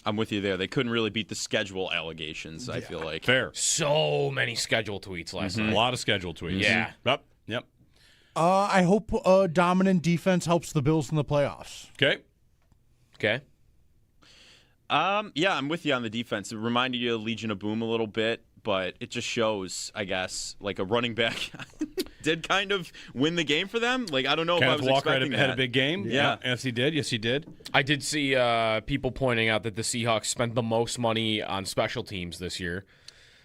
I'm with you there. They couldn't really beat the schedule allegations, I feel like. Fair. So many schedule tweets last night. A lot of schedule tweets. Yeah. Yep. I hope dominant defense helps the Bills in the playoffs. Okay. Yeah, I'm with you on the defense. It reminded you of Legion of Boom a little bit, but it just shows, I guess, like a running back did kind of win the game for them. Like, I don't know Kenneth if I was Walker expecting had that. a big game. Yeah. Yes, he did. Yes, he did. I did see people pointing out that the Seahawks spent the most money on special teams this year.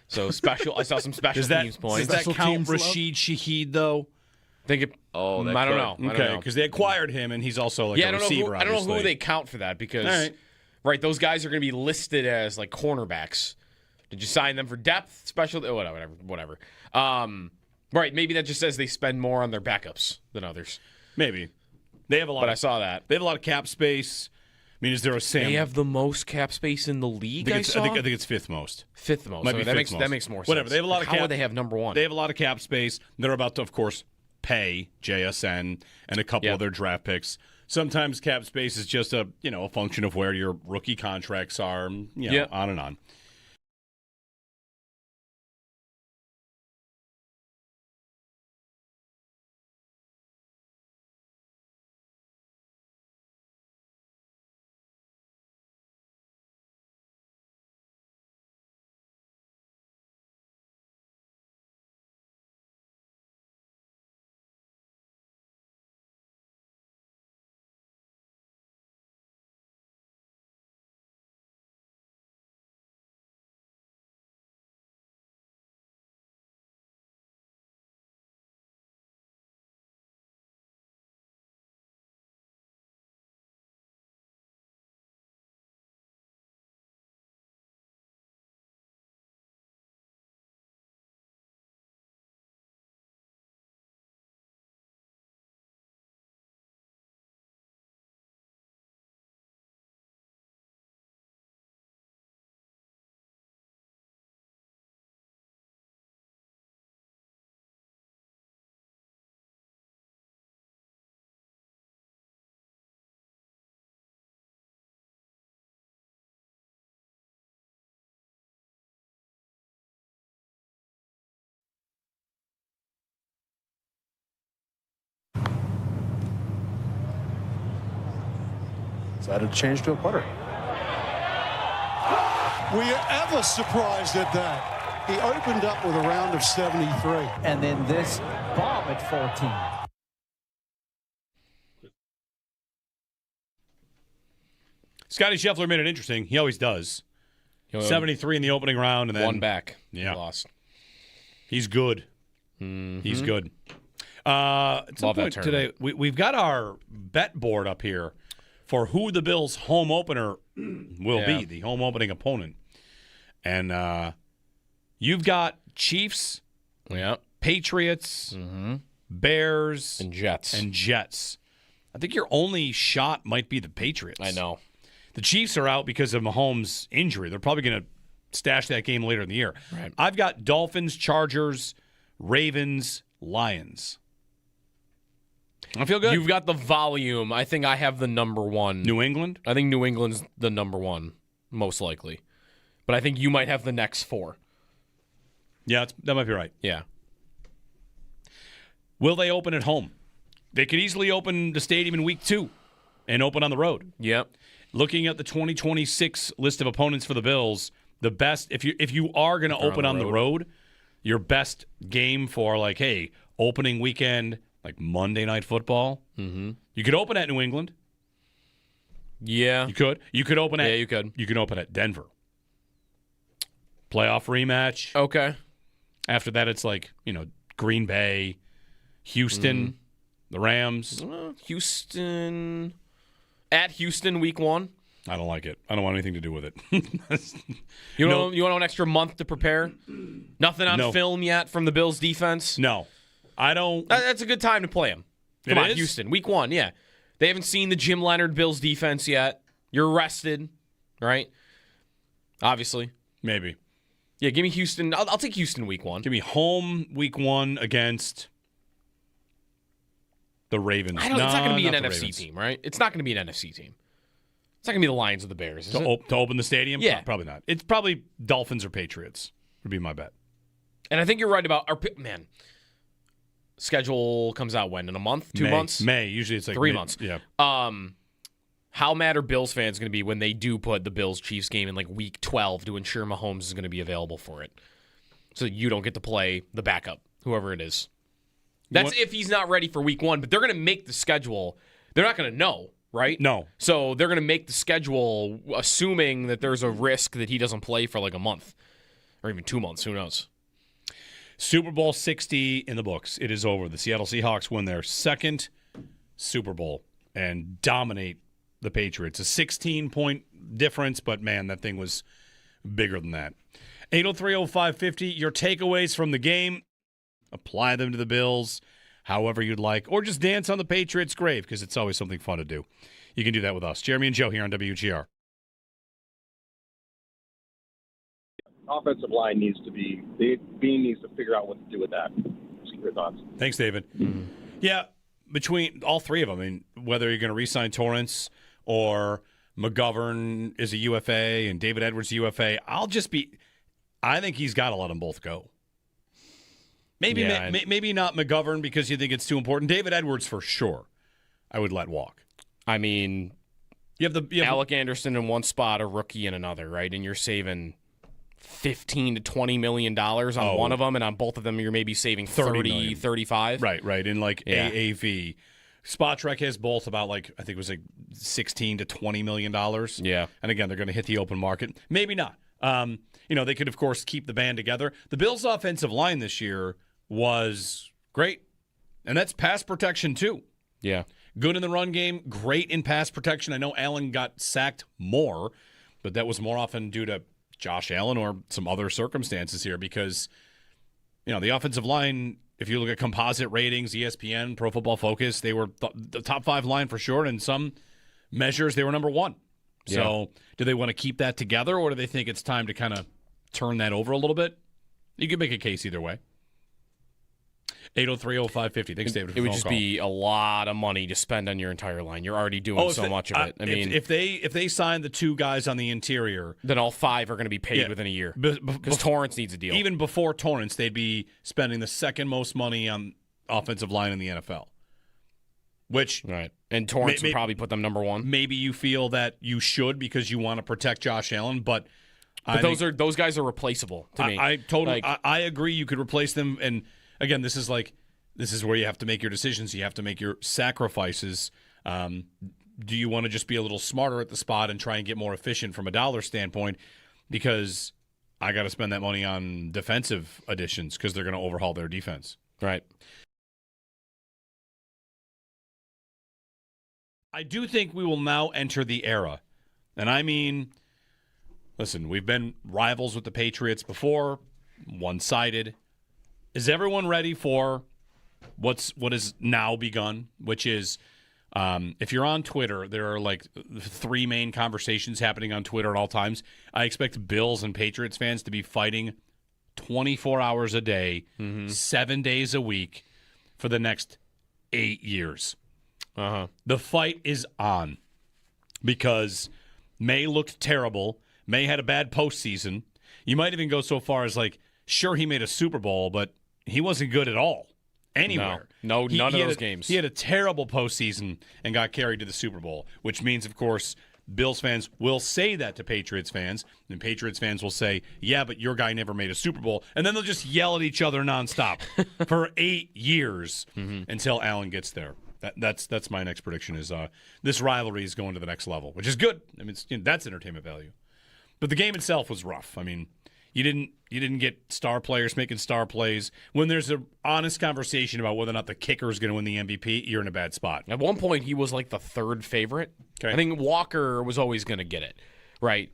So I saw some special teams points. Does that count Rashid Shaheed, though? I think that I don't know. Okay, because they acquired him, and he's also like a receiver, I don't know who they count for that because, right, those guys are going to be listed as like cornerbacks. Did you sign them for depth, special, whatever. Right, maybe that just says they spend more on their backups than others. Maybe. They have a lot. But I saw that. They have a lot of cap space. I mean, is there a Sam? They have the most cap space in the league. I think it's fifth most. Fifth most. Might be that fifth most. makes more sense. Whatever. They have a lot of cap. How would they have number one? They have a lot of cap space. They're about to, of course, pay JSN and a couple of their draft picks. Sometimes cap space is just a function of where your rookie contracts are. On and on. Decided to change to a putter. Were you ever surprised at that? He opened up with a round of 73. And then this bomb at 14. Scotty Scheffler made it interesting. He always does. 73 in the opening round, and then one back. Yeah, lost. He's good. Mm-hmm. He's good. At some point today, we've got our bet board up here for who the Bills' home opener will be, the home opening opponent. And you've got Chiefs, Patriots, Bears, and Jets. I think your only shot might be the Patriots. I know. The Chiefs are out because of Mahomes' injury. They're probably going to stash that game later in the year. Right. I've got Dolphins, Chargers, Ravens, Lions. I feel good. You've got the volume. I think I have the number one. New England? I think New England's the number one, most likely. But I think you might have the next four. Yeah, that might be right. Yeah. Will they open at home? They could easily open the stadium in week 2 and open on the road. Yep. Looking at the 2026 list of opponents for the Bills, the best, if you are going to open on the road, your best game for like, hey, opening weekend, like Monday Night Football. Mm-hmm. You could open at New England. Yeah. You could. You could open at. Yeah, you could. You can open at Denver. Playoff rematch. Okay. After that, it's like, Green Bay, Houston, the Rams. Houston. At Houston, week 1. I don't like it. I don't want anything to do with it. You want an extra month to prepare? Nothing on film yet from the Bills' defense? No. I don't. That's a good time to play them. Come on, Houston. Week 1, yeah. They haven't seen the Jim Leonard Bills defense yet. You're rested, right? Obviously. Maybe. Yeah, give me Houston. I'll take Houston week 1. Give me home week 1 against the Ravens. It's not going to be an NFC team, right? It's not going to be an NFC team. It's not going to be the Lions or the Bears, is it? To open the stadium? Yeah. Probably not. It's probably Dolphins or Patriots would be my bet. And I think you're right about our schedule comes out when? In a month? 2 months? May. Usually it's like 3 months. Yeah. How mad are Bills fans going to be when they do put the Bills-Chiefs game in like week 12 to ensure Mahomes is going to be available for it? So that you don't get to play the backup, whoever it is. That's if he's not ready for week 1, but they're going to make the schedule. They're not going to know, right? No. So they're going to make the schedule assuming that there's a risk that he doesn't play for like a month or even 2 months. Who knows? Super Bowl 60 in the books. It is over. The Seattle Seahawks win their second Super Bowl and dominate the Patriots. A 16-point difference, but man, that thing was bigger than that. 803-0550, your takeaways from the game. Apply them to the Bills however you'd like, or just dance on the Patriots' grave because it's always something fun to do. You can do that with us. Jeremy and Joe here on WGR. Offensive line needs to Bean needs to figure out what to do with that. Just your thoughts. Thanks, David. Mm-hmm. Yeah, between all three of them, I mean, whether you're going to re-sign Torrance or McGovern is a UFA and David Edwards a UFA, I think he's got to let them both go. Maybe not McGovern because you think it's too important. David Edwards for sure I would let walk. I mean, you have Alec Anderson in one spot, a rookie in another, right? And you're saving $15 to $20 million on one of them, and on both of them you're maybe saving 30, 35. Right. In like AAV. Spotrac has both about I think it was like $16 to $20 million. Yeah. And again, they're going to hit the open market. Maybe not. They could, of course, keep the band together. The Bills' offensive line this year was great, and that's pass protection too. Yeah. Good in the run game, great in pass protection. I know Allen got sacked more, but that was more often due to Josh Allen or some other circumstances here because, the offensive line, if you look at composite ratings, ESPN, Pro Football Focus, they were the top 5 line for sure, and in some measures they were number 1. So do they want to keep that together, or do they think it's time to kind of turn that over a little bit? You could make a case either way. 803-0550. Thanks, David. It would just be a lot of money to spend on your entire line. You're already doing so much of it. I mean, if they sign the 2 guys on the interior, then all 5 are going to be paid within a year because Torrance needs a deal. Even before Torrance, they'd be spending the second most money on offensive line in the NFL. Which And Torrance would probably put them number one. Maybe you feel that you should because you want to protect Josh Allen, but those guys are replaceable to me. I totally I agree. You could replace them, and again, this is where you have to make your decisions. You have to make your sacrifices. Do you want to just be a little smarter at the spot and try and get more efficient from a dollar standpoint? Because I got to spend that money on defensive additions because they're going to overhaul their defense. Right. I do think we will now enter the era. And I mean, listen, we've been rivals with the Patriots before, one-sided. Is everyone ready for what has now begun, which is if you're on Twitter, there are like 3 main conversations happening on Twitter at all times. I expect Bills and Patriots fans to be fighting 24 hours a day, 7 days a week for the next 8 years. The fight is on because May looked terrible. May had a bad postseason. You might even go so far as sure, he made a Super Bowl, but he wasn't good at all anywhere. No, none of those games. He had a terrible postseason and got carried to the Super Bowl, which means, of course, Bills fans will say that to Patriots fans, and Patriots fans will say, yeah, but your guy never made a Super Bowl. And then they'll just yell at each other nonstop for 8 years until Allen gets there. That's my next prediction is this rivalry is going to the next level, which is good. I mean, that's entertainment value. But the game itself was rough. I mean, you didn't get star players making star plays. When there's an honest conversation about whether or not the kicker is going to win the MVP, you're in a bad spot. At one point, he was like the 3rd favorite. Okay. I think Walker was always going to get it, right?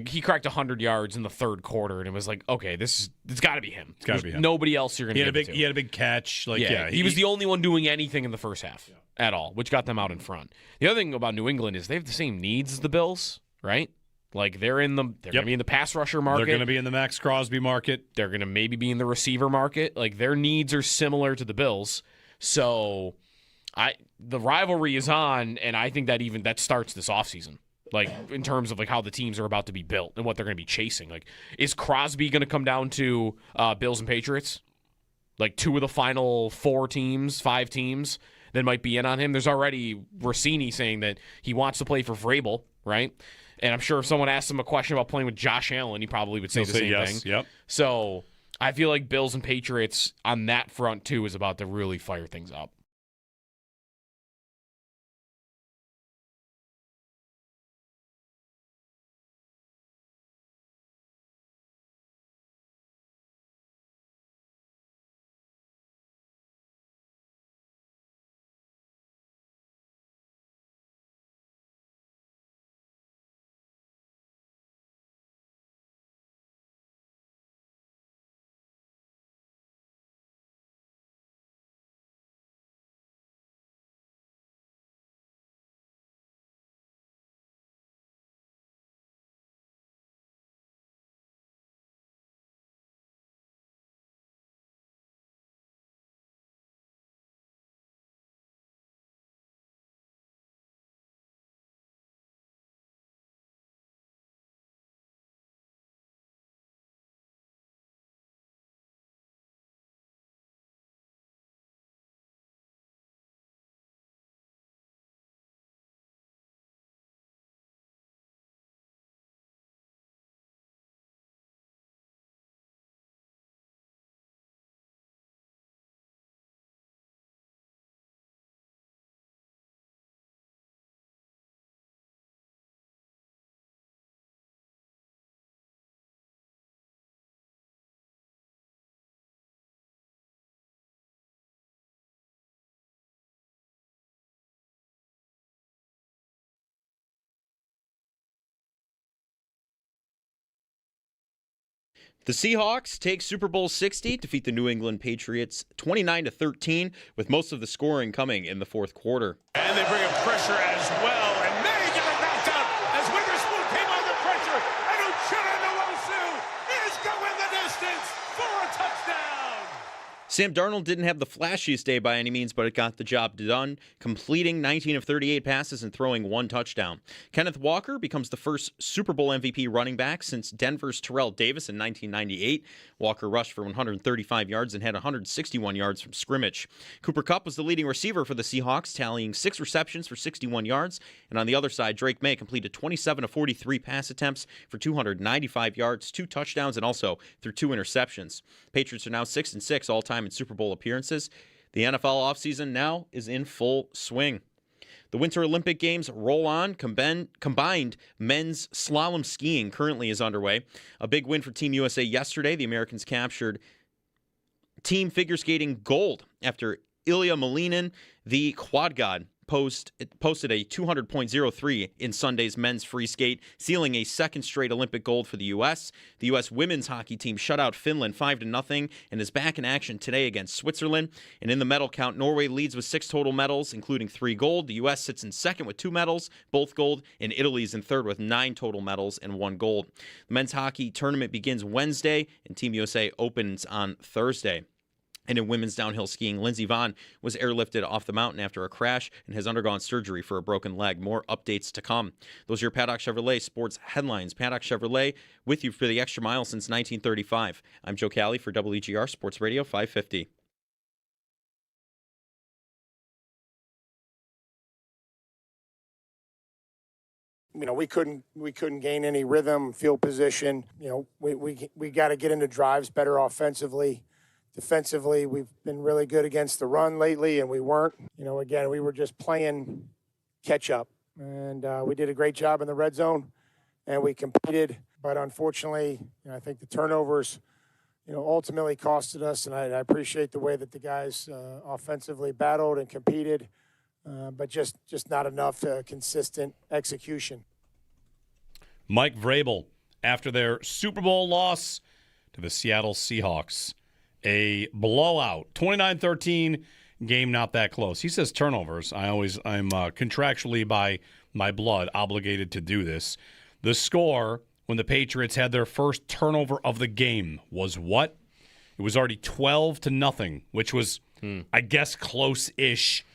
He cracked 100 yards in the 3rd quarter, and it was like, okay, it's got to be him. It's got to be him. Nobody else you're going to give it to. He had a big catch. He was the only one doing anything in the first half at all, which got them out in front. The other thing about New England is they have the same needs as the Bills, right? Like they're going to be in the pass rusher market. They're going to be in the Max Crosby market. They're going to maybe be in the receiver market. Like their needs are similar to the Bills. So the rivalry is on, and I think that starts this offseason. Like in terms of like how the teams are about to be built and what they're going to be chasing. Like is Crosby going to come down to Bills and Patriots? Like 2 of the final 5 teams that might be in on him. There's already Rossini saying that he wants to play for Vrabel, right? And I'm sure if someone asked him a question about playing with Josh Allen, he probably would say the same thing. Yep. So I feel like Bills and Patriots on that front, too, is about to really fire things up. The Seahawks take Super Bowl 60, defeat the New England Patriots 29-13, with most of the scoring coming in the 4th quarter. And they bring up pressure as well, and May gets knocked out as Witherspoon came under pressure, and Uchenna Nwosu is going the distance for a touchdown. Sam Darnold didn't have the flashiest day by any means, but it got the job done, completing 19 of 38 passes and throwing 1 touchdown. Kenneth Walker becomes the first Super Bowl MVP running back since Denver's Terrell Davis in 1998. Walker rushed for 135 yards and had 161 yards from scrimmage. Cooper Kupp was the leading receiver for the Seahawks, tallying 6 receptions for 61 yards. And on the other side, Drake May completed 27 of 43 pass attempts for 295 yards, 2 touchdowns, and also threw 2 interceptions. Patriots are now 6-6 all-time in Super Bowl appearances. The NFL offseason now is in full swing. The Winter Olympic Games roll on. Combined men's slalom skiing currently is underway. A big win for Team USA yesterday. The Americans captured team figure skating gold after Ilya Malinin, the quad god, posted a 200.03 in Sunday's men's free skate, sealing a second straight Olympic gold for the U.S. The U.S. women's hockey team shut out Finland 5-0 and is back in action today against Switzerland. And in the medal count, Norway leads with 6 total medals, including 3 gold. The U.S. sits in second with 2 medals, both gold, and Italy's in third with 9 total medals and 1 gold. The men's hockey tournament begins Wednesday, and Team USA opens on Thursday. And in women's downhill skiing, Lindsey Vonn was airlifted off the mountain after a crash and has undergone surgery for a broken leg. More updates to come. Those are your Paddock Chevrolet sports headlines. Paddock Chevrolet with you for the extra mile since 1935. I'm Joe Cali for WGR Sports Radio 550. We couldn't gain any rhythm, field position. We got to get into drives better offensively. Defensively, we've been really good against the run lately, and we weren't. Again, we were just playing catch up, and we did a great job in the red zone, and we competed. But unfortunately, I think the turnovers, ultimately costed us. And I appreciate the way that the guys offensively battled and competed, but just not enough consistent execution. Mike Vrabel, after their Super Bowl loss to the Seattle Seahawks. A blowout, 29-13, game not that close. He says turnovers. I'm contractually by my blood obligated to do this. The score when the Patriots had their first turnover of the game was what? It was already 12-0, which was, I guess, close-ish.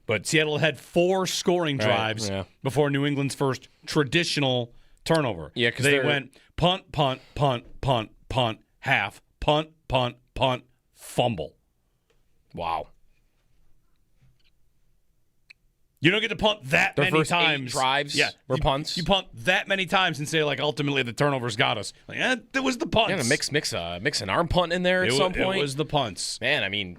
But Seattle had 4 scoring drives before New England's first traditional turnover. Yeah, because they went punt, punt, punt, punt, punt, half, punt, punt, punt, fumble. Wow. You don't get to punt that Their many first times. 8 drives were punts. You punt that many times and say, ultimately the turnovers got us. That was the punts. Yeah, mix an arm punt in there at some point. It was the punts. Man,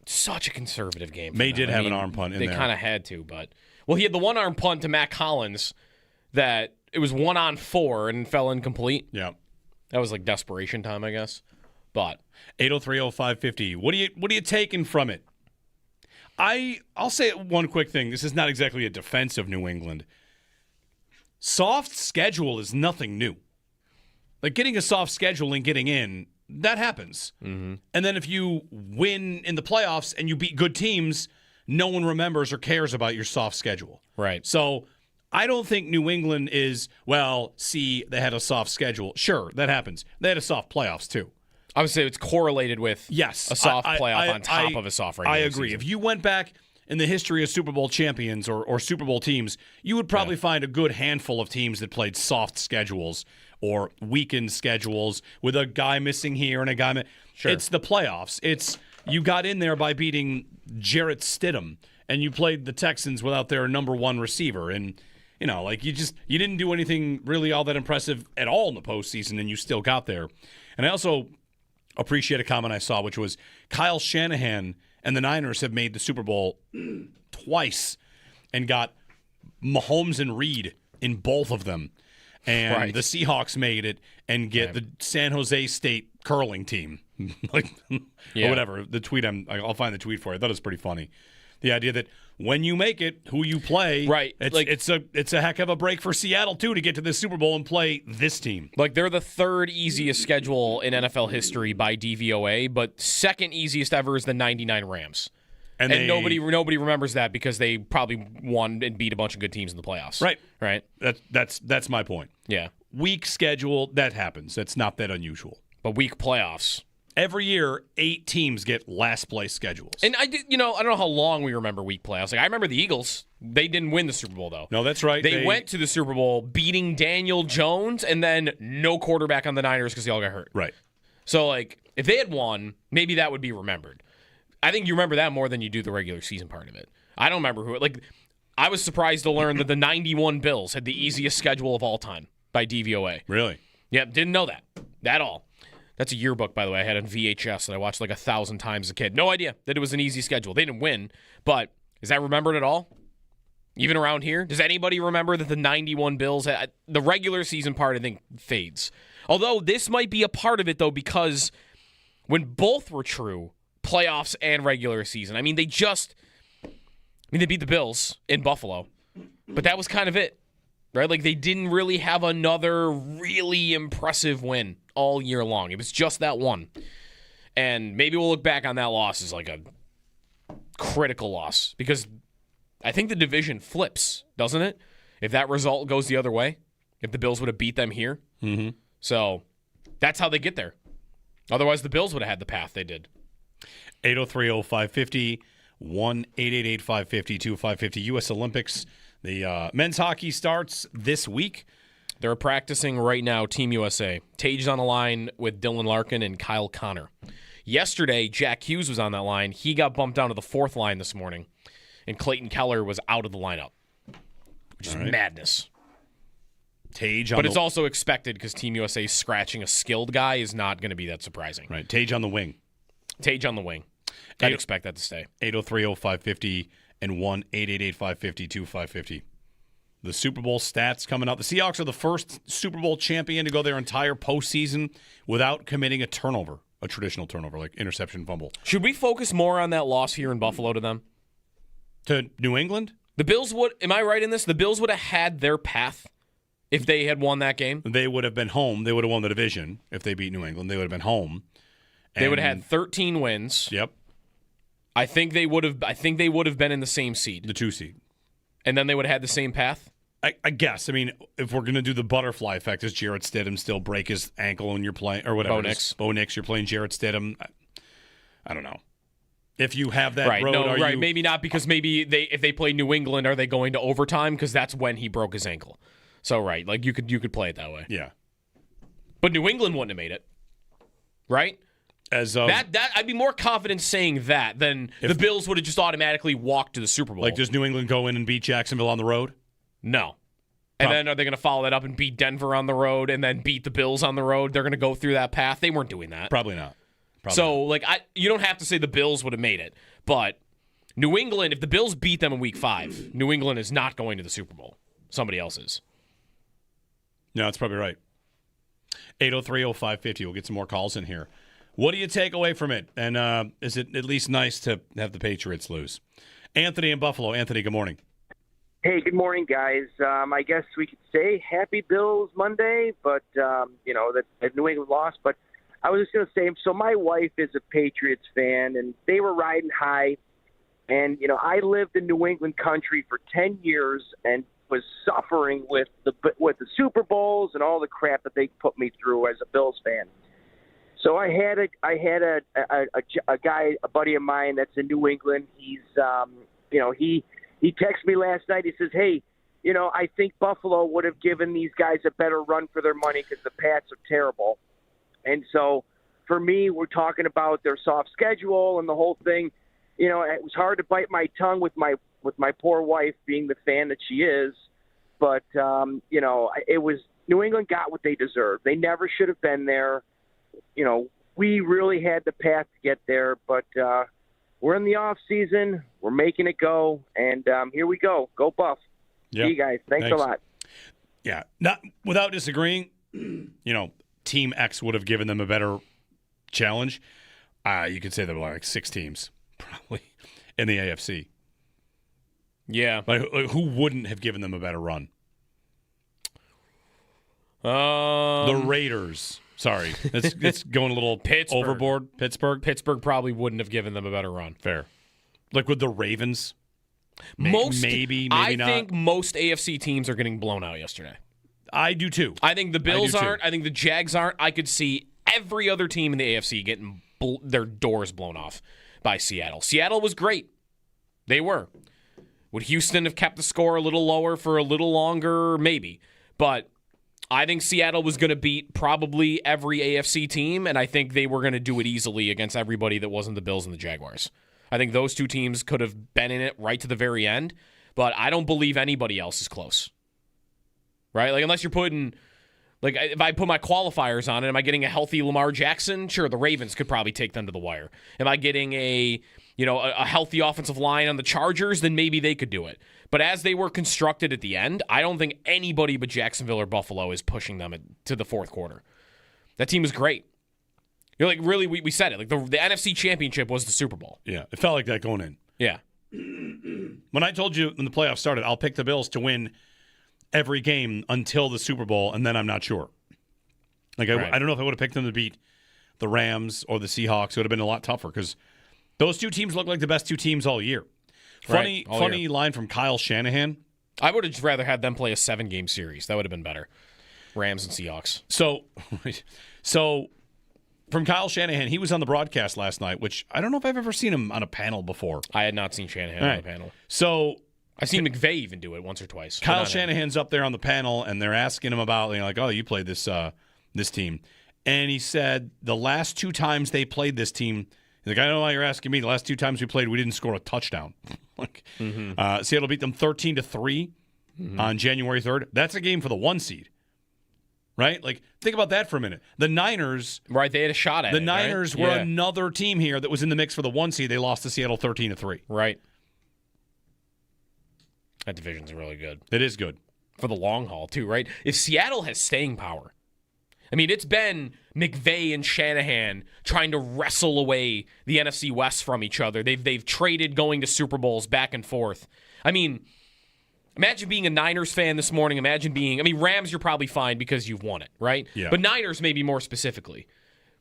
such a conservative game. May did have an arm punt in there. They kind of had to, but... Well, he had the one arm punt to Matt Collins that it was 1-on-4 and fell incomplete. Yeah. That was desperation time, I guess. But 803-0550. What are you taking from it? I'll say one quick thing. This is not exactly a defense of New England. Soft schedule is nothing new. Getting a soft schedule and getting in, that happens. Mm-hmm. And then if you win in the playoffs and you beat good teams, no one remembers or cares about your soft schedule. Right. So I don't think New England is, they had a soft schedule. Sure, that happens. They had a soft playoffs, too. I would say it's correlated with a soft playoff on top of a soft regular I agree. season. If you went back in the history of Super Bowl champions or Super Bowl teams, you would probably find a good handful of teams that played soft schedules or weakened schedules with a guy missing here and a guy Sure. It's the playoffs. You got in there by beating Jarrett Stidham, and you played the Texans without their number 1 receiver. And you didn't do anything really all that impressive at all in the postseason, and you still got there. And I also appreciate a comment I saw, which was Kyle Shanahan and the Niners have made the Super Bowl twice and got Mahomes and Reed in both of them. And the Seahawks made it and get the San Jose State curling team. Or whatever. The tweet, I'll find the tweet for you. I thought it was pretty funny. The idea that when you make it, who you play, it's a heck of a break for Seattle, too, to get to the Super Bowl and play this team. They're the 3rd easiest schedule in NFL history by DVOA, but 2nd easiest ever is the 99 Rams. And nobody remembers that because they probably won and beat a bunch of good teams in the playoffs. Right. That's my point. Yeah. Weak schedule, that happens. That's not that unusual. But weak playoffs. Every year, 8 teams get last place schedules. And I don't know how long we remember weak playoffs. Like I remember the Eagles. They didn't win the Super Bowl though. No, that's right. They went to the Super Bowl beating Daniel Jones and then no quarterback on the Niners because they all got hurt. Right. So like if they had won, maybe that would be remembered. I think you remember that more than you do the regular season part of it. I don't remember who. Like I was surprised to learn that the 91 Bills had the easiest schedule of all time by DVOA. Really? Yep, didn't know that at all. That's a yearbook, by the way, I had on VHS that I watched like 1,000 times as a kid. No idea that it was an easy schedule. They didn't win, but is that remembered at all? Even around here? Does anybody remember that the 91 Bills, the regular season part, I think, fades. Although this might be a part of it, though, because when both were true, playoffs and regular season, they beat the Bills in Buffalo, but that was kind of it, right? Like, they didn't really have another really impressive win all year long. It was just that one. And maybe we'll look back on that loss as like a critical loss because I think the division flips, doesn't it? If that result goes the other way, if the Bills would have beat them here. Mm-hmm. So that's how they get there. Otherwise, the Bills would have had the path they did. 803-0550, 1-888-550-2550. U.S. Olympics. The men's hockey starts this week. They're practicing right now, Team USA. Tage's on the line with Dylan Larkin and Kyle Connor. Yesterday, Jack Hughes was on that line. He got bumped down to the 4th line this morning, and Clayton Keller was out of the lineup, which is madness. Tage but it's also expected because Team USA scratching a skilled guy is not going to be that surprising. Right, Tage on the wing. Tage on the wing. I'd expect that to stay. 803-0550 and 1-888-550-2550. The Super Bowl stats coming out. The Seahawks are the first Super Bowl champion to go their entire postseason without committing a turnover, a traditional turnover, like interception, fumble. Should we focus more on that loss here in Buffalo to them? To New England? The Bills would, am I right in this? The Bills would have had their path if they had won that game? They would have been home. They would have won the division if they beat New England. They would have been home. They would have had 13 wins. Yep. I think they would have been in the same seed. The 2 seed. And then they would have had the same path? I guess. If we're going to do the butterfly effect, does Jarrett Stidham still break his ankle when you're playing, or whatever? Bo Nix, you're playing Jarrett Stidham. I don't know. If you have that road, maybe not, because maybe if they play New England, are they going to overtime? Because that's when he broke his ankle. So like you could play it that way. Yeah. But New England wouldn't have made it, right? As that I'd be more confident saying that than the Bills would have just automatically walked to the Super Bowl. Like, does New England go in and beat Jacksonville on the road? No. And then are they going to follow that up and beat Denver on the road and then beat the Bills on the road? They're going to go through that path. They weren't doing that. Probably not. You don't have to say the Bills would have made it, but New England, if the Bills beat them in Week 5, New England is not going to the Super Bowl. Somebody else is. No, that's probably right. 803-0550. We'll get some more calls in here. What do you take away from it? And is it at least nice to have the Patriots lose? Anthony in Buffalo. Anthony, good morning. Hey, good morning, guys. I guess we could say Happy Bills Monday, but, that New England lost. But I was just going to say, so my wife is a Patriots fan, and they were riding high. And, I lived in New England country for 10 years and was suffering with the Super Bowls and all the crap that they put me through as a Bills fan. So I had a guy, a buddy of mine that's in New England. He's, he texted me last night. He says, hey, I think Buffalo would have given these guys a better run for their money because the Pats are terrible. And so for me, we're talking about their soft schedule and the whole thing. It was hard to bite my tongue with my poor wife being the fan that she is. But, it was New England got what they deserved. They never should have been there. We really had the path to get there, but we're in the off season. We're making it go, and here we go. Go Buff. Yep. See you guys. Thanks a lot. Yeah, not without disagreeing. Team X would have given them a better challenge. You could say there were like 6 teams probably in the AFC. Yeah, like who wouldn't have given them a better run? The Raiders. Sorry, it's going a little overboard. Pittsburgh probably wouldn't have given them a better run. Fair. Like with the Ravens, maybe not. I not. think most AFC teams are getting blown out yesterday. I do too. I think the Bills aren't. I think the Jags aren't. I could see every other team in the AFC getting their doors blown off by Seattle. Seattle was great. They were. Would Houston have kept the score a little lower for a little longer? Maybe. But I think Seattle was going to beat probably every AFC team, and I think they were going to do it easily against everybody that wasn't the Bills and the Jaguars. I think those two teams could have been in it right to the very end, but I don't believe anybody else is close. Right? Like, unless you're putting, like, if I put my qualifiers on it, am I getting a healthy Lamar Jackson? Sure, the Ravens could probably take them to the wire. Am I getting a healthy offensive line on the Chargers? Then maybe they could do it. But as they were constructed at the end, I don't think anybody but Jacksonville or Buffalo is pushing them to the fourth quarter. That team was great. You're like, really, we said it. Like, the NFC Championship was the Super Bowl. Yeah, it felt like that going in. Yeah. When I told you when the playoffs started, I'll pick the Bills to win every game until the Super Bowl, and then I'm not sure. Like, Right. I don't know if I would have picked them to beat the Rams or the Seahawks. It would have been a lot tougher because those two teams look like the best two teams all year. Funny line from Kyle Shanahan. I would have just rather had them play a 7-game series. That would have been better. Rams and Seahawks. So from Kyle Shanahan, he was on the broadcast last night, which I don't know if I've ever seen him on a panel before. I had not seen Shanahan on a panel. So I've seen McVay even do it once or twice. Kyle Shanahan's up there on the panel, and they're asking him about, you played this team. And he said the last 2 times they played this team, he's like, I don't know why you're asking me. The last 2 times we played, we didn't score a touchdown. Seattle beat them 13-3 on January 3rd. That's a game for the 1 seed. Right? Like, think about that for a minute. The Niners. Right, they had a shot at it. The Niners were another team here that was in the mix for the 1 seed. They lost to Seattle 13-3. Right. That division's really good. It is good. For the long haul, too, right? If Seattle has staying power, I mean, it's been McVay and Shanahan trying to wrestle away the NFC West from each other. They've traded going to Super Bowls back and forth. I mean, imagine being a Niners fan this morning. Rams, you're probably fine because you've won it, right? Yeah. But Niners maybe more specifically.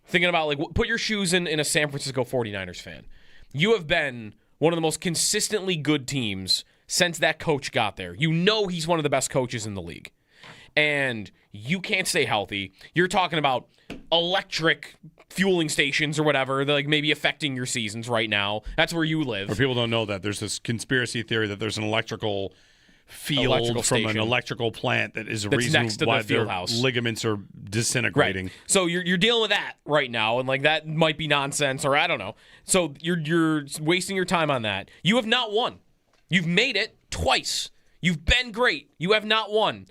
Thinking about, like, put your shoes in a San Francisco 49ers fan. You have been one of the most consistently good teams since that coach got there. You know he's one of the best coaches in the league. And you can't stay healthy. You're talking about electric fueling stations or whatever, like maybe affecting your seasons right now. That's where you live. For people don't know that, there's this conspiracy theory that there's an electrical field from station. an electrical plant that is a That's reason next to why the field their house. ligaments are disintegrating. Right. So you're dealing with that right now, and like that might be nonsense, or I don't know. So you're wasting your time on that. You have not won. You've made it twice. You've been great. You have not won.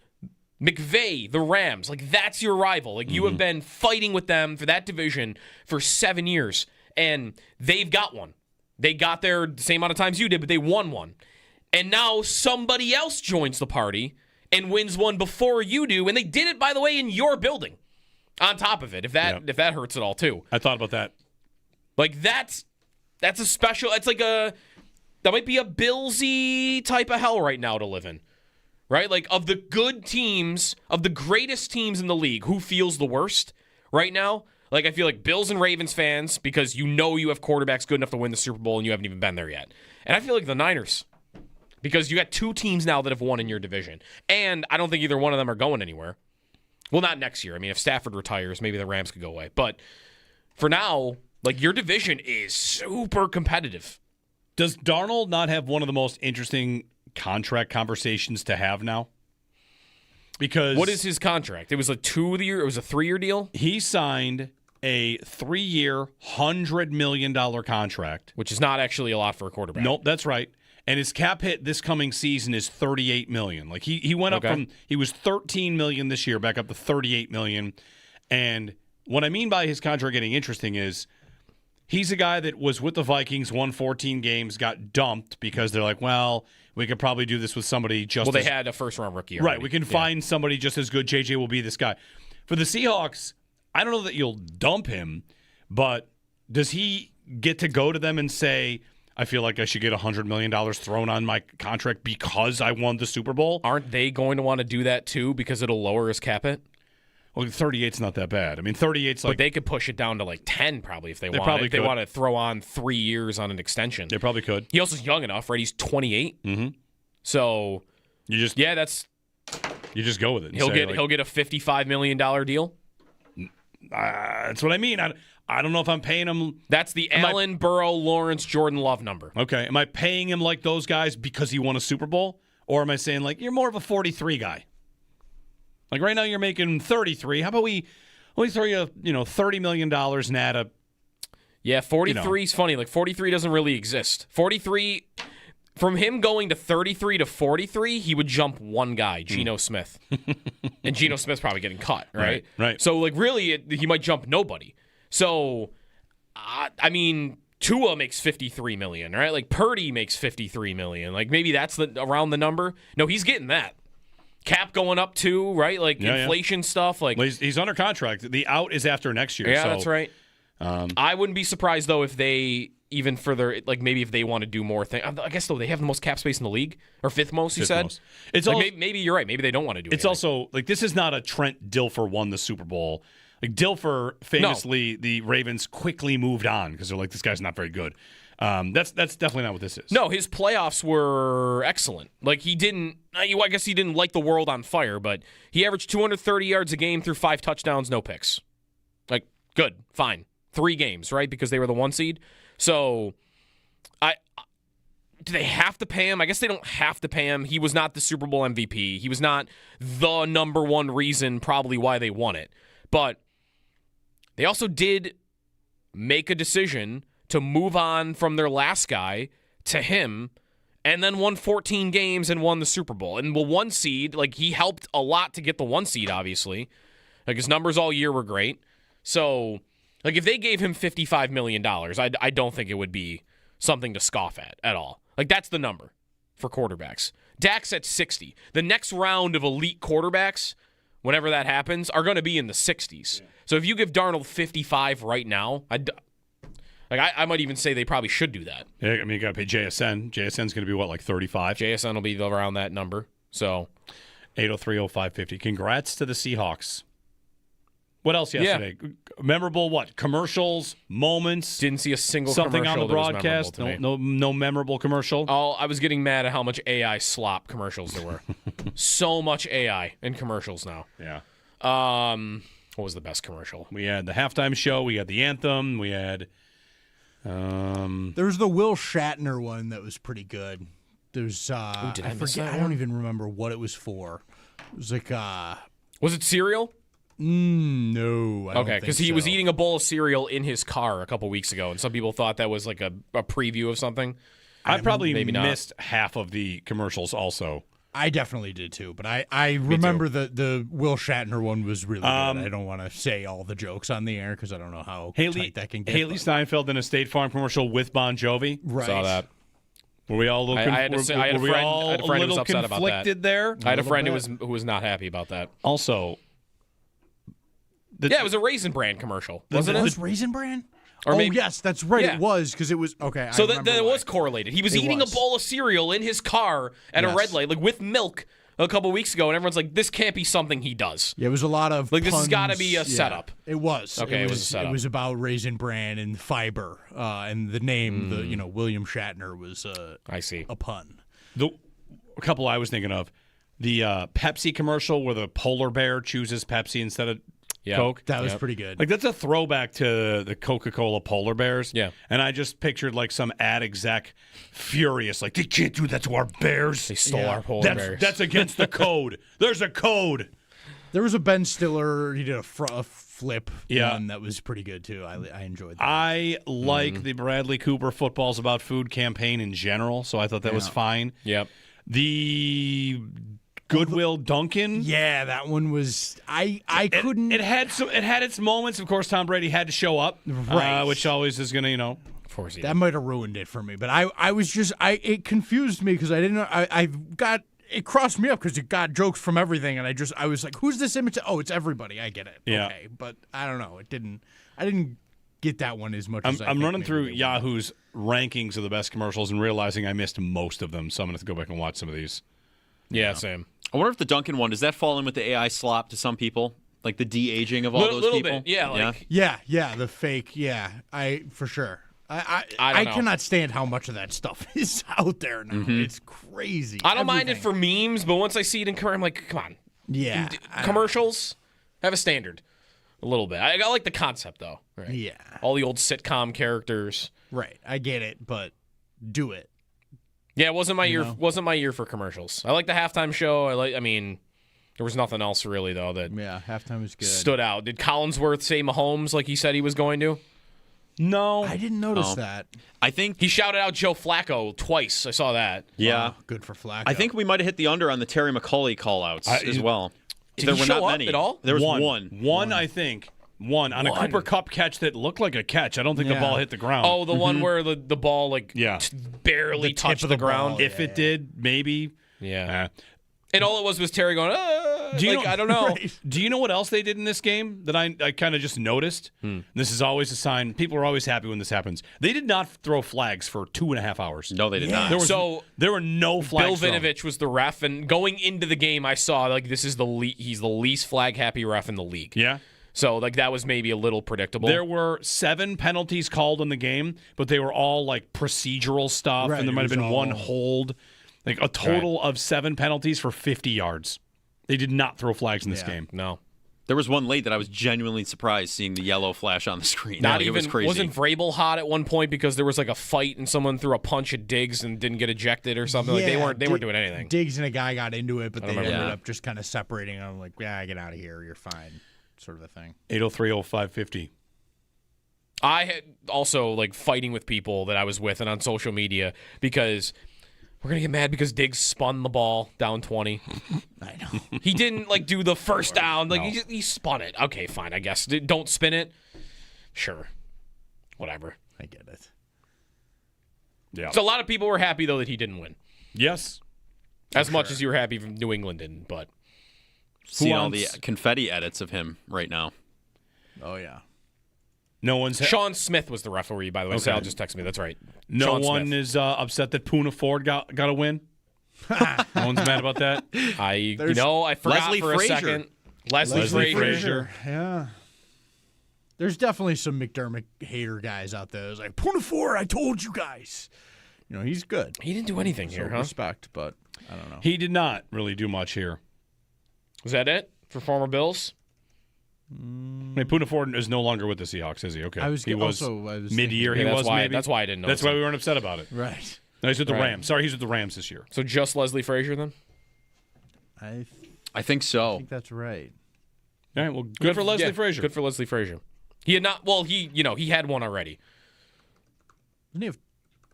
McVay, the Rams, like that's your rival. Like you have been fighting with them for that division for 7 years, and they've got one. They got there the same amount of times you did, but they won one. And now somebody else joins the party and wins one before you do, and they did it, by the way, in your building. On top of it, if that hurts at all too. I thought about that. Like that's a special. It's like that might be a Billsy type of hell right now to live in. Right? Like, of the good teams, of the greatest teams in the league, who feels the worst right now? Like, I feel like Bills and Ravens fans, because you know you have quarterbacks good enough to win the Super Bowl and you haven't even been there yet. And I feel like the Niners, because you got 2 teams now that have won in your division. And I don't think either one of them are going anywhere. Well, not next year. I mean, if Stafford retires, maybe the Rams could go away. But for now, like, your division is super competitive. Does Darnold not have one of the most interesting contract conversations to have now? Because what is his contract? It was a 2-year, it was a 3-year deal? He signed a 3-year, $100 million contract. Which is not actually a lot for a quarterback. Nope, that's right. And his cap hit this coming season is $38 million. Like he went up from, he was $13 million this year, back up to $38 million. And what I mean by his contract getting interesting is he's a guy that was with the Vikings, won 14 games, got dumped because they're like, well, we could probably do this with somebody just they had a first-round rookie already. Right, we can find somebody just as good. JJ will be this guy. For the Seahawks, I don't know that you'll dump him, but does he get to go to them and say, I feel like I should get $100 million thrown on my contract because I won the Super Bowl? Aren't they going to want to do that too because it'll lower his cap hit? Well, 38's not that bad. I mean, 38's like... But they could push it down to like 10 probably if they want. Probably if they want to throw on 3 years on an extension. They probably could. He also is young enough, right? He's 28. Mm-hmm. So... You just go with it. He'll get a $55 million deal. That's what I mean. I don't know if I'm paying him. That's the Allen, Burrow, Lawrence, Jordan Love number. Okay. Am I paying him like those guys because he won a Super Bowl? Or am I saying, like, you're more of a 43 guy? Like, right now you're making 33. How about we throw you, $30 million and add a... Yeah, 43 is funny. Like, 43 doesn't really exist. 43... From him going to 33 to 43, he would jump one guy, Geno Smith. And Geno Smith's probably getting cut, right? Right. So, like, really, he might jump nobody. So, I mean, Tua makes $53 million, right? Like, Purdy makes $53 million. Like, maybe that's around the number. No, he's getting that. Cap going up, too, right? Like, inflation stuff. Like, well, he's under contract. The out is after next year. Yeah, so, that's right. I wouldn't be surprised, though, if they... Even further, like maybe if they want to do more things. I guess, though, they have the most cap space in the league. Or fifth most, you said? Most. It's like, maybe you're right. Maybe they don't want to do it. It's also, like, this is not a Trent Dilfer won the Super Bowl. Like, Dilfer, famously, the Ravens quickly moved on because they're like, this guy's not very good. That's definitely not what this is. No, his playoffs were excellent. Like, he didn't, I guess he didn't light the world on fire, but he averaged 230 yards a game through 5 touchdowns, no picks. Like, good, fine. 3 games, right? Because they were the 1 seed. So... Do they have to pay him? I guess they don't have to pay him. He was not the Super Bowl MVP. He was not the number one reason probably why they won it. But they also did make a decision to move on from their last guy to him and then won 14 games and won the Super Bowl. And the 1 seed, like, he helped a lot to get the 1 seed, obviously. Like, his numbers all year were great. So, like, if they gave him $55 million, I don't think it would be something to scoff at all. Like, that's the number for quarterbacks. Dak's at 60. The next round of elite quarterbacks, whenever that happens, are going to be in the 60s. Yeah. So if you give Darnold 55 right now, I might even say they probably should do that. Yeah, I mean, you got to pay JSN. JSN's going to be, what, like 35? JSN will be around that number. So 803-0550. Congrats to the Seahawks. What else yesterday? Yeah. Memorable what? Commercials, moments? Didn't see a single something commercial on the broadcast. No memorable commercial. Oh, I was getting mad at how much AI slop commercials there were. So much AI in commercials now. Yeah. What was the best commercial? We had the halftime show. We had the anthem. We had. There was the Will Shatner one that was pretty good. There's I forget. I don't even remember what it was for. It was like Was it cereal? No. Okay, because he was eating a bowl of cereal in his car a couple weeks ago, and some people thought that was like a preview of something. I probably missed half of the commercials also. I definitely did too, but I remember the Will Shatner one was really good. I don't want to say all the jokes on the air because I don't know how tight that can get. Haley Steinfeld in a State Farm commercial with Bon Jovi. Right. Saw that. Were we all a little I had a friend who was upset about that. There? I had a friend who was not happy about that. Also... it was a Raisin Bran commercial, wasn't it? It was Raisin Bran? Or maybe, yes, that's right. Yeah. It was, because it was, okay. So then it was correlated. He was eating a bowl of cereal in his car at a red light, like with milk, a couple weeks ago, and everyone's like, this can't be something he does. Yeah, it was a lot of like, puns. This has got to be a setup. It was. Okay, it was a setup. It was about Raisin Bran and fiber, and the name, William Shatner was I see. A pun. A couple I was thinking of, the Pepsi commercial where the polar bear chooses Pepsi instead of Coke. That was pretty good. Like, that's a throwback to the Coca-Cola polar bears. Yeah. And I just pictured, like, some ad exec furious, like, they can't do that to our bears. They stole our polar bears. That's against the code. There's a code. There was a Ben Stiller, he did a flip one that was pretty good, too. I enjoyed that. I like the Bradley Cooper Football's About Food campaign in general, so I thought that was fine. Yep. The Goodwill Duncan. Yeah, that one was. I couldn't. It had its moments. Of course, Tom Brady had to show up, right? Which always is going to, Of course, that might have ruined it for me. But I was just. It confused me because I didn't. I got. It crossed me up because it got jokes from everything, and I was like, "Who's this image?" Oh, it's everybody. I get it. Yeah. Okay, but I don't know. It didn't. I didn't get that one as much as I'm running through Yahoo's rankings of the best commercials and realizing I missed most of them, so I'm going to have to go back and watch some of these. Yeah, same. I wonder if the Duncan one, does that fall in with the AI slop to some people? Like the de-aging of all those little people? Bit, yeah. Yeah, the fake, for sure. I cannot stand how much of that stuff is out there now. Mm-hmm. It's crazy. I don't mind it for memes, but once I see it in commercial, I'm like, come on. Yeah. Commercials have a standard. A little bit. I like the concept, though. Right. Yeah. All the old sitcom characters. Right. I get it, but do it. Yeah, it wasn't my year. Wasn't my year for commercials. I like the halftime show. I mean, there was nothing else really though that halftime was good. Stood out. Did Collinsworth say Mahomes like he said he was going to? No, I didn't notice that. I think he shouted out Joe Flacco twice. I saw that. Yeah, good for Flacco. I think we might have hit the under on the Terry McAuley call-outs as well. Did there he were show not up many at all? There was one. I think. One on a Cooper Kupp catch that looked like a catch. I don't think the ball hit the ground. Oh, the one where the ball barely The tip touched of the the ground. ball. If it did, maybe. Yeah. And all it was Terry going, I don't know. Right. Do you know what else they did in this game that I kind of just noticed? This is always a sign. People are always happy when this happens. They did not throw flags for 2.5 hours. No, they did not. There were no flags Bill thrown. Vinovich was the ref, and going into the game, I saw this is he's the least flag happy ref in the league. Yeah. So that was maybe a little predictable. There were 7 penalties called in the game, but they were all procedural stuff, Right, and there might have it was been one all- hold. A total of 7 penalties for 50 yards. They did not throw flags in this game. No. There was one late that I was genuinely surprised seeing the yellow flash on the screen. Not It even was crazy. wasn't Vrabel hot at one point because there was a fight and someone threw a punch at Diggs and didn't get ejected or something. They weren't doing anything. Diggs and a guy got into it, but I they remember ended that. up just kind of separating. I'm like, get out of here. You're fine, sort of a thing. 803-0550. I had also fighting with people that I was with and on social media because we're gonna get mad because Diggs spun the ball down 20. I know. He didn't do the first down. He spun it. Okay, fine. I guess don't spin it. Sure, whatever. I get it. Yeah. So a lot of people were happy though that he didn't win. Yes. As much as you were happy New England didn't, but Seeing all the confetti edits of him right now. Oh yeah. No one's Sean Smith was the referee, by the way. Okay. Sal just texted me. That's right. No Sean one Smith. is upset that Poona Ford got a win. No one's mad about that. I forgot Leslie for Frazier. a second. Leslie Frazier. Yeah. There's definitely some McDermott hater guys out there. It's like, Poona Ford, I told you guys. He's good. He didn't do anything So here, huh? respect, but I don't know. He did not really do much here. Was that it for former Bills? Poona Ford is no longer with the Seahawks, is he? Okay. I was he was mid-year. Yeah, he that's was why- maybe. that's why I didn't That's notice why him. we weren't upset about it. Right. No, he's with the Right. Rams. Sorry, he's with the Rams this year. So just Leslie Frazier then? I think so. I think that's right. All right. Well, good for Leslie Frazier. Good for Leslie Frazier. He had not. Well, he had one already. Doesn't he have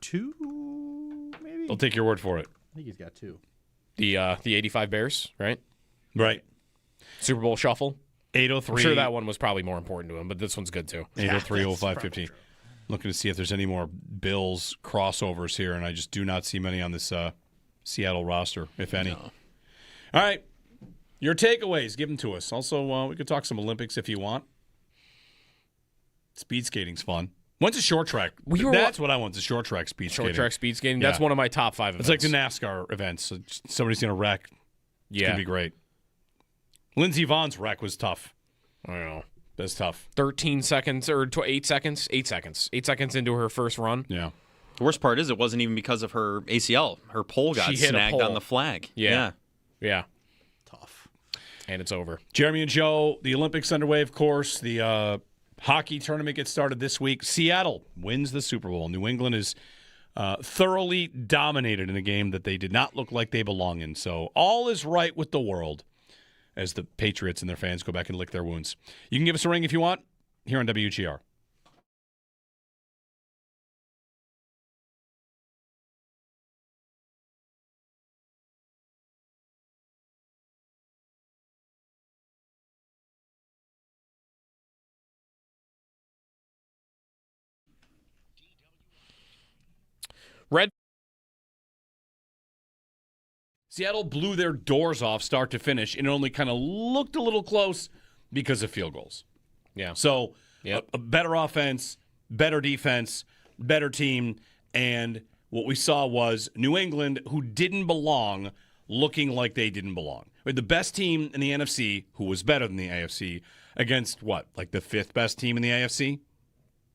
2? Maybe. I'll take your word for it. I think he's got 2. The 85 Bears, right? Right. Super Bowl shuffle. 803. I'm sure that one was probably more important to him, but this one's good too. 803-0550. Looking to see if there's any more Bills crossovers here, and I just do not see many on this Seattle roster, if any. No. All right. Your takeaways, give them to us. Also, we could talk some Olympics if you want. Speed skating's fun. When's a short track? That's what I want, the short track speed skating. Short track speed skating. That's one of my top 5 events. It's like the NASCAR events. So somebody's going to wreck. It's going to be great. Lindsey Vohn's wreck was tough. I don't know. That's tough. 13 seconds or 8 seconds? 8 seconds. 8 seconds into her first run. Yeah. The worst part is it wasn't even because of her ACL. Her pole got She hit a snagged pole. on the flag. Yeah. Tough. And it's over. Jeremy and Joe, the Olympics underway, of course. The hockey tournament gets started this week. Seattle wins the Super Bowl. New England is thoroughly dominated in a game that they did not look like they belong in. So all is right with the world as the Patriots and their fans go back and lick their wounds. You can give us a ring if you want here on WGR. Red. Seattle blew their doors off start to finish and only kind of looked a little close because of field goals. Yeah. So a better offense, better defense, better team, and what we saw was New England, who didn't belong, looking like they didn't belong. We had the best team in the NFC, who was better than the AFC, against what? Like the 5th best team in the AFC?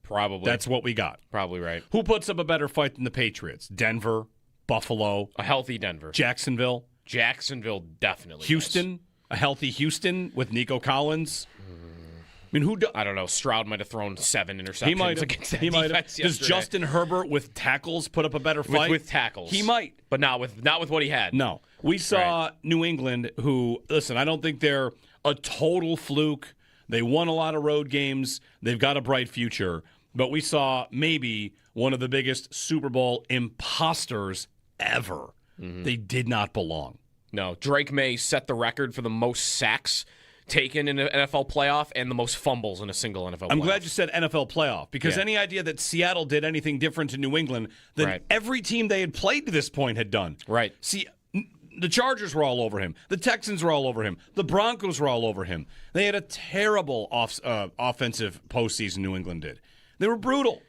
Probably. That's what we got. Probably right. Who puts up a better fight than the Patriots? Denver, Buffalo, A healthy Denver. Jacksonville, Jacksonville definitely. Houston, a healthy Houston with Nico Collins. I mean, I don't know. Stroud might have thrown 7 interceptions he might against that he might defense have. Does yesterday. Justin Herbert with tackles put up a better fight? With tackles. He might. But not with what he had. No. We saw New England, who, listen, I don't think they're a total fluke. They won a lot of road games. They've got a bright future. But we saw maybe one of the biggest Super Bowl imposters ever. Mm-hmm. They did not belong. No. Drake May set the record for the most sacks taken in an NFL playoff and the most fumbles in a single NFL playoff. I'm glad you said NFL playoff, because any idea that Seattle did anything different to New England than every team they had played to this point had done. Right. See, the Chargers were all over him. The Texans were all over him. The Broncos were all over him. They had a terrible offensive postseason, New England did. They were brutal.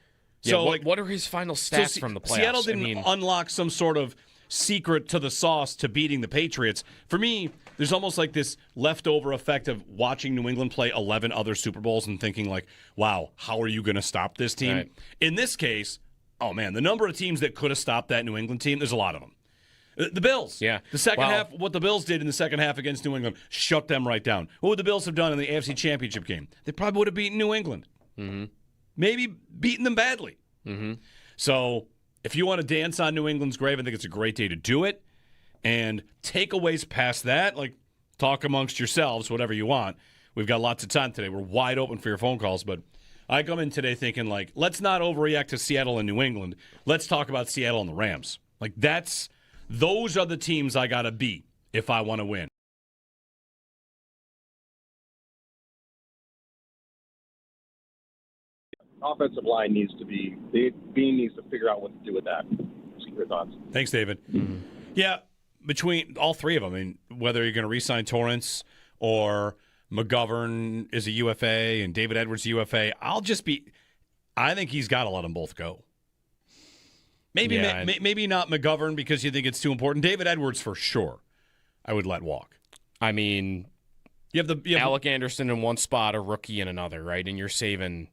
Yeah, So, what are his final stats from the playoffs? Seattle didn't unlock some sort of secret to the sauce to beating the Patriots. For me, there's almost like this leftover effect of watching New England play 11 other Super Bowls and thinking like, wow, how are you going to stop this team? Right. In this case, oh man, the number of teams that could have stopped that New England team, there's a lot of them. The Bills. Yeah. The second half, what the Bills did in the second half against New England, shut them right down. What would the Bills have done in the AFC Championship game? They probably would have beaten New England. Mm-hmm. Maybe beaten them badly. Mm-hmm. So if you want to dance on New England's grave, I think it's a great day to do it. And takeaways past that, like talk amongst yourselves, whatever you want. We've got lots of time today. We're wide open for your phone calls. But I come in today thinking, like, let's not overreact to Seattle and New England. Let's talk about Seattle and the Rams. Like, those are the teams I got to beat if I want to win. Offensive line needs to Bean needs to figure out what to do with that. Just your thoughts. Thanks, David. Mm-hmm. Yeah, between all three of them, I mean, whether you're going to re-sign Torrance or McGovern is a UFA and David Edwards a UFA, I think he's got to let them both go. Maybe not McGovern because you think it's too important. David Edwards for sure I would let walk. I mean, you have Alec Anderson in one spot, a rookie in another, right? And you're saving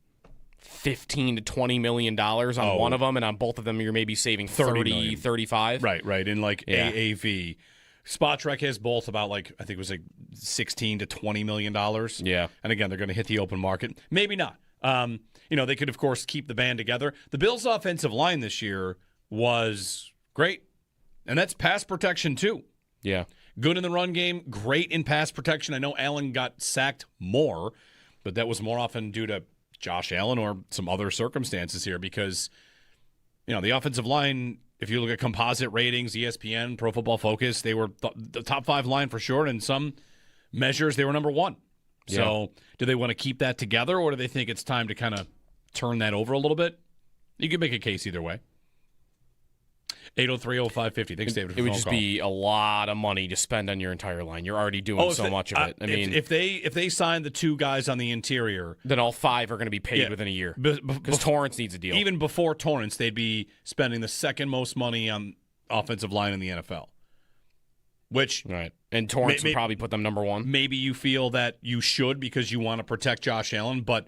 $15 to $20 million on one of them, and on both of them you're maybe saving 30, 35. Right. In like AAV. Spotrac has both about I think it was like $16 to $20 million. Yeah. And again, they're going to hit the open market. Maybe not. They could, of course, keep the band together. The Bills' offensive line this year was great, and that's pass protection too. Yeah. Good in the run game, great in pass protection. I know Allen got sacked more, but that was more often due to Josh Allen or some other circumstances here because, the offensive line, if you look at composite ratings, ESPN, Pro Football Focus, they were the top 5 line for sure. In some measures, they were number 1. Yeah. So do they want to keep that together or do they think it's time to kind of turn that over a little bit? You could make a case either way. 803-0550. Thanks, David. It would just be a lot of money to spend on your entire line. You're already doing so much of it. I mean, if they sign the 2 guys on the interior, then all 5 are going to be paid within a year because Torrance needs a deal. Even before Torrance, they'd be spending the second most money on offensive line in the NFL. Which and Torrance would probably put them number 1. Maybe you feel that you should because you want to protect Josh Allen, but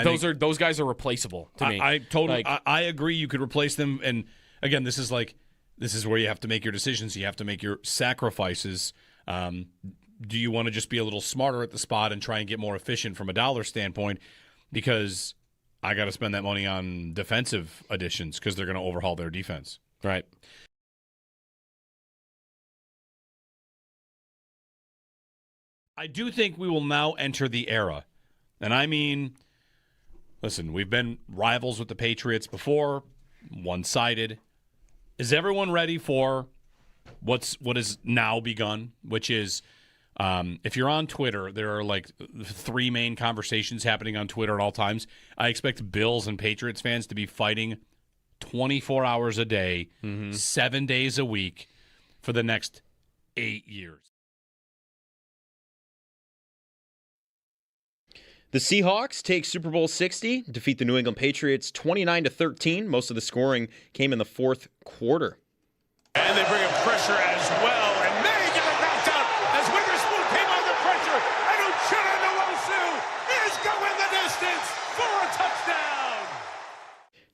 those guys are replaceable to me. I totally I agree. You could replace them and. Again, this is where you have to make your decisions. You have to make your sacrifices. Do you want to just be a little smarter at the spot and try and get more efficient from a dollar standpoint? Because I got to spend that money on defensive additions because they're going to overhaul their defense. Right. I do think we will now enter the era. And I mean, listen, we've been rivals with the Patriots before, one-sided. Is everyone ready for what has now begun, which is if you're on Twitter, there are 3 main conversations happening on Twitter at all times. I expect Bills and Patriots fans to be fighting 24 hours a day, 7 days a week for the next 8 years. The Seahawks take Super Bowl 60, defeat the New England Patriots 29-13. Most of the scoring came in the fourth quarter. And they bring in pressure as well. And May get it knocked out as Witherspoon came under pressure. And Uchenna Nwosu is going the distance for a touchdown.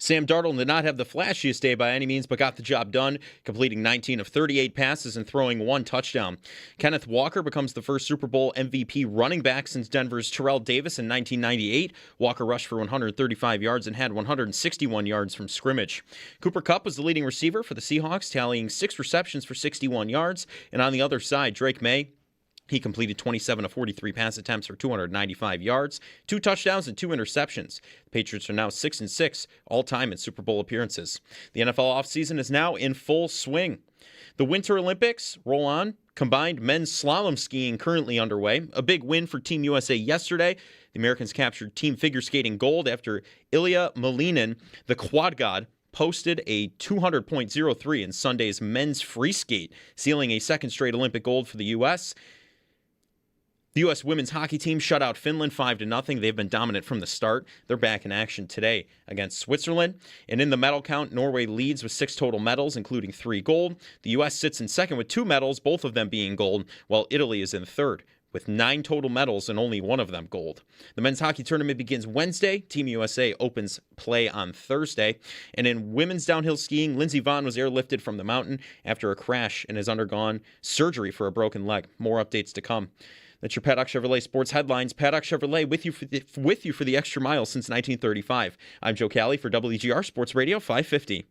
Sam Darnold did not have the flashiest day by any means, but got the job done, completing 19 of 38 passes and throwing 1 touchdown. Kenneth Walker becomes the first Super Bowl MVP running back since Denver's Terrell Davis in 1998. Walker rushed for 135 yards and had 161 yards from scrimmage. Cooper Kupp was the leading receiver for the Seahawks, tallying 6 receptions for 61 yards. And on the other side, Drake May, he completed 27 of 43 pass attempts for 295 yards, 2 touchdowns, and 2 interceptions. The Patriots are now 6-6 all-time in Super Bowl appearances. The NFL offseason is now in full swing. The Winter Olympics roll on. Combined men's slalom skiing currently underway. A big win for Team USA yesterday. The Americans captured team figure skating gold after Ilya Malinin, the quad god, posted a 200.03 in Sunday's men's free skate, sealing a second straight Olympic gold for the U.S. The U.S. women's hockey team shut out Finland 5-0. They've been dominant from the start. They're back in action today against Switzerland. And in the medal count, Norway leads with 6 total medals, including 3 gold. The U.S. sits in second with 2 medals, both of them being gold, while Italy is in third with 9 total medals and only 1 of them gold. The men's hockey tournament begins Wednesday. Team USA opens play on Thursday. And in women's downhill skiing, Lindsey Vonn was airlifted from the mountain after a crash and has undergone surgery for a broken leg. More updates to come. That's your Paddock Chevrolet Sports Headlines. Paddock Chevrolet with you for the extra mile since 1935. I'm Joe Cali for WGR Sports Radio 550.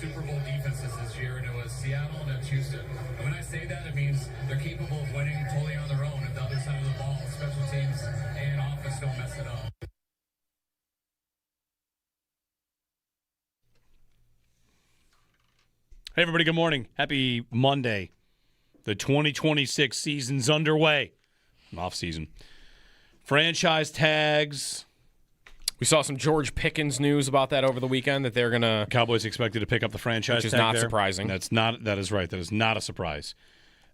Super Bowl defenses this year, and it was Seattle and it's Houston. And when I say that, it means they're capable of winning totally on their own if the other side of the ball, special teams and offense, don't mess it up. Hey, everybody, good morning. Happy Monday. The 2026 season's underway. Off-season. Franchise tags. We saw some George Pickens news about that over the weekend, that they're going to... Cowboys expected to pick up the franchise tag, which is not there. surprising. That is right. That is not a surprise.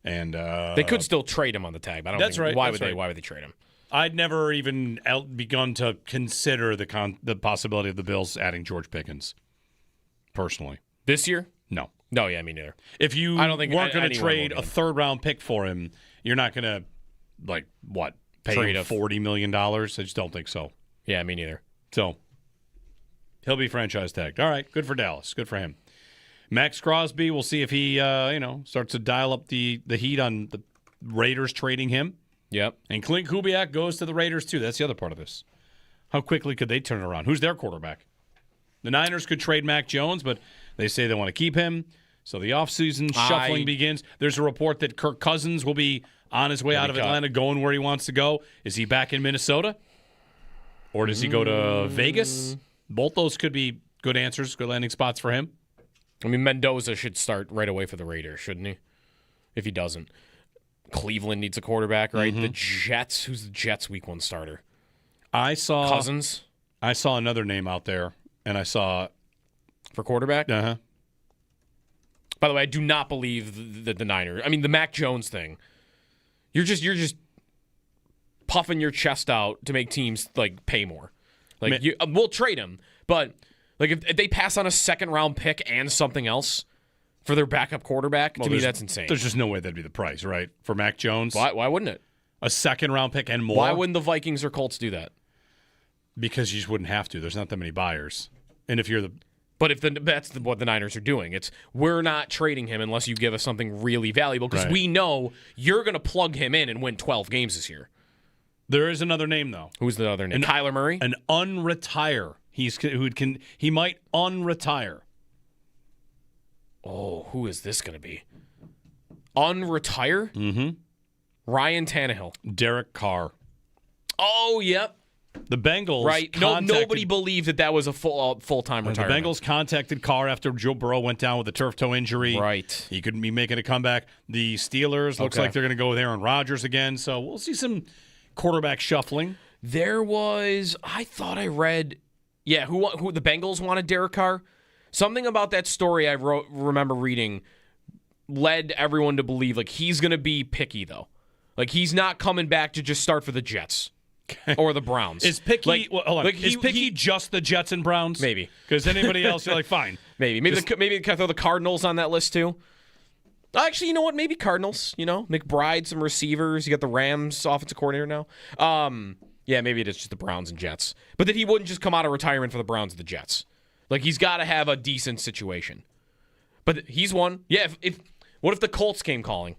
And they could still trade him on the tag. But I don't that's think, right. Why that's would right. they? Why would they trade him? I'd never even begun to consider the possibility of the Bills adding George Pickens, personally. This year? No. No, yeah, me neither. If you I don't think weren't going to trade a will. third-round pick for him, you're not going to, pay Trade him $40 million? I just don't think so. Yeah, me neither. So, he'll be franchise tagged. All right, good for Dallas. Good for him. Max Crosby, we'll see if he, starts to dial up the heat on the Raiders trading him. Yep. And Clint Kubiak goes to the Raiders, too. That's the other part of this. How quickly could they turn it around? Who's their quarterback? The Niners could trade Mac Jones, but they say they want to keep him. So the offseason shuffling begins. There's a report that Kirk Cousins will be on his way out of Atlanta, going where he wants to go. Is he back in Minnesota? Or does he go to Vegas? Both those could be good answers, good landing spots for him. I mean, Mendoza should start right away for the Raiders, shouldn't he? If he doesn't. Cleveland needs a quarterback, right? The Jets. Who's the Jets' week 1 starter? Cousins. I saw another name out there, and I saw... For quarterback? Uh-huh. By the way, I do not believe the Niners. I mean, the Mac Jones thing. You're just puffing your chest out to make teams pay more. We'll trade him, but if they pass on a second-round pick and something else for their backup quarterback, to me that's insane. There's just no way that'd be the price, right? For Mac Jones? Why wouldn't it? A second-round pick and more? Why wouldn't the Vikings or Colts do that? Because you just wouldn't have to. There's not that many buyers. And if you're the... But that's what the Niners are doing. It's we're not trading him unless you give us something really valuable because we know you're going to plug him in and win 12 games this year. There is another name, though. Who's the other name? Kyler Murray? An unretire. He might unretire. Oh, who is this going to be? Unretire? Mm-hmm. Ryan Tannehill. Derek Carr. Oh, yep. The Bengals nobody believed that was a full-time retirement. The Bengals contacted Carr after Joe Burrow went down with a turf toe injury. Right. He couldn't be making a comeback. The Steelers looks like they're going to go with Aaron Rodgers again, so we'll see some quarterback shuffling. I thought I read, who the Bengals wanted Derek Carr. Something about that story I remember reading led everyone to believe he's going to be picky though. He's not coming back to just start for the Jets. or the Browns. Is Picky Like, hold on. like Is Picky just the Jets and Browns? Maybe. Because anybody else, you're like, fine. Maybe can I throw the Cardinals on that list too? Actually, you know what? Maybe Cardinals. McBride, some receivers. You got the Rams offensive coordinator now. Yeah, maybe it is just the Browns and Jets. But that he wouldn't just come out of retirement for the Browns and the Jets. Like, he's got to have a decent situation. But he's one. Yeah. What if the Colts came calling?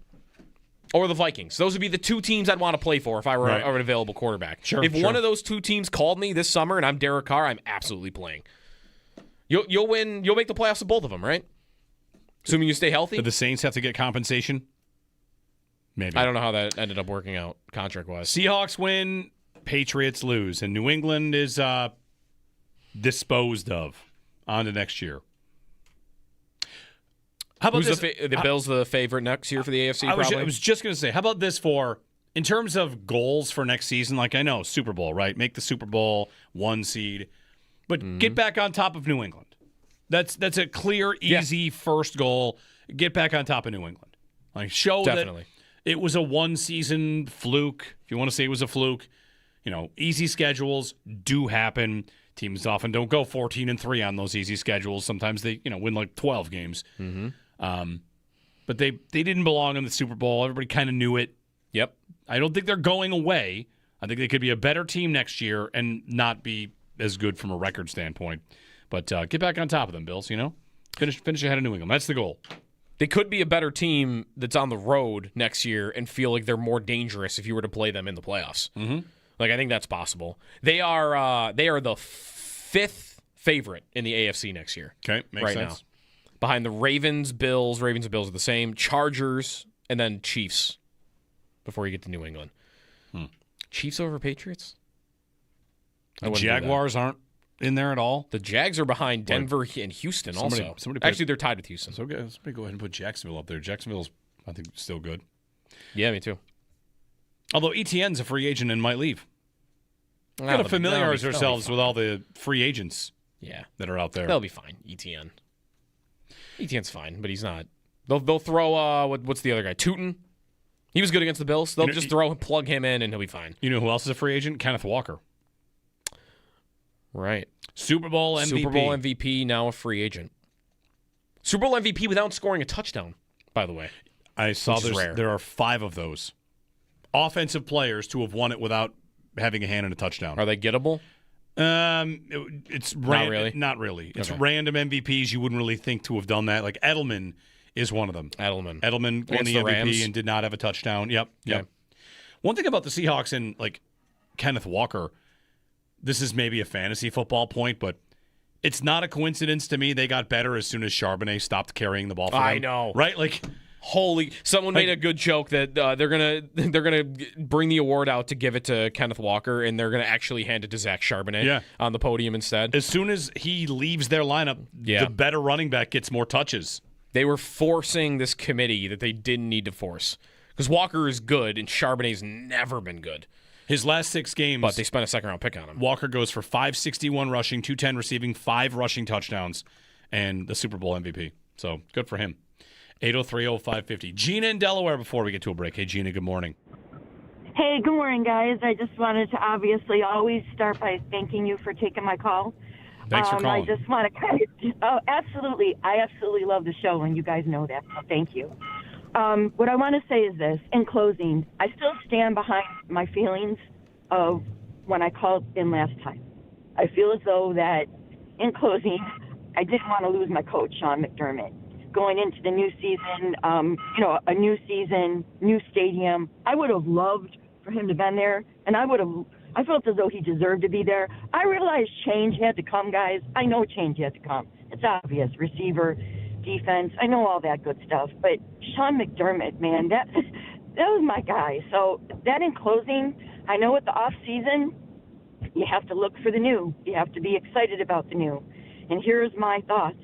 Or the Vikings? Those would be the two teams I'd want to play for if I were an available quarterback. Sure. If one of those two teams called me this summer and I'm Derek Carr, I'm absolutely playing. You'll win. You'll make the playoffs with both of them, right? Assuming you stay healthy. Do the Saints have to get compensation? Maybe. I don't know how that ended up working out contract-wise. Seahawks win, Patriots lose, and New England is disposed of on to next year. How about Who's this? The Bills the favorite next year for the AFC, I was just going to say, how about this in terms of goals for next season? Like, I know, Super Bowl, right? Make the Super Bowl 1 seed. But get back on top of New England. That's a clear, easy first goal. Get back on top of New England. Like, show Definitely. that it was a one-season fluke. If you want to say it was a fluke, easy schedules do happen. Teams often don't go 14-3 on those easy schedules. Sometimes they, win like 12 games. But they didn't belong in the Super Bowl. Everybody kind of knew it. Yep. I don't think they're going away. I think they could be a better team next year and not be as good from a record standpoint. But get back on top of them, Bills, Finish ahead of New England. That's the goal. They could be a better team that's on the road next year and feel like they're more dangerous if you were to play them in the playoffs. Like, I think that's possible. They are the 5th favorite in the AFC next year. Okay, makes sense. Now. Behind the Ravens, Bills. Ravens and Bills are the same. Chargers, and then Chiefs before you get to New England. Chiefs over Patriots? The Jaguars aren't in there at all. The Jags are behind Denver and Houston also. Actually, they're tied with Houston. So somebody go ahead and put Jacksonville up there. Jacksonville's, I think, still good. Yeah, me too. Although Etienne's a free agent and might leave. We've got to familiarize ourselves with all the free agents that are out there. They'll be fine. Etienne's fine, but he's not. They'll throw, what's the other guy? Tootin? He was good against the Bills. They'll just plug him in, and he'll be fine. You know who else is a free agent? Kenneth Walker. Right. Super Bowl MVP, now a free agent. Super Bowl MVP without scoring a touchdown, by the way. I saw there are 5 of those offensive players to have won it without having a hand in a touchdown. Are they gettable? It's not really. Not really. It's random MVPs you wouldn't really think to have done that. Like Edelman is one of them. Edelman won the MVP Rams. and did not have a touchdown. Yep. One thing about the Seahawks and like Kenneth Walker, this is maybe a fantasy football point, but it's not a coincidence to me they got better as soon as Charbonnet stopped carrying the ball for them. I know. Right? Like, someone made a good joke that they're gonna bring the award out to give it to Kenneth Walker, and they're gonna actually hand it to Zach Charbonnet on the podium instead. As soon as he leaves their lineup, the better running back gets more touches. They were forcing this committee that they didn't need to force because Walker is good and Charbonnet's never been good. His last 6 games, but they spent a second-round pick on him. Walker goes for 561 rushing, 210 receiving, 5 rushing touchdowns, and the Super Bowl MVP. So good for him. 803-0550. Gina in Delaware before we get to a break. Hey, Gina, good morning. Hey, good morning, guys. I just wanted to obviously always start by thanking you for taking my call. Thanks for calling. I just want to kind of, absolutely. I absolutely love the show, and you guys know that. So thank you. What I want to say is this. In closing, I still stand behind my feelings of when I called in last time. I feel as though that, in closing, I didn't want to lose my coach, Sean McDermott. Going into the new season, a new season, new stadium, I would have loved for him to have been there, and I felt as though he deserved to be there. I realized change had to come, guys. I know change had to come. It's obvious. Receiver, defense, I know all that good stuff. But Sean McDermott, man, that was my guy. So that in closing, I know at the off season, you have to look for the new. You have to be excited about the new. And here's my thoughts.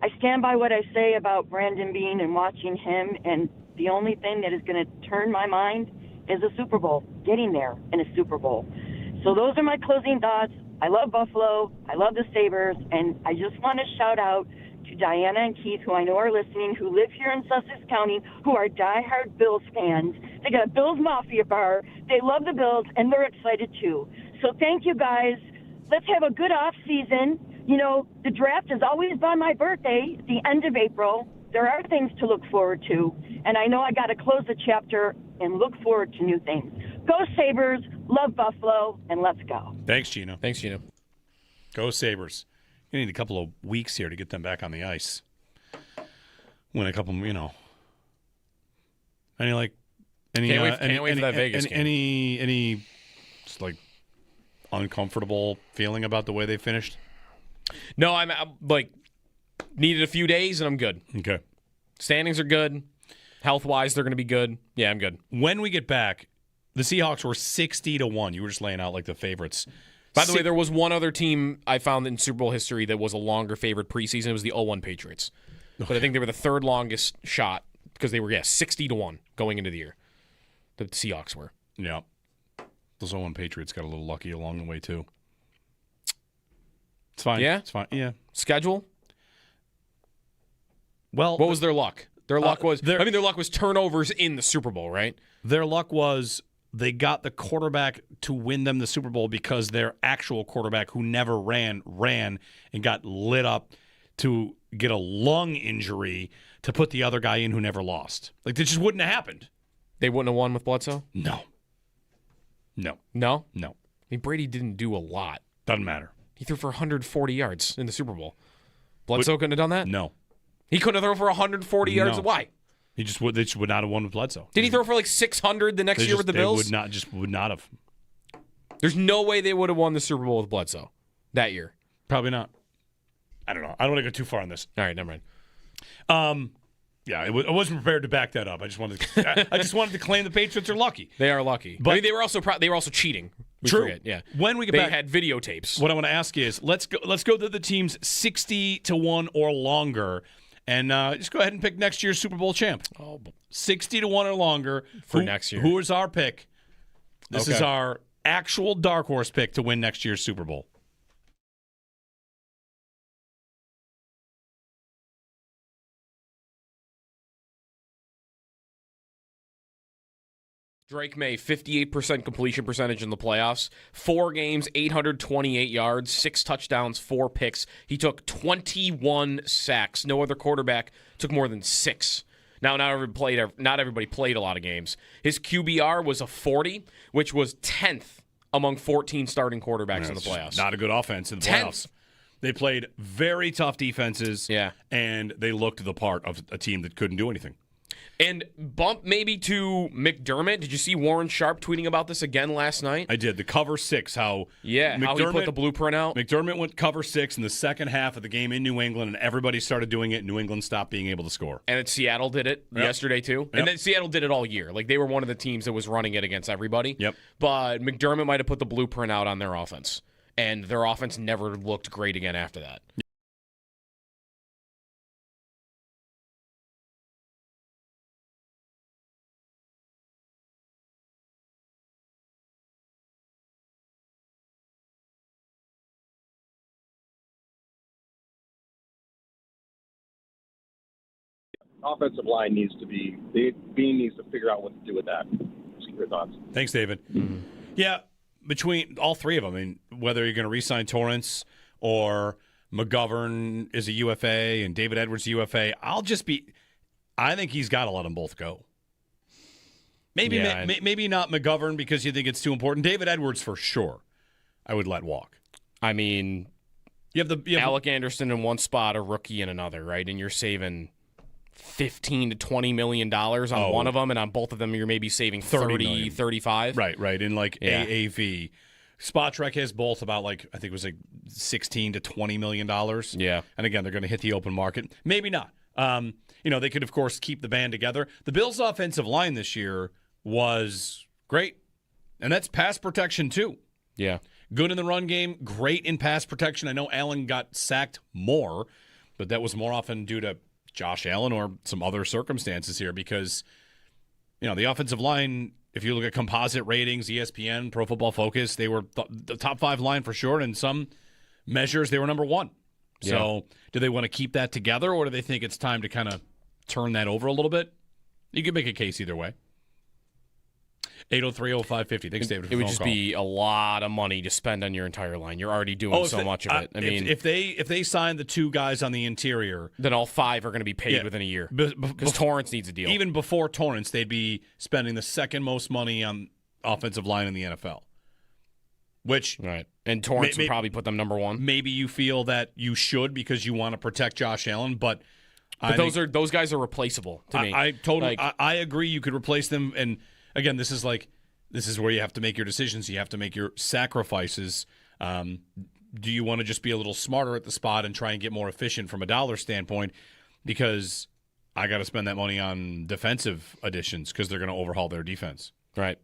I stand by what I say about Brandon Beane and watching him, and the only thing that is going to turn my mind is a Super Bowl, getting there in a Super Bowl. So those are my closing thoughts. I love Buffalo. I love the Sabres, and I just want to shout out to Diana and Keith, who I know are listening, who live here in Sussex County, who are diehard Bills fans. They got a Bills Mafia bar. They love the Bills, and they're excited too. So thank you, guys. Let's have a good off season. You know, the draft is always by my birthday, the end of April. There are things to look forward to, and I know I got to close the chapter and look forward to new things. Go Sabres, love Buffalo, and let's go. Thanks, Gino. Thanks, Gino. Go Sabres. You need a couple of weeks here to get them back on the ice. Win a couple, you know. Can't wait for that Vegas game. Any just like uncomfortable feeling about the way they finished? No, I'm like needed a few days and I'm good. Okay. Standings are good. Health-wise, they're going to be good. Yeah, I'm good. When we get back, the Seahawks were 60-1. You were just laying out like the favorites. By the way, there was one other team I found in Super Bowl history that was a longer favorite preseason. It was the 0-1 Patriots. But I think they were the third longest shot because they were 60-1 going into the year. The Seahawks were. Yeah. Those 0-1 Patriots got a little lucky along the way too. It's fine. Yeah? It's fine. Yeah. Schedule? Well, what was their luck? Their luck was their luck was turnovers in the Super Bowl, right? Their luck was they got the quarterback to win them the Super Bowl because their actual quarterback, who never ran and got lit up to get a lung injury to put the other guy in who never lost. Like, that just wouldn't have happened. They wouldn't have won with Bledsoe? No. No? No. I mean, Brady didn't do a lot. Doesn't matter. He threw for 140 yards in the Super Bowl. Bledsoe couldn't have done that? No. He couldn't have thrown for 140 yards? Why? They just would not have won with Bledsoe. Did he throw for like 600 the next year with the Bills? They would not have. There's no way they would have won the Super Bowl with Bledsoe that year. Probably not. I don't know. I don't want to go too far on this. All right, never mind. Yeah, I wasn't prepared to back that up. I just wanted to claim the Patriots are lucky. They are lucky, but I mean, they were also cheating. True. Forget. Yeah. When we get they back, had videotapes. What I want to ask is, let's go to the teams 60-1 or longer, and just go ahead and pick next year's Super Bowl champ. 60-1 or longer for next year. Who is our pick? This is our actual dark horse pick to win next year's Super Bowl. Drake May, 58% completion percentage in the playoffs. 4 games, 828 yards, 6 touchdowns, 4 picks. He took 21 sacks. No other quarterback took more than 6. Now, not everybody played a lot of games. His QBR was a 40, which was 10th among 14 starting quarterbacks in the playoffs. Not a good offense in the playoffs. They played very tough defenses, and they looked the part of a team that couldn't do anything. And bump maybe to McDermott. Did you see Warren Sharp tweeting about this again last night? I did. The cover 6, how he put the blueprint out. McDermott went cover 6 in the second half of the game in New England, and everybody started doing it. New England stopped being able to score. And then Seattle did it yesterday too. And then Seattle did it all year. Like, they were one of the teams that was running it against everybody. Yep. But McDermott might have put the blueprint out on their offense. And their offense never looked great again after that. Offensive line needs to Bean needs to figure out what to do with that. Just your thoughts. Thanks, David. Mm-hmm. Yeah, between all three of them, I mean, whether you're going to re-sign Torrance or McGovern is a UFA and David Edwards a UFA, I think he's got to let them both go. Maybe not McGovern because you think it's too important. David Edwards for sure, I would let walk. I mean, you have Alec Anderson in one spot, a rookie in another, right? And you're saving $15 to $20 million on one of them, and on both of them you're maybe saving 30, 35. Right. In AAV. Spotrac has both about I think it was $16 to $20 million. Yeah. And again, they're going to hit the open market. Maybe not. They could, of course, keep the band together. The Bills' offensive line this year was great, and that's pass protection too. Yeah. Good in the run game, great in pass protection. I know Allen got sacked more, but that was more often due to Josh Allen or some other circumstances here because, the offensive line, if you look at composite ratings, ESPN, Pro Football Focus, they were the top 5 line for sure. And in some measures, they were number 1. So do they want to keep that together, or do they think it's time to kind of turn that over a little bit? You can make a case either way. 803-0550. Thanks, David. It would just be a lot of money to spend on your entire line. You're already doing so much of it. I mean, if they sign the 2 guys on the interior, then all 5 are going to be paid within a year. Because Torrance needs a deal. Even before Torrance, they'd be spending the second most money on offensive line in the NFL. Which and Torrance would probably put them number 1. Maybe you feel that you should because you want to protect Josh Allen, but those guys are replaceable to me. I totally I agree. You could replace them, and again, this is where you have to make your decisions. You have to make your sacrifices. Do you want to just be a little smarter at the spot and try and get more efficient from a dollar standpoint? Because I got to spend that money on defensive additions because they're going to overhaul their defense. Right.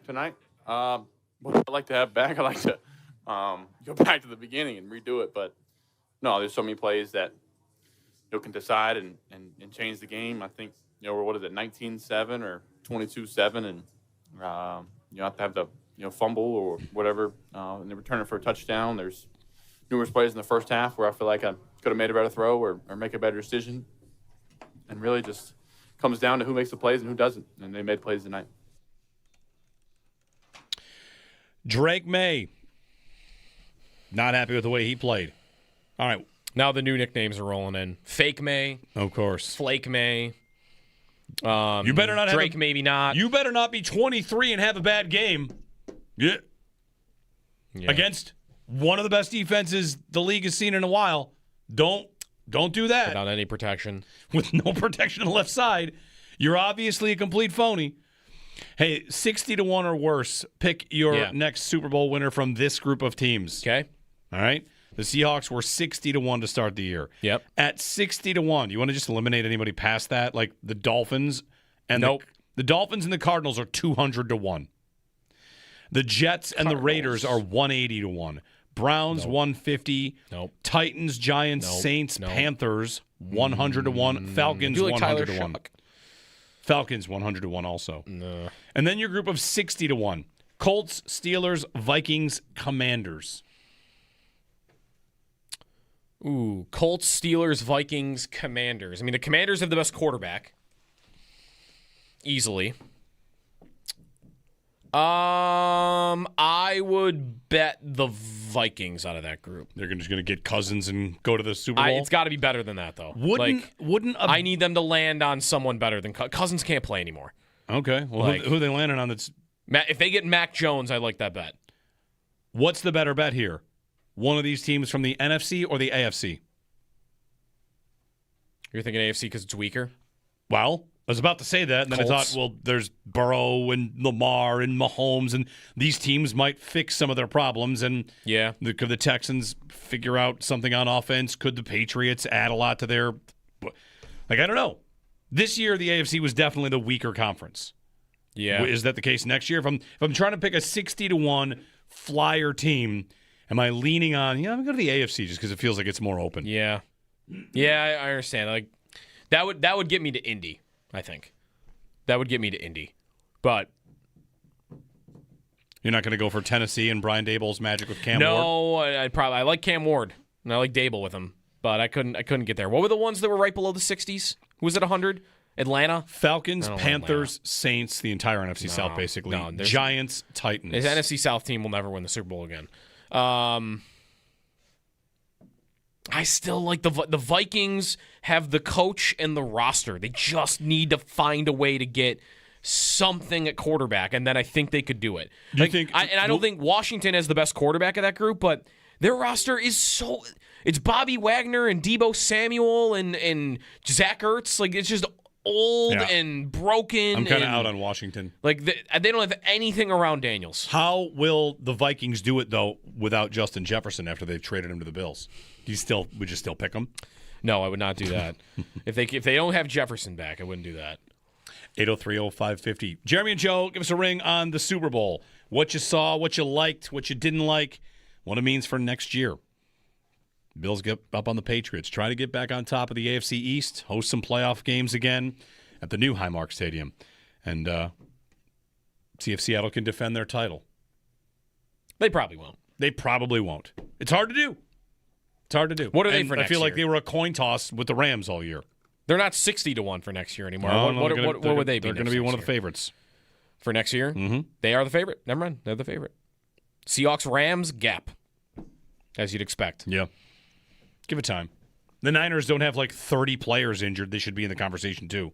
Tonight, what I'd like to have back, I'd like to go back to the beginning and redo it. But no, there's so many plays that can decide and change the game. I think we're what is it, 19-7 or 22-7, and you have to have the fumble or whatever, and then return it for a touchdown. There's numerous plays in the first half where I feel like I could have made a better throw or make a better decision, and really just comes down to who makes the plays and who doesn't. And they made plays tonight. Drake May, not happy with the way he played. All right. Now the new nicknames are rolling in. Fake May. Of course. Flake May. You better not Drake, maybe not. You better not be 23 and have a bad game. Yeah. Against one of the best defenses the league has seen in a while. Don't do that. Without any protection. With no protection on the left side. You're obviously a complete phony. Hey, 60-1 or worse, pick your next Super Bowl winner from this group of teams. Okay. All right? The Seahawks were 60-1 to start the year. Yep. At 60-1, you want to just eliminate anybody past that? Like the Dolphins and the Dolphins and the Cardinals are 200-1. The Jets and the Raiders are 180-1. Browns 150. Nope. Titans, Giants, Saints, Panthers 100-1. Falcons 100-1. Falcons 100-1 also. No. And then your group of 60-1. Colts, Steelers, Vikings, Commanders. Ooh, Colts, Steelers, Vikings, Commanders. I mean, the Commanders have the best quarterback. Easily. I would bet the Vikings out of that group. They're just going to get Cousins and go to the Super Bowl? It's got to be better than that, though. I need them to land on someone better than Cousins. Can't play anymore. Okay. Well, who are they landing on that's... If they get Mac Jones, I like that bet. What's the better bet here? One of these teams from the NFC or the AFC? You're thinking AFC because it's weaker? Well, I was about to say that, and then I Colts. thought, well, there's Burrow and Lamar and Mahomes, and these teams might fix some of their problems. And could the Texans figure out something on offense? Could the Patriots add a lot to their – I don't know. This year, the AFC was definitely the weaker conference. Yeah. Is that the case next year? If I'm trying to pick a 60-1 flyer team, am I leaning on, I'm going to go to the AFC just because it feels like it's more open. Yeah. Yeah, I understand. Like that would get me to Indy, I think. That would get me to Indy. But you're not going to go for Tennessee and Brian Daboll's magic with Cam Ward? No, I like Cam Ward, and I like Dable with him, but I couldn't get there. What were the ones that were right below the 60s? Who was it 100? Atlanta? Falcons, Panthers, Saints, the entire NFC South, basically. Giants, Titans. This NFC South team will never win the Super Bowl again. I still like the Vikings have the coach and the roster. They just need to find a way to get something at quarterback, and then I think they could do it. Do you think? I don't think Washington has the best quarterback of that group, but their roster is so. It's Bobby Wagner and Deebo Samuel and Zach Ertz. Like it's just old and broken. I'm kind of out on Washington. Like they don't have anything around Daniels. How will the Vikings do it though without Justin Jefferson after they've traded him to the Bills? Would you still pick them? No, I would not do that. If they don't have Jefferson back, I wouldn't do that. 803-0550. Jeremy and Joe, give us a ring on the Super Bowl. What you saw, what you liked, what you didn't like, what it means for next year. Bills get up on the Patriots, try to get back on top of the AFC East, host some playoff games again at the new Highmark Stadium, and see if Seattle can defend their title. They probably won't. They probably won't. It's hard to do. It's hard to do. What are they for next I feel year? like they were a coin toss with the Rams all year. They're not 60-1 for next year anymore. No, What would they be? They're going to be one of the favorites. For next year? Mm-hmm. They are the favorite. Never mind. They're the favorite. Seahawks, Rams, gap, as you'd expect. Yeah. Give it time. The Niners don't have like 30 players injured. They should be in the conversation too.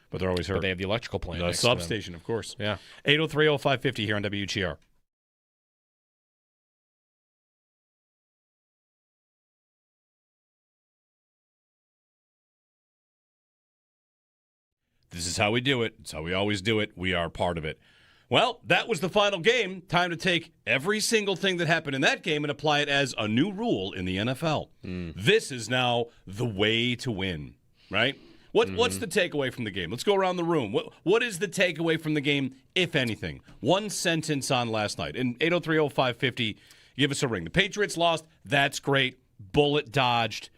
But they're always hurt. But they have the electrical plant. The next to them. substation, of course. Yeah. 803-0550 here on WGR. This is how we do it. It's how we always do it. We are part of it. Well, that was the final game. Time to take every single thing that happened in that game and apply it as a new rule in the NFL. This is now the way to win, right? What's the takeaway from the game? Let's go around the room. What is the takeaway from the game, if anything? One sentence on last night. And 803-0550, give us a ring. The Patriots lost. That's great. Bullet dodged.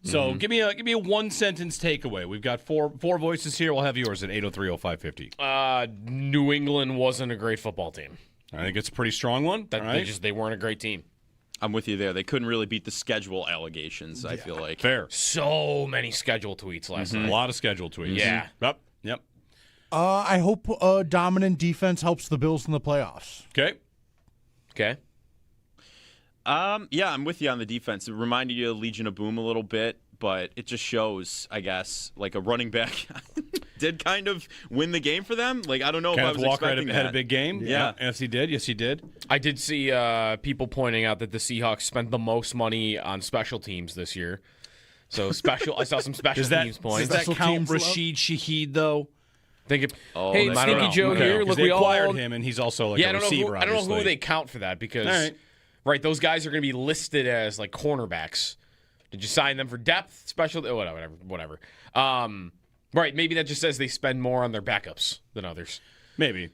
So give me a one sentence takeaway. We've got four voices here. We'll have yours at 803-0550. New England wasn't a great football team. I think it's a pretty strong one. All right. They weren't a great team. I'm with you there. They couldn't really beat the schedule allegations, I feel like. Fair. So many schedule tweets last night. A lot of schedule tweets. Yeah. Yep. I hope dominant defense helps the Bills in the playoffs. Okay. Yeah, I'm with you on the defense. It reminded you of Legion of Boom a little bit, but it just shows, I guess, like a running back did kind of win the game for them. Like, I don't know if I was Walker expecting had that. a big game. Yeah. Yes, he did. Yes, he did. I did see people pointing out that the Seahawks spent the most money on special teams this year. So I saw some special teams points. Does that count Rashid Shaheed, though? Hey, Stinky Joe Okay. here. Look, they we acquired all him, and he's also like a receiver. I don't know who obviously. they count for that because, right, those guys are going to be listed as like cornerbacks. Did you sign them for depth, special, whatever? Right, maybe that just says they spend more on their backups than others. Maybe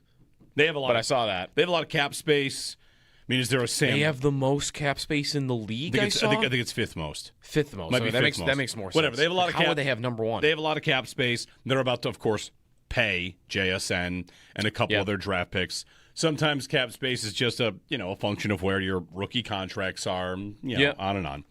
they have a lot. But I saw that they have a lot of cap space. I mean, is there a Sam? They have the most cap space in the league. I think it's fifth most. Fifth most. Might be that fifth most. makes more sense. Whatever. They have a lot of cap. How would they have number one? They have a lot of cap space. They're about to, of course, pay JSN and a couple of their draft picks. Sometimes cap space is just a function of where your rookie contracts are. On and on.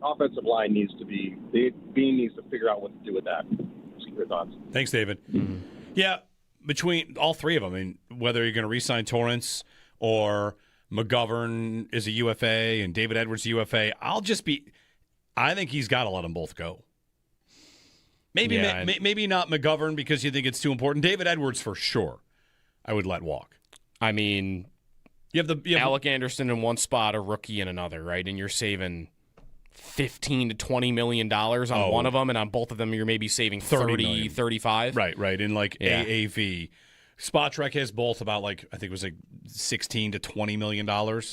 offensive line needs to be Bean needs to figure out what to do with that. Just your thoughts. Thanks, David. Mm-hmm. Yeah, between all three of them, I mean, whether you're going to re-sign Torrance or McGovern is a UFA and David Edwards UFA, I think he's got to let them both go. Maybe maybe not McGovern because you think it's too important. David Edwards for sure, I would let walk. I mean, you have Alec Anderson in one spot, a rookie in another, right? And you're saving $15 to $20 million on one of them, and on both of them you're maybe saving 30, 35. Right. In AAV. Spot Trek has both about I think it was $16 to $20 million.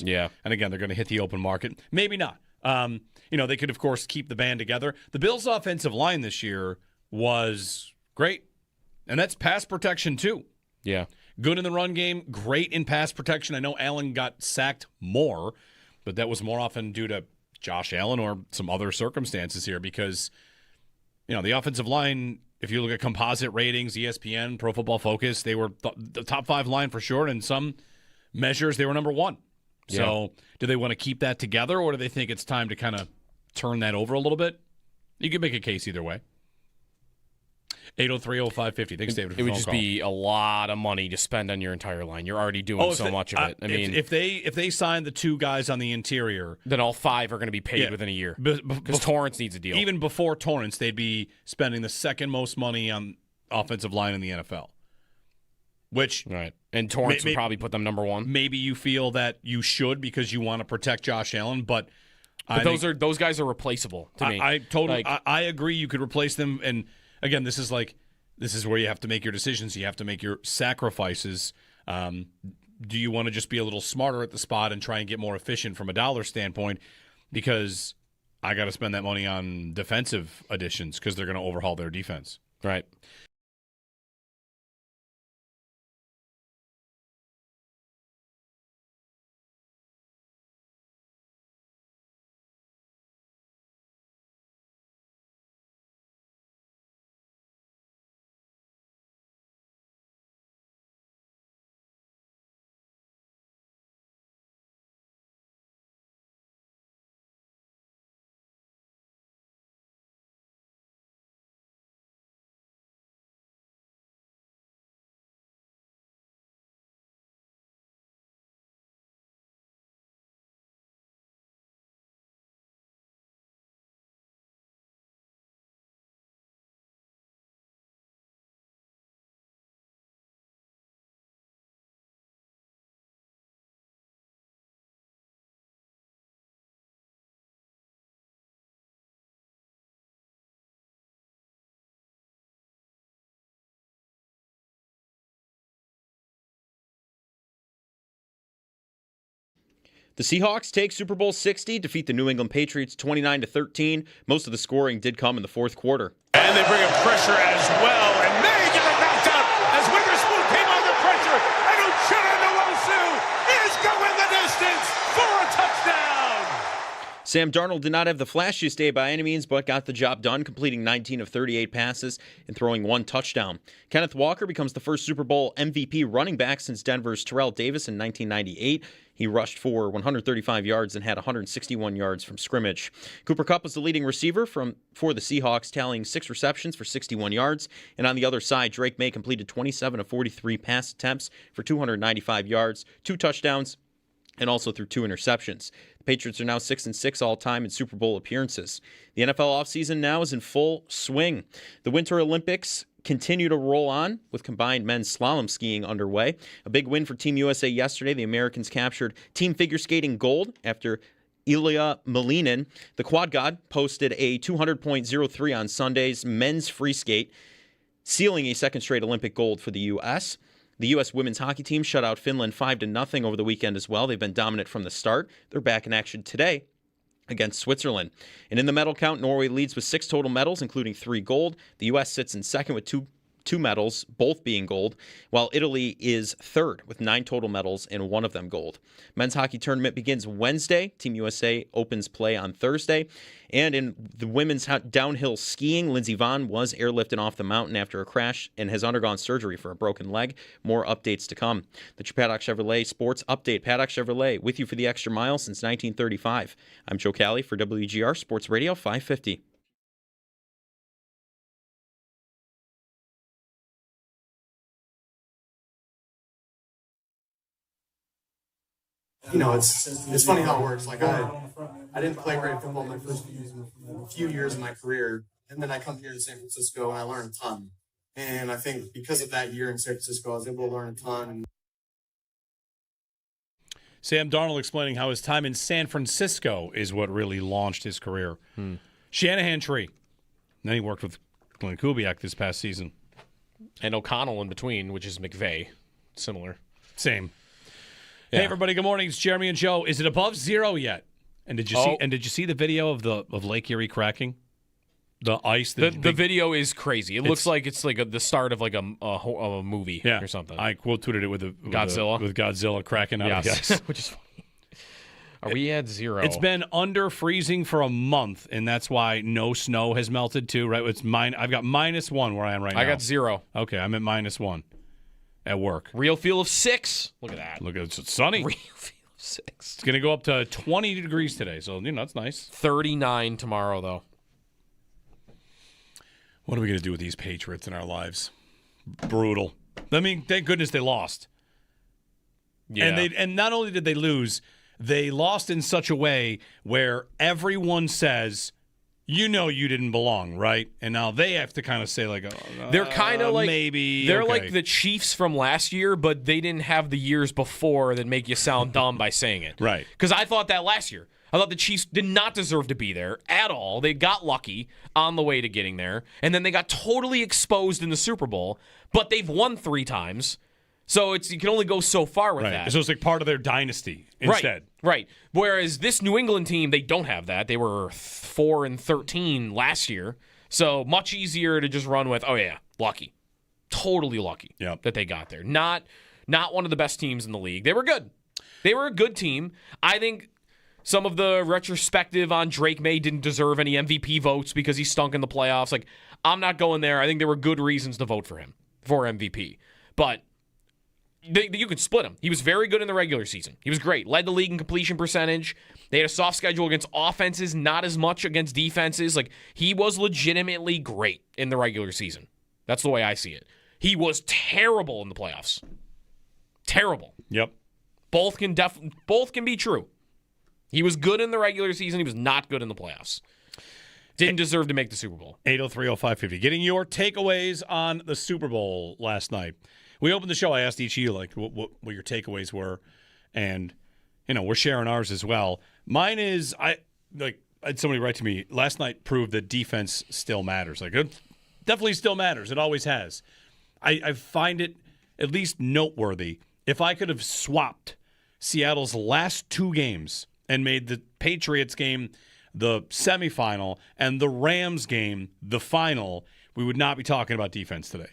Yeah. And again, they're going to hit the open market. Maybe not. They could, of course, keep the band together. The Bills' offensive line this year was great, and that's pass protection too. Yeah. Good in the run game, great in pass protection. I know Allen got sacked more, but that was more often due to Josh Allen or some other circumstances here because, the offensive line, if you look at composite ratings, ESPN, Pro Football Focus, they were the top 5 line for sure. In some measures, they were number 1. Yeah. So do they want to keep that together, or do they think it's time to kind of turn that over a little bit? You could make a case either way. 803-0550. Thanks, David. It would just be a lot of money to spend on your entire line. You're already doing so much of it. I mean, if they sign the 2 guys on the interior, then all 5 are going to be paid within a year because Torrance needs a deal. Even before Torrance, they'd be spending the second most money on offensive line in the NFL. Which and Torrance would probably put them number 1. Maybe you feel that you should because you want to protect Josh Allen, but those guys are replaceable to me. I totally I agree. You could replace them, and again, this is where you have to make your decisions. You have to make your sacrifices. Do you want to just be a little smarter at the spot and try and get more efficient from a dollar standpoint? Because I got to spend that money on defensive additions because they're going to overhaul their defense. Right. The Seahawks take Super Bowl 60, defeat the New England Patriots 29-13. Most of the scoring did come in the fourth quarter. And they bring in pressure as well, and May get it knocked out as Witherspoon came under pressure, and Uchenna is going the distance for a touchdown. Sam Darnold did not have the flashiest day by any means, but got the job done, completing 19 of 38 passes and throwing 1 touchdown. Kenneth Walker becomes the first Super Bowl MVP running back since Denver's Terrell Davis in 1998. He rushed for 135 yards and had 161 yards from scrimmage. Cooper Kupp was the leading receiver for the Seahawks, tallying 6 receptions for 61 yards. And on the other side, Drake May completed 27 of 43 pass attempts for 295 yards, 2 touchdowns, and also threw 2 interceptions. The Patriots are now 6-6 all-time in Super Bowl appearances. The NFL offseason now is in full swing. The Winter Olympics continue to roll on with combined men's slalom skiing underway. A big win for Team USA yesterday. The Americans captured team figure skating gold after Ilya Malinin, the quad god, posted a 200.03 on Sunday's men's free skate, sealing a second straight Olympic gold for the U.S. The U.S. women's hockey team shut out Finland 5-0 over the weekend as well. They've been dominant from the start. They're back in action today against Switzerland. And in the medal count, Norway leads with 6 total medals, including 3 gold. The U.S. sits in second with two 2 medals, both being gold, while Italy is third with 9 total medals and 1 of them gold. Men's hockey tournament begins Wednesday. Team USA opens play on Thursday. And in the women's downhill skiing, Lindsey Vonn was airlifted off the mountain after a crash and has undergone surgery for a broken leg. More updates to come. The Paddock Chevrolet Sports Update. Paddock Chevrolet, with you for the extra mile since 1935. I'm Joe Cali for WGR Sports Radio 550. You know, it's funny how it works. Like I didn't play great football my first few years of my career, and then I come here to San Francisco and I learned a ton. And I think because of that year in San Francisco, I was able to learn a ton. Sam Darnold explaining how his time in San Francisco is what really launched his career. Shanahan tree. And then he worked with Glenn Kubiak this past season. And O'Connell in between, which is McVay. Similar. Same. Yeah. Hey everybody, good morning. It's Jeremy and Joe. Is it above 0 yet? And did you see the video of Lake Erie cracking? The ice. The video is crazy. It looks like it's like the start of like a movie or something. I quote tweeted it with Godzilla. with Godzilla cracking out of the ice. Which is funny. Are we at 0? It's been under freezing for a month, and that's why no snow has melted too. Right? It's I've got -1 where I am right now. I got 0. Okay, I'm at -1 at work. Real feel of 6. Look at that. Look at it's sunny. Real feel of 6. It's going to go up to 20 degrees today, so that's nice. 39 tomorrow though. What are we going to do with these Patriots in our lives? Brutal. I mean, thank goodness they lost. Yeah. And not only did they lose, they lost in such a way where everyone says, you didn't belong, right? And now they have to kind of say like, they're kind of like maybe they're okay. like the Chiefs from last year, but they didn't have the years before that make you sound dumb by saying it. Right. Because I thought that last year. I thought the Chiefs did not deserve to be there at all. They got lucky on the way to getting there, and then they got totally exposed in the Super Bowl, but they've won 3 times. So you can only go so far with that. So it's like part of their dynasty instead. Right. Whereas this New England team, they don't have that. They were 4-13 last year. So much easier to just run with, lucky. Totally lucky that they got there. Not one of the best teams in the league. They were good. They were a good team. I think some of the retrospective on Drake May didn't deserve any MVP votes because he stunk in the playoffs. Like, I'm not going there. I think there were good reasons to vote for him for MVP. But you can split him. He was very good in the regular season. He was great. Led the league in completion percentage. They had a soft schedule against offenses, not as much against defenses. Like, he was legitimately great in the regular season. That's the way I see it. He was terrible in the playoffs. Terrible. Yep. Both can be true. He was good in the regular season. He was not good in the playoffs. Didn't deserve to make the Super Bowl. 803-0550. Getting your takeaways on the Super Bowl last night. We opened the show. I asked each of you what your takeaways were, and we're sharing ours as well. Mine is I had somebody write to me last night. Proved that defense still matters. Like, it definitely still matters. It always has. I find it at least noteworthy. If I could have swapped Seattle's last 2 games and made the Patriots game the semifinal and the Rams game the final, we would not be talking about defense today.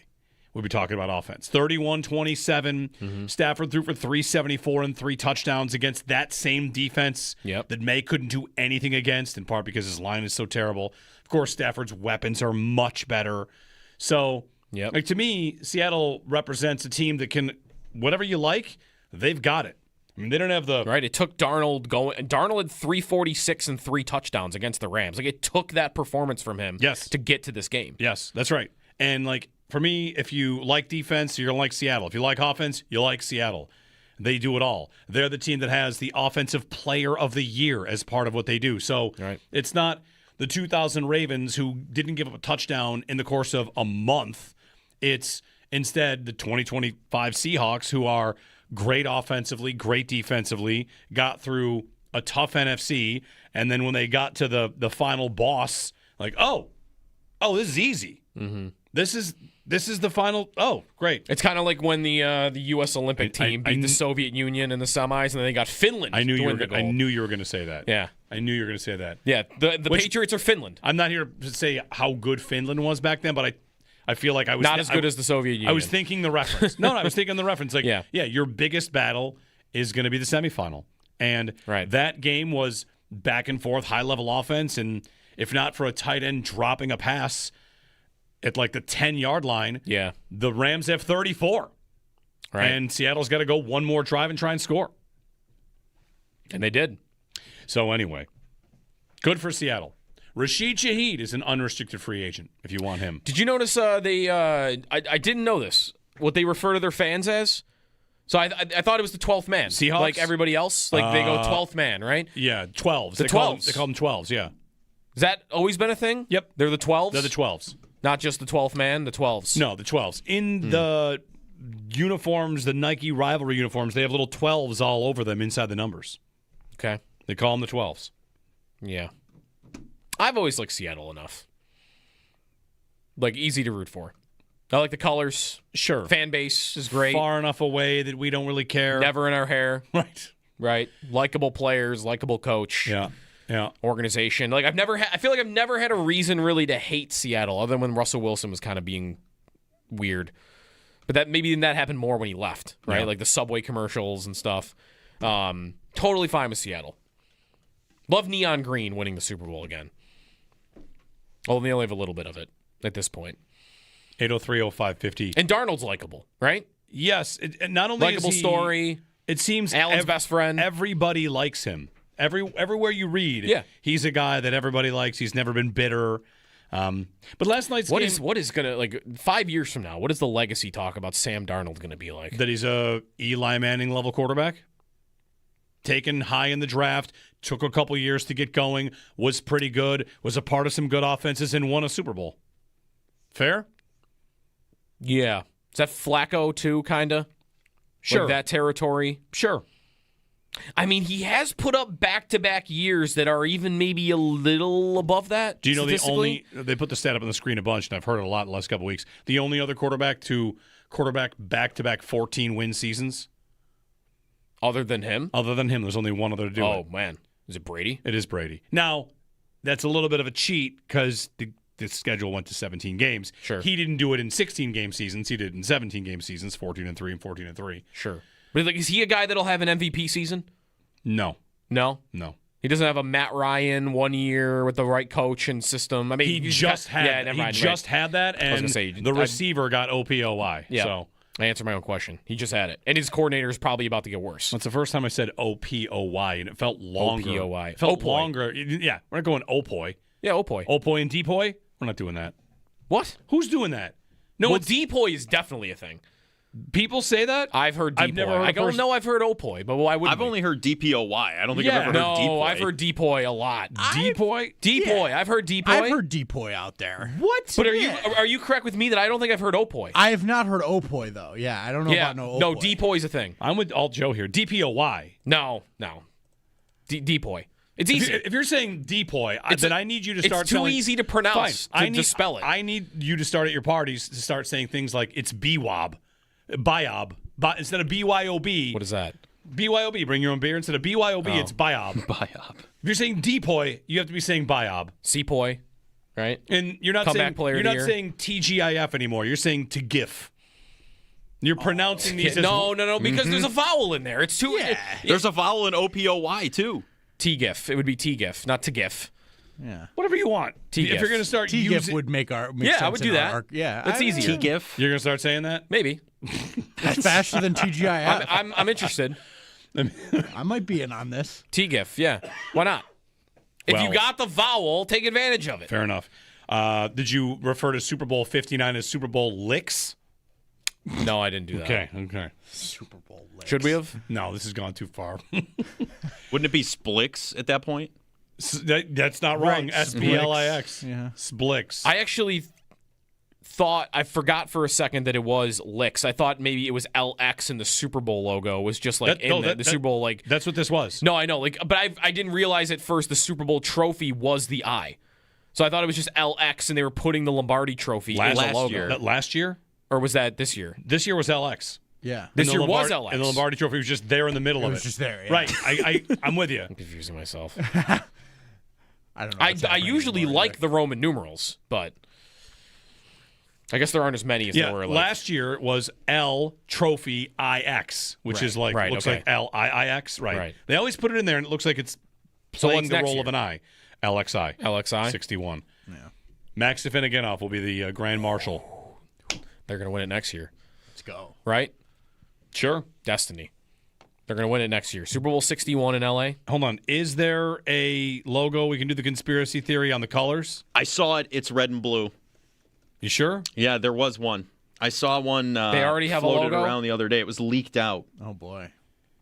We'd be talking about offense. 31-27. Stafford threw for 374 and 3 touchdowns against that same defense that May couldn't do anything against, in part because his line is so terrible. Of course, Stafford's weapons are much better. So, to me, Seattle represents a team that can, whatever you like, they've got it. I mean, they don't have the... Right, it took Darnold going... Darnold had 346 and 3 touchdowns against the Rams. Like, it took that performance from him to get to this game. Yes, that's right. And, for me, if you like defense, you're going to like Seattle. If you like offense, you like Seattle. They do it all. They're the team that has the Offensive Player of the Year as part of what they do. So it's not the 2000 Ravens who didn't give up a touchdown in the course of a month. It's instead the 2025 Seahawks, who are great offensively, great defensively, got through a tough NFC, and then when they got to the final boss, this is easy. Mm-hmm. This is the final. Oh, great! It's kind of like when the U.S. Olympic team beat the Soviet Union in the semis, and then they got Finland. I knew you were going to say that. Yeah, I knew you were going to say that. Yeah, the Patriots are Finland. I'm not here to say how good Finland was back then, but I feel like I was not as good as the Soviet Union. I was thinking the reference. No, I was thinking the reference. Like, yeah, your biggest battle is going to be the semifinal. And that game was back and forth, high-level offense, and if not for a tight end dropping a pass at like the 10-yard line, the Rams have 34. Right. And Seattle's got to go one more drive and try and score. And they did. So anyway, good for Seattle. Rashid Shaheed is an unrestricted free agent if you want him. Did you notice I didn't know this, what they refer to their fans as? So I thought it was the 12th man. Seahawks? Like everybody else? Like they go 12th man, right? Yeah, 12s. The 12s. They call them 12s, yeah. Has that always been a thing? Yep. They're the 12s? They're the 12s. Not just the 12th man, the 12s. No, the 12s. In the uniforms, the Nike rivalry uniforms, they have little 12s all over them inside the numbers. Okay. They call them the 12s. Yeah. I've always liked Seattle enough. Like, easy to root for. I like the colors. Sure. Fan base is great. Far enough away that we don't really care. Never in our hair. Right. Likable players, likable coach. Yeah. Organization. Like, I feel like I've never had a reason really to hate Seattle other than when Russell Wilson was kind of being weird. But that happened more when he left, right? Yeah. Like the Subway commercials and stuff. Totally fine with Seattle. Love Neon Green winning the Super Bowl again. Although they only have a little bit of it at this point. 803-0550. And Darnold's likable, right? Yes. Not only likable is he, story. It seems Allen's best friend. Everybody likes him. Everywhere you read, he's a guy that everybody likes. He's never been bitter. But last night's game... What is going to, like, 5 years from now, what is the legacy talk about Sam Darnold going to be like? That he's a Eli Manning level quarterback? Taken high in the draft, took a couple years to get going, was pretty good, was a part of some good offenses, and won a Super Bowl. Fair? Yeah. Is that Flacco, too, kind of? Sure. Like that territory? Sure. I mean, he has put up back-to-back years that are even maybe a little above that. Do you know they put the stat up on the screen a bunch, and I've heard it a lot in the last couple of weeks. The only other quarterback to quarterback back-to-back 14-win seasons? Other than him? Other than him. There's only one other to do it. Oh, man. Is it Brady? It is Brady. Now, that's a little bit of a cheat because the schedule went to 17 games. Sure. He didn't do it in 16-game seasons. He did it in 17-game seasons, 14-3 and 14-3. Sure. But like, is he a guy that'll have an MVP season? No. No? No. He doesn't have a Matt Ryan 1 year with the right coach and system. I mean, he just had that, and the receiver got OPOY. Yeah. So I answered my own question. He just had it. And his coordinator is probably about to get worse. That's the first time I said OPOY, and it felt longer. OPOY. It felt longer. Yeah, we're not going OPOY. Yeah, OPOY. OPOY and DPOY? We're not doing that. What? Who's doing that? No, well, DPOY is definitely a thing. People say that? I've heard DPOY. I've heard OPOY, but why wouldn't I've only heard DPOY. I don't think I've ever heard DPOY. No, I've heard DPOY a lot. DPOY? DPOY. Yeah. I've heard DPOY. I've heard DPOY out there. What? But are you correct with me that I don't think I've heard OPOY? I have not heard OPOY, though. Yeah, I don't know about no OPOY. No, DPOY's a thing. I'm with Alt Joe here. DPOY. No. DPOY. It's easy. If you're saying DPOY, then I need you to start It's too easy to pronounce to spell it. I need you to start at your parties to start saying things like it's BWOB, BIOB. Instead of BYOB. What is that? BYOB. Bring your own beer. Instead of BYOB, it's BIOB. BIOB. If you're saying DPOY, you have to be saying BIOB. CPOY, right? And you're not saying TGIF anymore. You're saying to GIF. You're pronouncing these as... No, because there's a vowel in there. It's too... Yeah. There's a vowel in OPOY, too. T-GIF. It would be T-GIF, not to GIF. Yeah. Whatever you want. T-GIF. If you're going to start T-GIF using... would make sense. I would do that. That's easier. T-GIF. You're going to start saying that? Maybe. That's faster than TGIF. I'm interested. I might be in on this. T-GIF, yeah. Why not? If you got the vowel, take advantage of it. Fair enough. Did you refer to Super Bowl 59 as Super Bowl licks? No, I didn't do that. Okay. Super Bowl licks. Should we have? No, this has gone too far. Wouldn't it be Splix at that point? That's not wrong. Right. SBLIX. Yeah. Splix. I actually thought, I forgot for a second that it was licks. I thought maybe it was LX in the Super Bowl logo was just like the Super Bowl. Like that's what this was. No, I know. But I didn't realize at first the Super Bowl trophy was the I. So I thought it was just LX and they were putting the Lombardi trophy in the logo. Last year? Or was that this year? This year was LX. Yeah. This year was LX. And the Lombardi trophy was just there in the middle of it. It was just there, yeah. Right. I'm with you. I'm confusing myself. I don't know. I usually like the Roman numerals, but I guess there aren't as many as there were. Last year it was L Trophy IX, which is like looks like LIIX. Right. They always put it in there, and it looks like it's playing the role of an I. LXI 61. Yeah. Max Finneganov will be the Grand Marshal. They're going to win it next year. Let's go. Right? Sure. Destiny. They're going to win it next year. Super Bowl 61 in L.A. Hold on. Is there a logo? We can do the conspiracy theory on the colors. I saw it. It's red and blue. You sure? Yeah, there was one. I saw one. They already have a floated logo? around the other day. It was leaked out. Oh boy,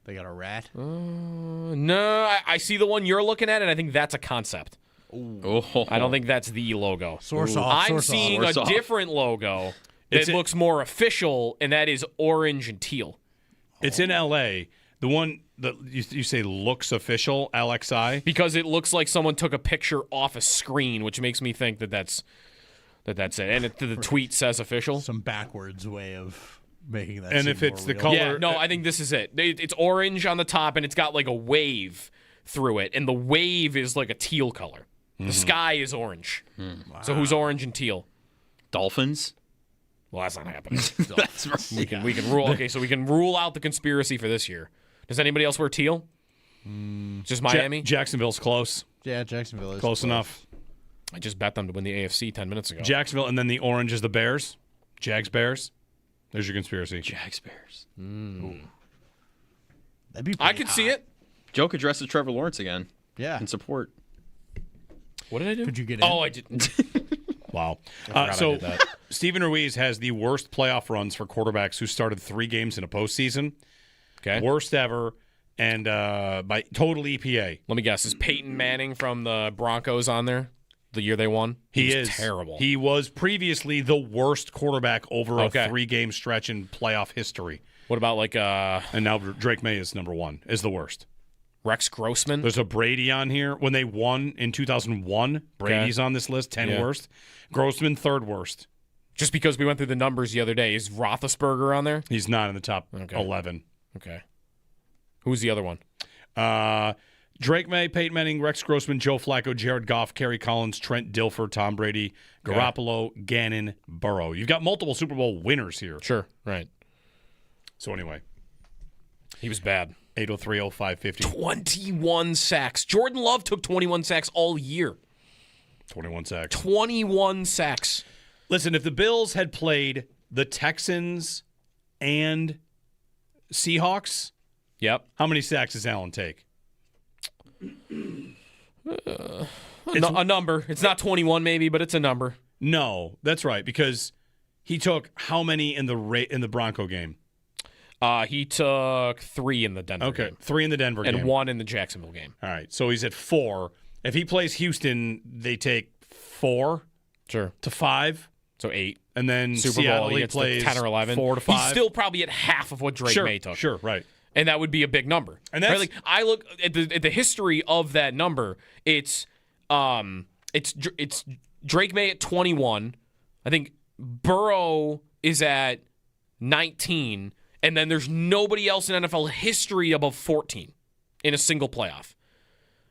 they got a rat. No, I see the one you're looking at, and I think that's a concept. Oh. I don't think that's the logo. Source off. I'm seeing a different logo that looks more official, and that is orange and teal. It's in L.A. The one that you say looks official, LXI? Because it looks like someone took a picture off a screen, which makes me think that's it. And the tweet says official. Some backwards way of making that. And seem if it's more the real. color, Yeah, no, I think this is it. It's orange on the top, and it's got like a wave through it, and the wave is like a teal color. The sky is orange. Wow. So who's orange and teal? Dolphins? Well, that's not happening. That's right. We can rule. Okay, so we can rule out the conspiracy for this year. Does anybody else wear teal? Just Miami? Jacksonville's close. Yeah, Jacksonville is Close enough. I just bet them to win the AFC 10 minutes ago. Jacksonville, and then the orange is the Bears. Jags Bears. There's your conspiracy. Jags Bears. That'd be I could see it. Joe could dress as Trevor Lawrence again. Yeah. In support. What did I do? Could you get in? Oh, I didn't. Wow. I So did that. Steven Ruiz has the worst playoff runs for quarterbacks who started 3 games in a postseason. Okay. Worst ever, and by total EPA. Let me guess. Is Peyton Manning from the Broncos on there? The year they won? He was is terrible. He was previously the worst quarterback over a Okay. 3-game stretch in playoff history. What about like And now Drake May is number 1, is the worst. Rex Grossman? There's a Brady on here. When they won in 2001, Brady's on this list, 10 worst. Grossman, 3rd worst. Just because we went through the numbers the other day, is Roethlisberger on there? He's not in the top 11. Okay. Who's the other one? Drake May, Peyton Manning, Rex Grossman, Joe Flacco, Jared Goff, Kerry Collins, Trent Dilfer, Tom Brady, Garoppolo, Gannon, Burrow. You've got multiple Super Bowl winners here. Sure, right. So anyway. He was bad. 803-0550. 21 sacks. Jordan Love took 21 sacks all year. 21 sacks. 21 sacks. Listen, if the Bills had played the Texans and Seahawks, how many sacks does Allen take? A number. It's not 21 maybe, but it's a number. No, that's right, because he took how many in the Bronco game? He took 3 in the Denver game. 3 in the Denver game. And 1 in the Jacksonville game. All right, so he's at 4. If he plays Houston, they take 4 to 5. So 8. And then Super Seattle, Bowl, he gets plays 10 or 11. 4 to 5. He's still probably at half of what Drake May took. Sure, right. And that would be a big number. And that's right? Like I look at the history of that number. It's Drake May at 21. I think Burrow is at 19, and then there's nobody else in NFL history above 14 in a single playoff.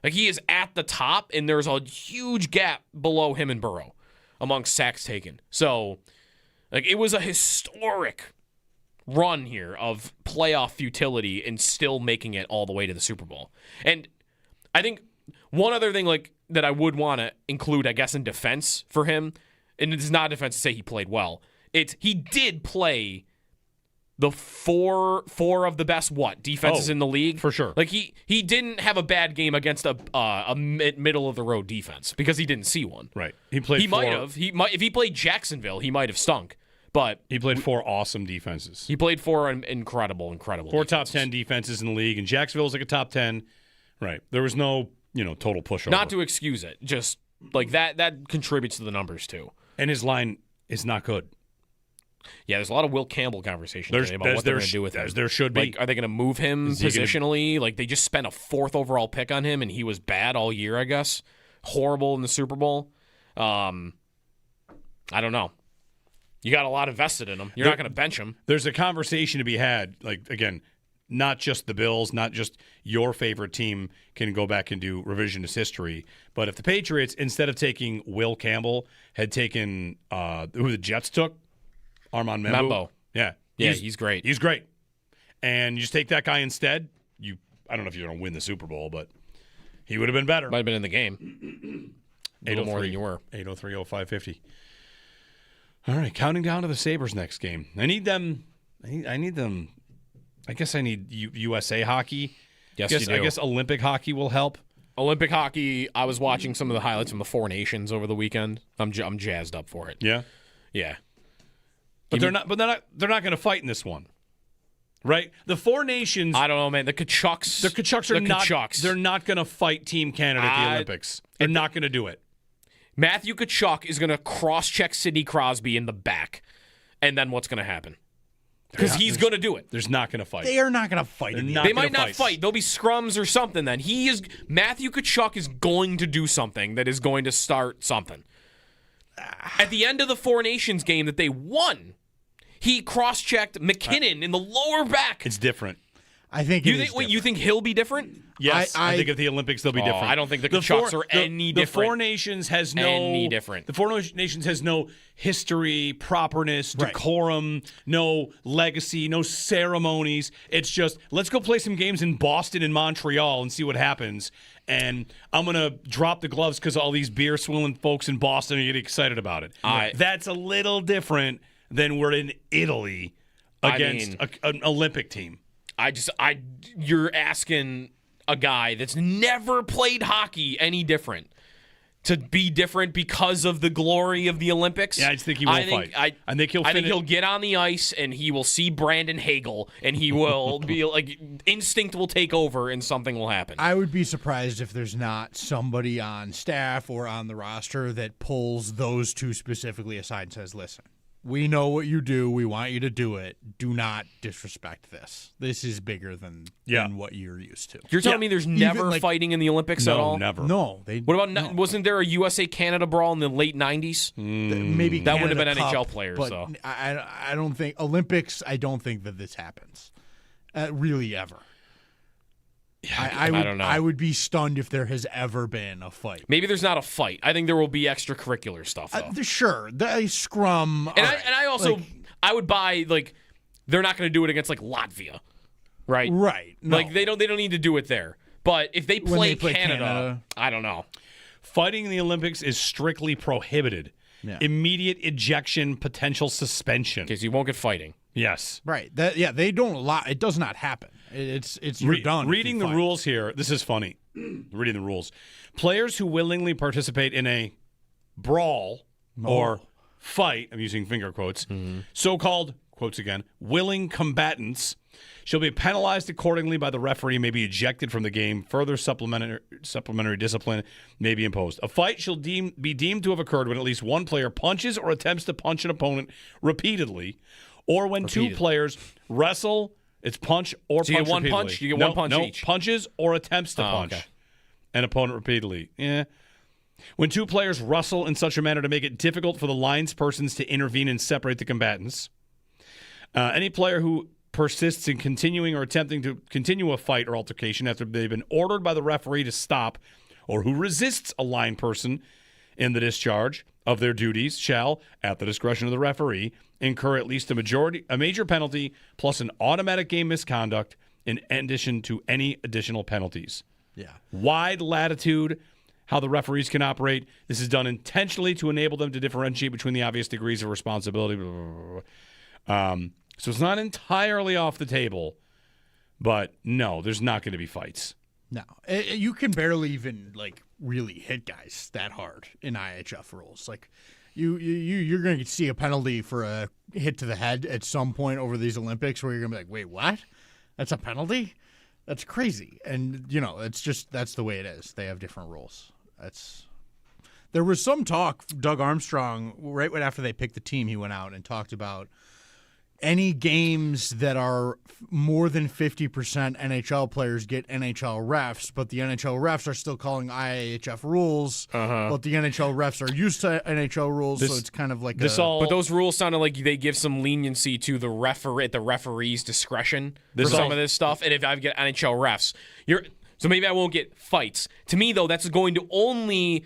Like he is at the top, and there's a huge gap below him and Burrow among sacks taken. So, like it was a historic run here of playoff futility and still making it all the way to the Super Bowl. And I think one other thing like that I would want to include, I guess, in defense for him, and it's not defense to say he played well. It's he did play the four of the best defenses in the league for sure. Like he didn't have a bad game against a middle of the road defense because he didn't see one. Right. He played. He might have. If he played Jacksonville, he might have stunk. But he played 4 awesome defenses. He played 4 incredible 4 defenses. top 10 defenses in the league, and Jacksonville's like a top 10. Right. There was no, total pushover. Not to excuse it, just like that contributes to the numbers too. And his line is not good. Yeah, there's a lot of Will Campbell conversation today about what they're going to do with him. There should be. Like, are they going to move him positionally? Like they just spent a 4th overall pick on him, and he was bad all year. I guess horrible in the Super Bowl. I don't know. You got a lot invested in him. You're not going to bench him. There's a conversation to be had. Like, again, not just the Bills, not just your favorite team can go back and do revisionist history. But if the Patriots, instead of taking Will Campbell, had taken who the Jets took, Armand Membo. Membo. Yeah. Yeah, he's great. He's great. And you just take that guy instead, I don't know if you're going to win the Super Bowl, but he would have been better. Might have been in the game. A little more than you were. 803-0550. All right, counting down to the Sabres next game. I need them. I guess I need USA hockey. Yes, you do. I guess Olympic hockey will help. Olympic hockey, I was watching some of the highlights from the Four Nations over the weekend. I'm jazzed up for it. Yeah? Yeah. But they're not going to fight in this one. Right? The Four Nations. I don't know, man. The Kachucks. They're not going to fight Team Canada at the Olympics. They're not going to do it. Matthew Tkachuk is going to cross-check Sidney Crosby in the back. And then what's going to happen? Because he's going to do it. There's not going to fight. They are not going to fight. They might not fight. There'll be scrums or something then. Matthew Tkachuk is going to do something that is going to start something. At the end of the Four Nations game that they won, he cross-checked McKinnon in the lower back. It's different. I think you think he'll be different? Yes, I think at the Olympics they'll be different. I don't think the Kachucks are any different. The Four Nations has no history, properness, decorum, no legacy, no ceremonies. It's just let's go play some games in Boston and Montreal and see what happens. And I'm gonna drop the gloves because all these beer swilling folks in Boston are getting excited about it. That's a little different than we're in Italy against an Olympic team. You're asking a guy that's never played hockey any different to be different because of the glory of the Olympics. Yeah, I just think he will fight. I think he'll get on the ice and he will see Brandon Hagel and he will be like instinct will take over and something will happen. I would be surprised if there's not somebody on staff or on the roster that pulls those two specifically aside and says, "Listen, we know what you do. We want you to do it. Do not disrespect this. This is bigger than what you're used to." You're telling me there's never fighting in the Olympics at all? Never. No. What about wasn't there a USA-Canada brawl in the late 90s? Maybe that Canada would have been Cup, NHL players. But So I don't think Olympics. I don't think that this happens, really ever. I don't know. I would be stunned if there has ever been a fight. Maybe there's not a fight. I think there will be extracurricular stuff, though. Sure, the scrum. And I also I would buy they're not going to do it against Latvia, right? Right. No. They don't need to do it there. But if they play Canada, I don't know. Fighting in the Olympics is strictly prohibited. Yeah. Immediate ejection, potential suspension. Because you won't get fighting. Yes. Right. They don't allow. It does not happen. It's you're done. Reading the rules here, this is funny. Reading the rules. Players who willingly participate in a brawl or fight, I'm using finger quotes, so-called, quotes again, willing combatants shall be penalized accordingly by the referee, may be ejected from the game. Further supplementary discipline may be imposed. A fight shall be deemed to have occurred when at least one player punches or attempts to punch an opponent repeatedly, or when two players wrestle. It's punch or so punch you get one repeatedly. punch? You get one punch each? Punches or attempts to punch an opponent repeatedly. Yeah. When two players wrestle in such a manner to make it difficult for the linespersons to intervene and separate the combatants. Any player who persists in continuing or attempting to continue a fight or altercation after they've been ordered by the referee to stop, or who resists a line person in the discharge of their duties shall, at the discretion of the referee, incur at least a major penalty plus an automatic game misconduct in addition to any additional penalties. Yeah. Wide latitude how the referees can operate. This is done intentionally to enable them to differentiate between the obvious degrees of responsibility. So it's not entirely off the table, but no, there's not going to be fights. No. You can barely even really hit guys that hard in IHF rules. You're going to see a penalty for a hit to the head at some point over these Olympics where you're going to be like, wait, what? That's a penalty? That's crazy. And, it's just that's the way it is. They have different rules. There was some talk, Doug Armstrong, right after they picked the team, he went out and talked about any games that are more than 50% NHL players get NHL refs, but the NHL refs are still calling IHF rules, but the NHL refs are used to NHL rules, so it's kind of like But those rules sounded like they give some leniency to the referee at the referee's discretion for some of this stuff. And if I get NHL refs, so maybe I won't get fights. To me, though, that's going to only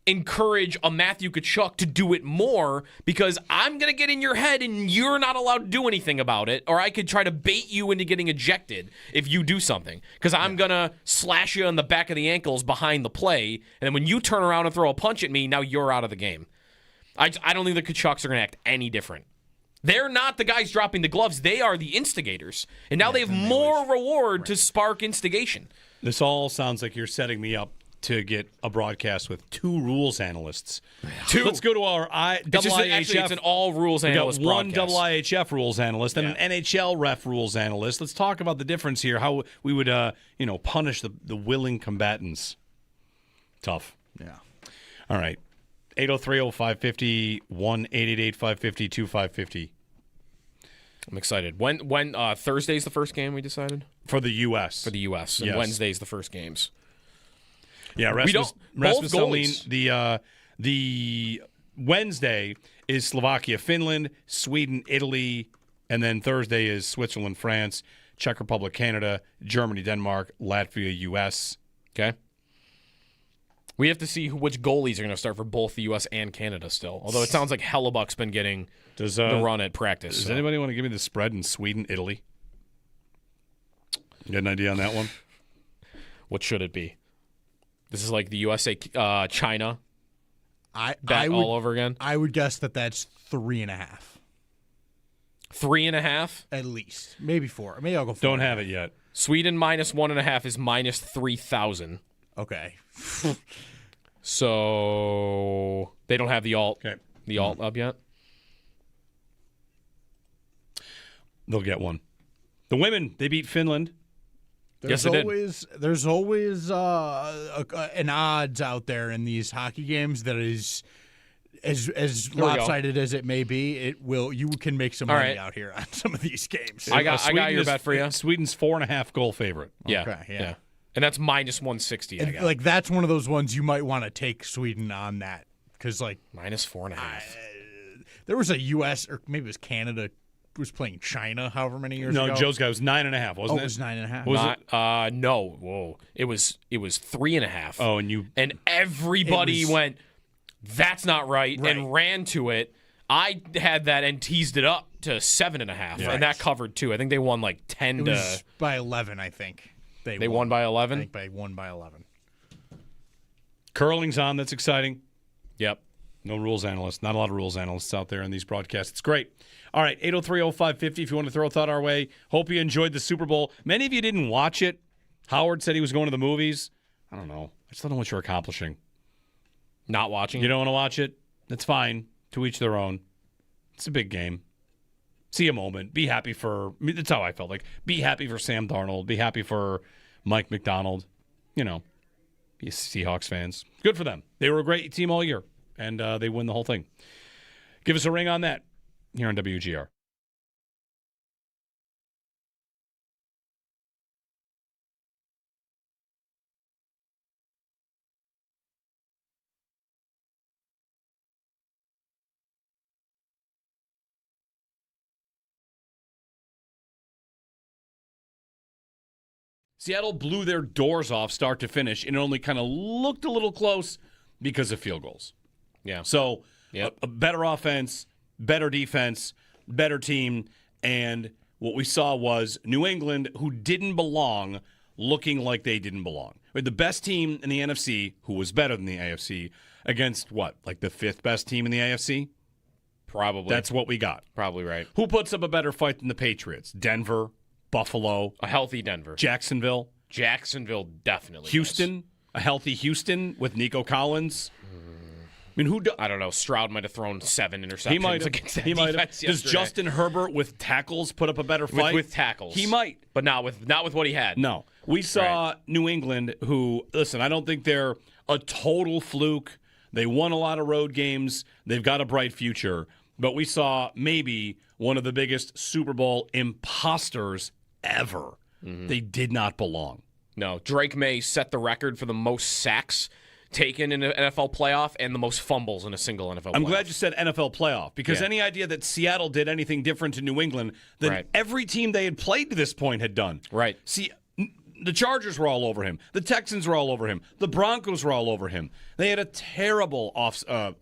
encourage a Matthew Tkachuk to do it more because I'm going to get in your head and you're not allowed to do anything about it, or I could try to bait you into getting ejected if you do something because I'm going to slash you on the back of the ankles behind the play, and then when you turn around and throw a punch at me, now you're out of the game. I don't think the Tkachuks are going to act any different. They're not the guys dropping the gloves. They are the instigators. And now they have more reward to spark instigation. This all sounds like you're setting me up to get a broadcast with 2 rules analysts. 2. Let's go to our IHF. Actually, it's an all rules analyst We got one broadcast. IHF rules analyst and an NHL ref rules analyst. Let's talk about the difference here, how we would punish the willing combatants. Tough. Yeah. All right. 803-0550, 1-888-550-2550. I'm excited. When Thursday's the first game we decided? For the U.S. For the U.S. And Yes. Wednesday's the first games. Yeah, both Rasmus, the Wednesday is Slovakia, Finland, Sweden, Italy, and then Thursday is Switzerland, France, Czech Republic, Canada, Germany, Denmark, Latvia, U.S. Okay. We have to see which goalies are going to start for both the U.S. and Canada still. Although it sounds like Hellebuck's been getting the run at practice. Does anybody want to give me the spread in Sweden, Italy? You got an idea on that one? What should it be? This is like the USA China bet would, all over again? I would guess that's 3.5. 3.5? At least. Maybe 4. Maybe I'll go 4. Don't have it yet. Sweden minus 1.5 is minus 3,000. Okay. So they don't have the alt up yet? They'll get one. The women, they beat Finland. Yes, they There's always an odds out there in these hockey games that is as lopsided as it may be. You can make some money out here on some of these games. I got your bet for you. Sween's 4.5 goal favorite. Yeah. Okay, yeah. And that's minus 160. I got. That's one of those ones you might want to take Sweden on that because minus 4.5. There was a U.S. or maybe it was Canada was playing China however many years ago. No, Joe's guy was 9.5, wasn't it? It was 9.5. Was it? No. Whoa. It was 3.5. Oh, and everybody went, that's not right, and ran to it. I had that and teased it up to 7.5, and that covered too. I think they won like 10 it to was by 11. I think they won by 11. I think by 11. Curling's on. That's exciting. Yep. No rules analysts. Not a lot of rules analysts out there in these broadcasts. It's great. All right, 803-0550 if you want to throw a thought our way. Hope you enjoyed the Super Bowl. Many of you didn't watch it. Howard said he was going to the movies. I don't know. I just don't know what you're accomplishing. Not watching? You don't want to watch it? That's fine. To each their own. It's a big game. See a moment. Be happy for – that's how I felt. Be happy for Sam Darnold. Be happy for Mike McDonald. Be Seahawks fans. Good for them. They were a great team all year, and they win the whole thing. Give us a ring on that here on WGR. Seattle blew their doors off start to finish, and it only kind of looked a little close because of field goals. Yeah. So a better offense, better defense, better team, and what we saw was New England, who didn't belong, looking like they didn't belong. We had the best team in the NFC, who was better than the AFC, against what, the fifth best team in the AFC? Probably. That's what we got. Probably right. Who puts up a better fight than the Patriots? Denver, Buffalo. A healthy Denver. Jacksonville. Jacksonville definitely. Houston. A healthy Houston with Nico Collins. I mean, I don't know. Stroud might have thrown 7 interceptions he might against that he might defense Does yesterday. Justin Herbert with tackles put up a better fight? With tackles. He might. But not with what he had. No. We saw New England, who, listen, I don't think they're a total fluke. They won a lot of road games. They've got a bright future. But we saw maybe one of the biggest Super Bowl imposters ever. Mm-hmm. They did not belong. No. Drake May set the record for the most sacks taken in an NFL playoff and the most fumbles in a single NFL playoff. I'm glad you said NFL playoff because any idea that Seattle did anything different to New England than every team they had played to this point had done. Right. See, The Chargers were all over him. The Texans were all over him. The Broncos were all over him. They had a terrible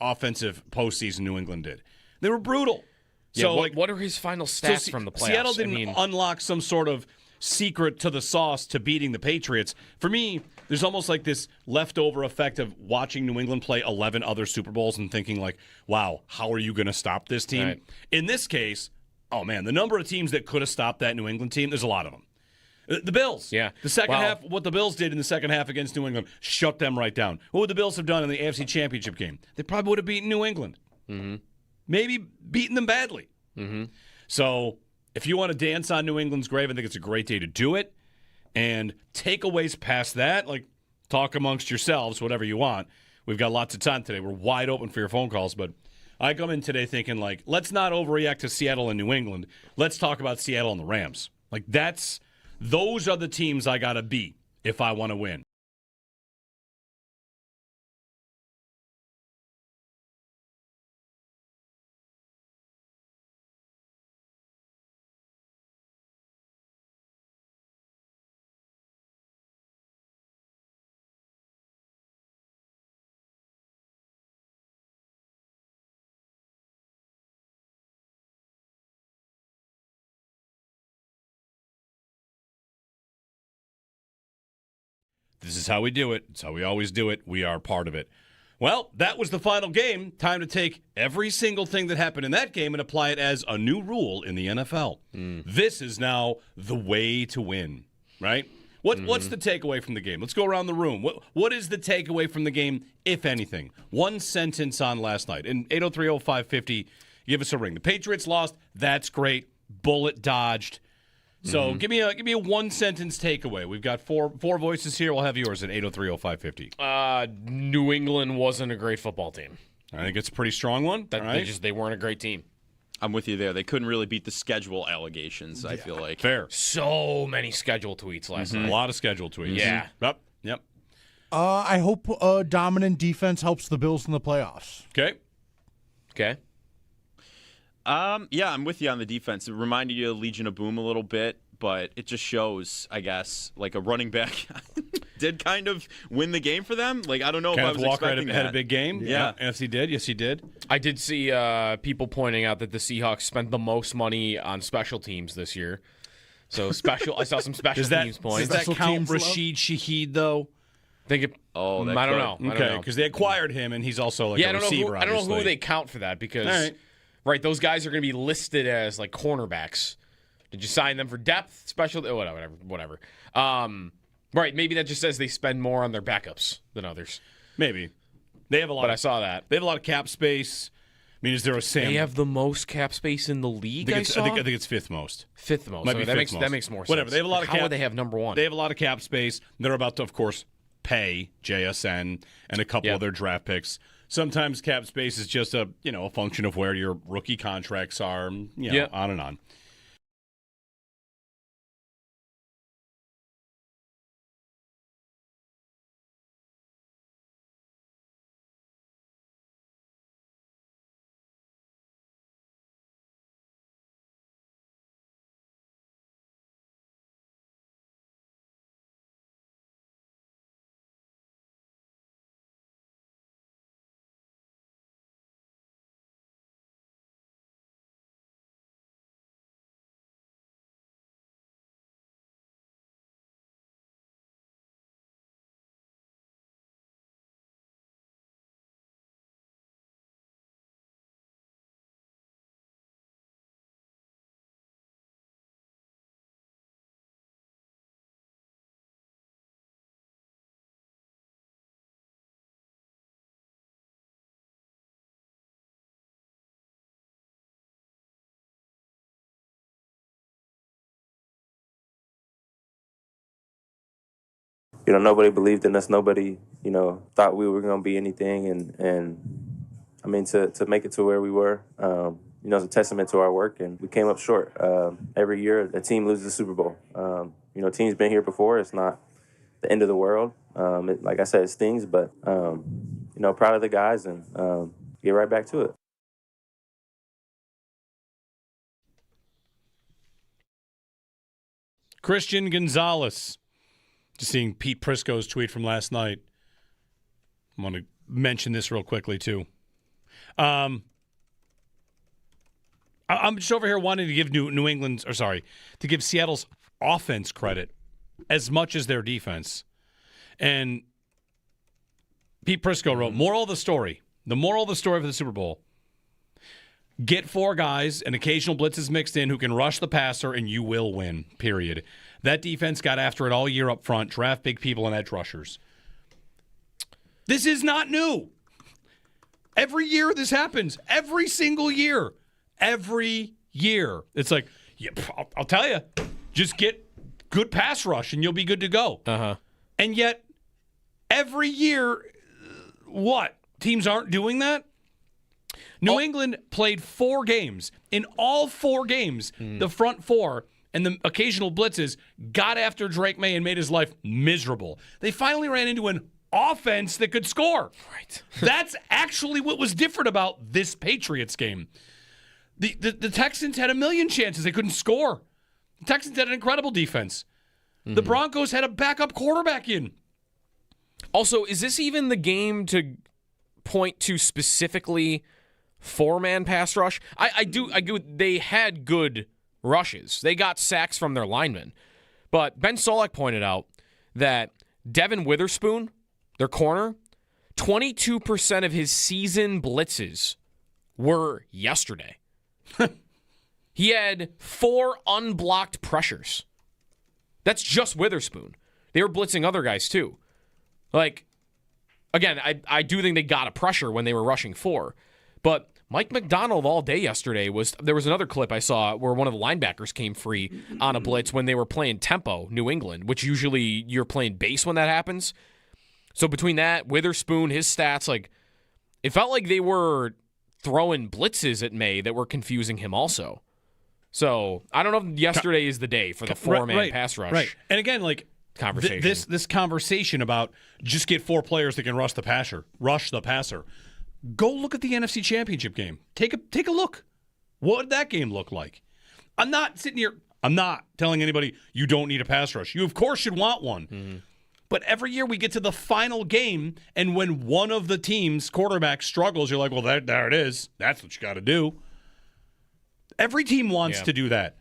offensive postseason, New England did. They were brutal. Yeah, So, what are his final stats from the playoffs? Seattle didn't unlock some sort of secret to the sauce to beating the Patriots. For me, there's almost like this leftover effect of watching New England play 11 other Super Bowls and thinking like, wow, how are you going to stop this team? Right. In this case, oh man, the number of teams that could have stopped that New England team, there's a lot of them. The Bills. Yeah. The second half, what the Bills did in the second half against New England, shut them right down. What would the Bills have done in the AFC Championship game? They probably would have beaten New England. Mm-hmm. Maybe beaten them badly. Mm-hmm. So if you want to dance on New England's grave, I think it's a great day to do it. And takeaways past that, like talk amongst yourselves, whatever you want. We've got lots of time today. We're wide open for your phone calls, but I come in today thinking, like, let's not overreact to Seattle and New England. Let's talk about Seattle and the Rams. Like, those are the teams I got to beat if I want to win. This is how we do it. It's how we always do it. We are part of it. Well, that was the final game. Time to take every single thing that happened in that game and apply it as a new rule in the NFL. This is now the way to win, right? What's the takeaway from the game? Let's go around the room. What is the takeaway from the game, if anything? One sentence on last night. In 803-0550, give us a ring. The Patriots lost. That's great. Bullet dodged. So give me a one sentence takeaway. We've got four voices here. We'll have yours at 803-0550. New England wasn't a great football team. I think it's a pretty strong one. They weren't a great team. I'm with you there. They couldn't really beat the schedule allegations, I feel like. Fair. So many schedule tweets last night. A lot of schedule tweets. Yeah. Yep. I hope dominant defense helps the Bills in the playoffs. Okay. Yeah, I'm with you on the defense. It reminded you of Legion of Boom a little bit, but it just shows, I guess, like a running back did kind of win the game for them. Like, I don't know if I was expecting that. Had a big game. Yeah. Yes, he did. Yes, he did. I did see people pointing out that the Seahawks spent the most money on special teams this year. So I saw some special teams points. Does that count Rashid Shaheed, though? I don't know. Okay, because they acquired him, and he's also like a receiver, I don't know who they count for that because, right, those guys are going to be listed as like cornerbacks. Did you sign them for depth, special, whatever. Right, maybe that just says they spend more on their backups than others. Maybe. They have a lot. But I saw that. They have a lot of cap space. I mean, is there a Sam? They have the most cap space in the league. I think it's fifth most. Fifth most. Might be that fifth most. makes more sense. Whatever. They have a lot of cap. How would they have number one? They have a lot of cap space. They're about to, of course, pay JSN and a couple of their draft picks. Sometimes cap space is just a function of where your rookie contracts are. On and on. Nobody believed in us. Nobody, thought we were going to be anything. And I mean, to make it to where we were, it's a testament to our work. And we came up short. Every year, a team loses the Super Bowl. Team's been here before. It's not the end of the world. Like I said, it stings, but, proud of the guys and get right back to it. Christian Gonzalez. Just seeing Pete Prisco's tweet from last night. I want to mention this real quickly, too. I'm just over here wanting to give to give Seattle's offense credit as much as their defense. And Pete Prisco wrote, moral of the story. The moral of the story for the Super Bowl. Get 4 guys and occasional blitzes mixed in who can rush the passer, and you will win, period. That defense got after it all year up front. Draft big people and edge rushers. This is not new. Every year this happens. Every single year. Every year. It's like, yeah, I'll tell you, just get good pass rush and you'll be good to go. Uh-huh. And yet, every year, what? Teams aren't doing that? New England played 4 games. In all 4 games, the front 4 and the occasional blitzes got after Drake May and made his life miserable. They finally ran into an offense that could score. Right. That's actually what was different about this Patriots game. The Texans had a million chances. They couldn't score. The Texans had an incredible defense. The Broncos had a backup quarterback in. Also, is this even the game to point to specifically 4-man pass rush? I do. They had good rushes. They got sacks from their linemen. But Ben Solak pointed out that Devin Witherspoon, their corner, 22% of his season blitzes were yesterday. He had 4 unblocked pressures. That's just Witherspoon. They were blitzing other guys too. Like, again, I do think they got a pressure when they were rushing 4. But Mike McDonald all day yesterday there was another clip I saw where one of the linebackers came free on a blitz when they were playing tempo, New England, which usually you're playing base when that happens. So between that, Witherspoon, his stats, like, it felt like they were throwing blitzes at May that were confusing him also. So I don't know if yesterday is the day for the 4-man pass rush. Right. And again, like, conversation. This conversation about just get 4 players that can rush the passer. Go look at the NFC Championship game. Take a look. What did that game look like? I'm not telling anybody you don't need a pass rush. You of course should want one. Mm-hmm. But every year we get to the final game, and when one of the team's quarterbacks struggles, you're like, well, there it is. That's what you got to do. Every team wants to do that.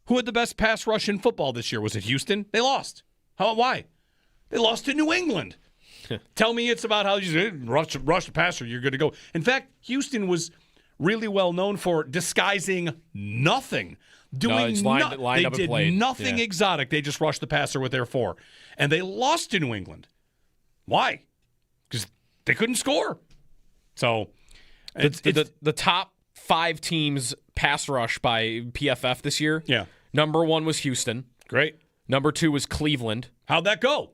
Who had the best pass rush in football this year? Was it Houston? They lost. Why? They lost to New England. Tell me it's about how you rush the passer, you're good to go. In fact, Houston was really well known for disguising nothing. They did nothing exotic. They just rushed the passer with their 4. And they lost to New England. Why? Because they couldn't score. So the top 5 teams pass rush by PFF this year. Yeah. Number 1 was Houston. Great. Number 2 was Cleveland. How'd that go?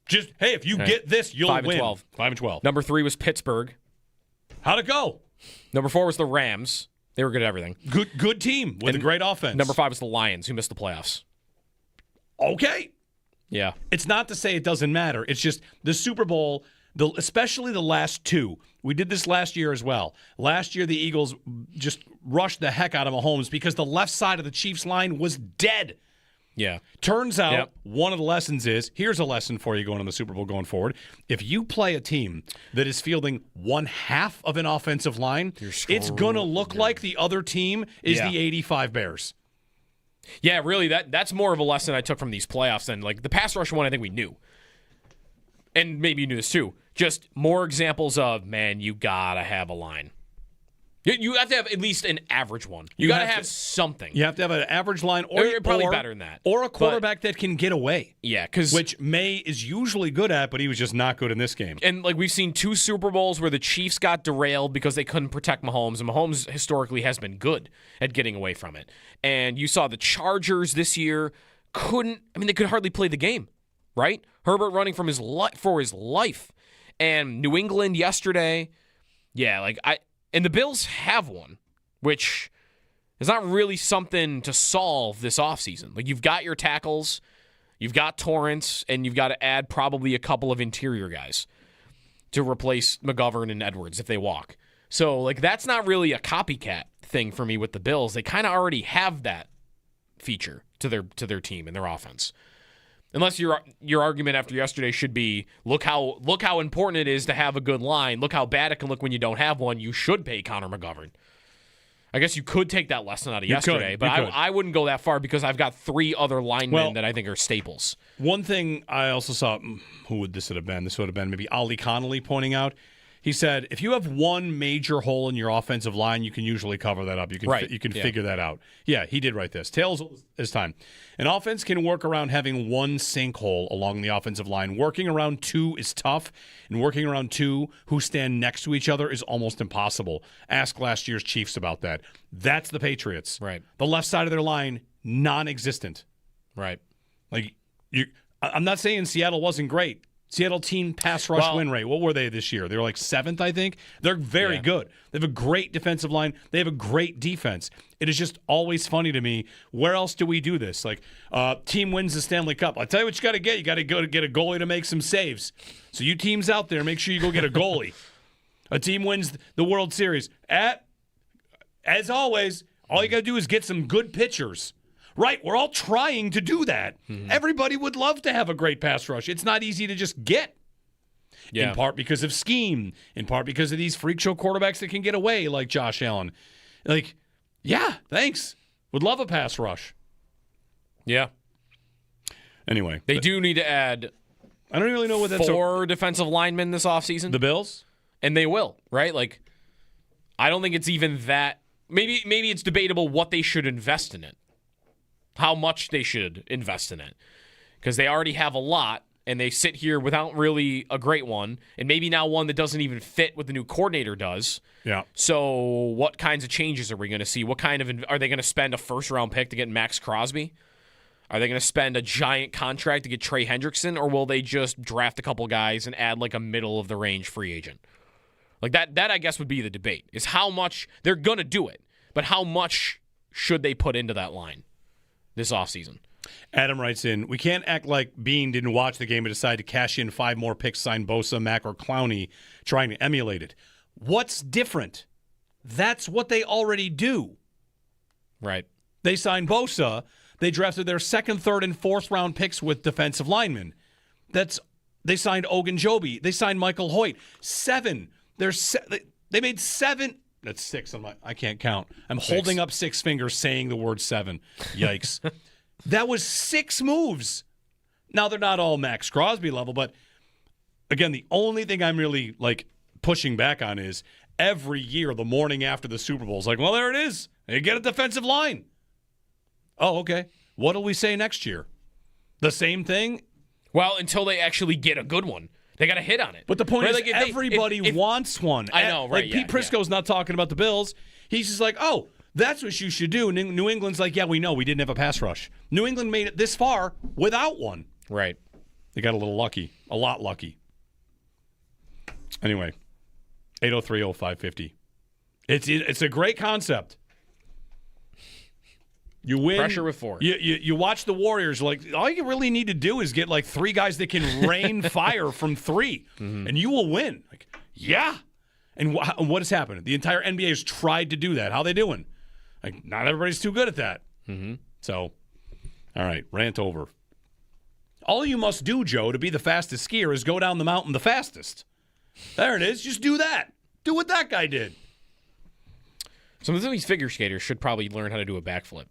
Just, hey, if you get this, you'll 5 and win. 12. 5 and 12. Number 3 was Pittsburgh. How'd it go? Number 4 was the Rams. They were good at everything. Good team with a great offense. Number 5 was the Lions, who missed the playoffs. Okay. Yeah. It's not to say it doesn't matter. It's just the Super Bowl, especially the last 2. We did this last year as well. Last year, the Eagles just rushed the heck out of Mahomes because the left side of the Chiefs line was dead. Yeah. Turns out one of the lessons is, here's a lesson for you going on the Super Bowl going forward. If you play a team that is fielding 1/2 of an offensive line, it's going to look like the other team is the 85 Bears. Yeah, really, that's more of a lesson I took from these playoffs than, like, the pass rush one I think we knew. And maybe you knew this too. Just more examples of, man, you got to have a line. You have to have at least an average one. You got to have something. You have to have an average line, or probably better than that, or a quarterback that can get away. Yeah, which May is usually good at, but he was just not good in this game. And like we've seen 2 Super Bowls where the Chiefs got derailed because they couldn't protect Mahomes, and Mahomes historically has been good at getting away from it. And you saw the Chargers this year they could hardly play the game, right? Herbert running for his life, and New England yesterday, and the Bills have one, which is not really something to solve this offseason. Like, you've got your tackles, you've got Torrance, and you've got to add probably a couple of interior guys to replace McGovern and Edwards if they walk. So, like, that's not really a copycat thing for me with the Bills. They kind of already have that feature to their team and their offense. Unless your argument after yesterday should be, look how important it is to have a good line. Look how bad it can look when you don't have one. You should pay Connor McGovern. I guess you could take that lesson out of yesterday, but I wouldn't go that far because I've got 3 other linemen that I think are staples. One thing I also saw, who would this have been? This would have been maybe Ollie Connolly pointing out. He said, if you have one major hole in your offensive line, you can usually cover that up. You can figure that out. Yeah, he did write this. Tails is time. An offense can work around having one sinkhole along the offensive line. Working around 2 is tough, and working around 2 who stand next to each other is almost impossible. Ask last year's Chiefs about that. That's the Patriots. Right. The left side of their line, non-existent. Right. I'm not saying Seattle wasn't great. Seattle team pass rush win rate. What were they this year? They were like 7th, I think. They're very good. They have a great defensive line. They have a great defense. It is just always funny to me. Where else do we do this? Team wins the Stanley Cup. I'll tell you what you got to get. You got to go to get a goalie to make some saves. So you teams out there, make sure you go get a goalie. A team wins the World Series. As always, all you got to do is get some good pitchers. Right, we're all trying to do that. Mm-hmm. Everybody would love to have a great pass rush. It's not easy to just get. Yeah. In part because of scheme, in part because of these freak show quarterbacks that can get away like Josh Allen. Yeah, thanks. Would love a pass rush. Yeah. Anyway. They do need to add I don't really know what that's 4 defensive linemen this offseason. The Bills? And they will, right? I don't think it's even that. Maybe it's debatable what they should invest in it. How much they should invest in it. Because they already have a lot, and they sit here without really a great one, and maybe now one that doesn't even fit what the new coordinator does. Yeah. So what kinds of changes are we going to see? What kind of are they going to spend a first-round pick to get Max Crosby? Are they going to spend a giant contract to get Trey Hendrickson, or will they just draft a couple guys and add a middle-of-the-range free agent? That I guess would be the debate, is how much they're going to do it, but how much should they put into that line this offseason? Adam writes in, we can't act like Bean didn't watch the game and decide to cash in 5 more picks, sign Bosa, Mack, or Clowney, trying to emulate it. What's different? That's what they already do. Right. They signed Bosa. They drafted their 2nd, 3rd, and 4th round picks with defensive linemen. They signed Ogunjobi. They signed Michael Hoyt. 7. They made 7. That's 6. I can't count. I'm 6. Holding up 6 fingers saying the word 7. Yikes. That was 6 moves. Now, they're not all Max Crosby level, but again, the only thing I'm really pushing back on is every year, the morning after the Super Bowl, it's well, there it is. They get a defensive line. Oh, okay. What'll we say next year? The same thing? Well, until they actually get a good one. They got to hit on it. But the point is, everybody wants one. I know, right? Pete Prisco's not talking about the Bills. He's just that's what you should do. New England's yeah, we know we didn't have a pass rush. New England made it this far without one. Right. They got a little lucky. A lot lucky. Anyway, 803-0550. It's a great concept. You win. Pressure with 4. You watch the Warriors. All you really need to do is get 3 guys that can rain fire from 3, and you will win. Yeah. And what has happened? The entire NBA has tried to do that. How are they doing? Not everybody's too good at that. Mm-hmm. So, all right, rant over. All you must do, Joe, to be the fastest skier is go down the mountain the fastest. There it is. Just do that. Do what that guy did. Some of these figure skaters should probably learn how to do a backflip.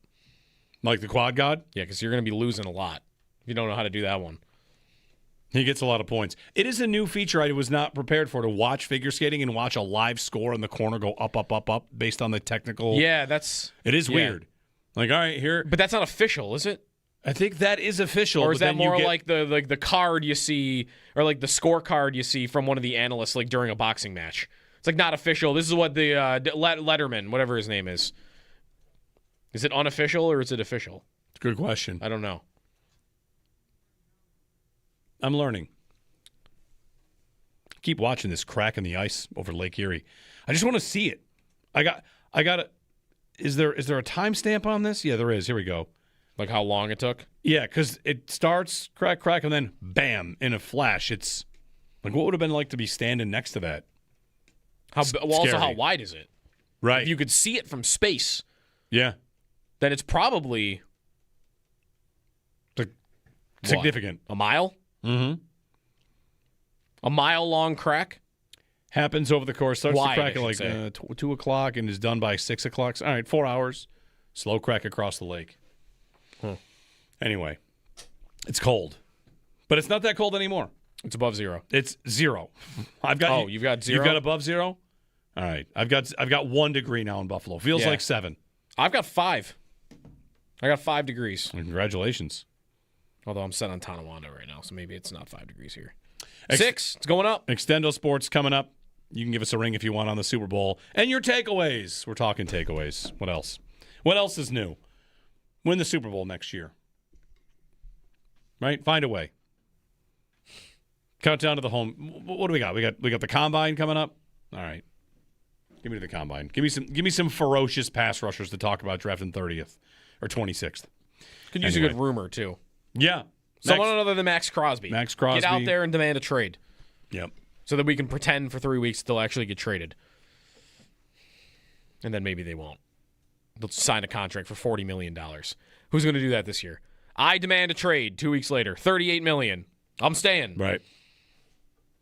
Like the quad god? Yeah, because you're going to be losing a lot if you don't know how to do that one. He gets a lot of points. It is a new feature I was not prepared for, to watch figure skating and watch a live score in the corner go up, up, up, up based on the technical. Yeah, it is weird. All right, here. But that's not official, is it? I think that is official. Or is that more like the card you see, or the scorecard you see from one of the analysts during a boxing match? It's not official. This is what the Letterman, whatever his name is. Is it unofficial or is it official? Good question. I don't know. I'm learning. Keep watching this crack in the ice over Lake Erie. I just want to see it. I got it. Is there a timestamp on this? Yeah, there is. Here we go. How long it took? Yeah, because it starts crack, crack, and then bam, in a flash. It's what would have been like to be standing next to that? Also, how wide is it? Right. If you could see it from space. Yeah. Then it's probably Significant. A mile? Mm-hmm. A mile-long crack? Happens over the course. Starts Wide, to crack I at should like say. 2 o'clock and is done by 6 o'clock. All right, 4 hours. Slow crack across the lake. Anyway, it's cold. But it's not that cold anymore. It's above zero. It's 0. I've got. Oh, you've got 0? You've got above 0? All right. I've got 1 degree now in Buffalo. Feels Yeah. like 7. I've got 5. I got 5 degrees. Congratulations. Although I'm set on Tonawanda right now, so maybe it's not 5 degrees here. 6. It's going up. Extendo Sports coming up. You can give us a ring if you want on the Super Bowl. And your takeaways. We're talking takeaways. What else? What else is new? Win the Super Bowl next year. Right? Find a way. Countdown to the home. What do we got? We got the combine coming up. All right. Give me the combine. Give me some ferocious pass rushers to talk about drafting 30th or 26th. Could use a good rumor too. Yeah. Someone other than Max Crosby. Max Crosby. Get out there and demand a trade. Yep. So that we can pretend for 3 weeks they'll actually get traded. And then maybe they won't. They'll sign a contract for $40 million. Who's going to do that this year? I demand a trade 2 weeks later. $38 million. I'm staying. Right.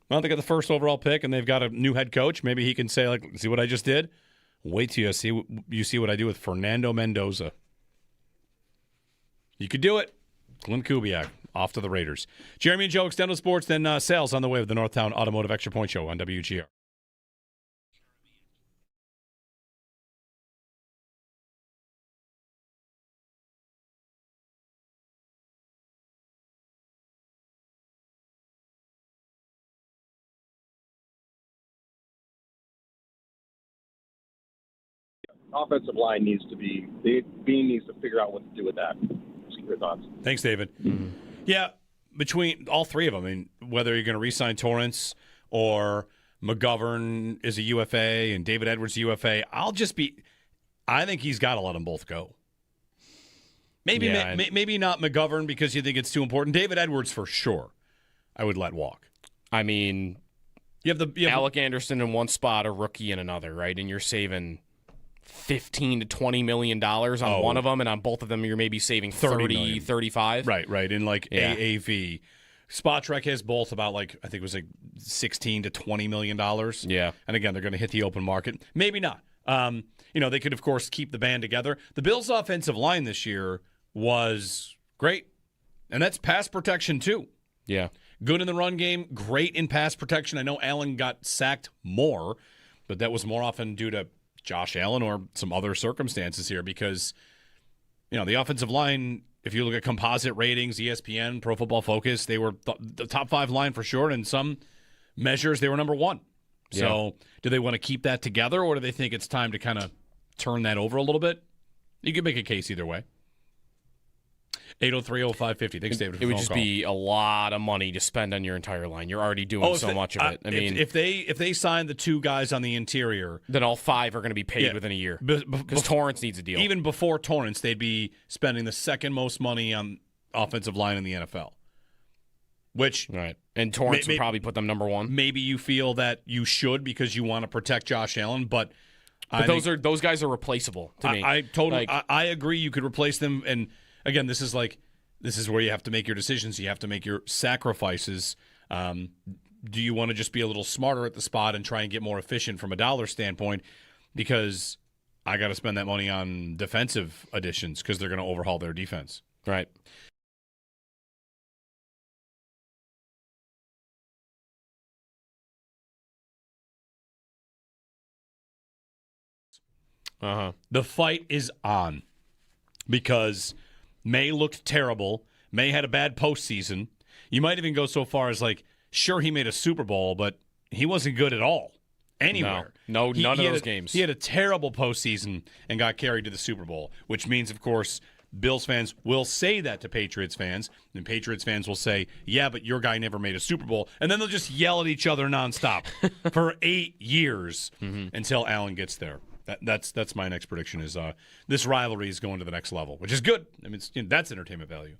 Well, they got the first overall pick, and they've got a new head coach. Maybe he can say, like, see what I just did? Wait till you see what I do with Fernando Mendoza. You could do it. Glenn Kubiak, off to the Raiders. Jeremy and Joe, Extendo Sports, then sales on the way with the Northtown Automotive Extra Point Show on WGR. Offensive line needs to be – Bean needs to figure out what to do with that. Just your thoughts. Thanks, David. Mm-hmm. Yeah, between all three of them, I mean, whether you're going to re-sign Torrance or McGovern is a UFA and David Edwards a UFA, I think he's got to let them both go. Maybe maybe not McGovern because you think it's too important. David Edwards for sure I would let walk. I mean, you have Alec Anderson in one spot, a rookie in another, right? And you're saving $15 to $20 million on one of them, and on both of them you're maybe saving 30, 35. Right. In like AAV. Spotrac has both about I think it was like $16 to $20 million. Yeah. And again, they're going to hit the open market. Maybe not. They could, of course, keep the band together. The Bills' offensive line this year was great, and that's pass protection too. Yeah. Good in the run game, great in pass protection. I know Allen got sacked more, but that was more often due to Josh Allen or some other circumstances here because, the offensive line, if you look at composite ratings, ESPN, Pro Football Focus, they were the top 5 line for sure. And in some measures, they were number 1. So do they want to keep that together or do they think it's time to kind of turn that over a little bit? You could make a case either way. 803-0550. Thanks, David. It would just be a lot of money to spend on your entire line. You're already doing so much of it. I mean, if they sign the 2 guys on the interior, then all 5 are going to be paid within a year because Torrance needs a deal. Even before Torrance, they'd be spending the second most money on offensive line in the NFL. Which and Torrance would probably put them number 1. Maybe you feel that you should because you want to protect Josh Allen, but those guys are replaceable to me. I totally I agree. You could replace them, and again, this is where you have to make your decisions. You have to make your sacrifices. Do you want to just be a little smarter at the spot and try and get more efficient from a dollar standpoint? Because I got to spend that money on defensive additions because they're going to overhaul their defense. Right. The fight is on because May looked terrible. May had a bad postseason. You might even go so far as sure, he made a Super Bowl, but he wasn't good at all anywhere. No, none of those games. He had a terrible postseason and got carried to the Super Bowl, which means, of course, Bills fans will say that to Patriots fans, and Patriots fans will say, yeah, but your guy never made a Super Bowl, and then they'll just yell at each other nonstop for 8 years until Allen gets there. That's my next prediction is this rivalry is going to the next level, which is good. I mean, that's entertainment value.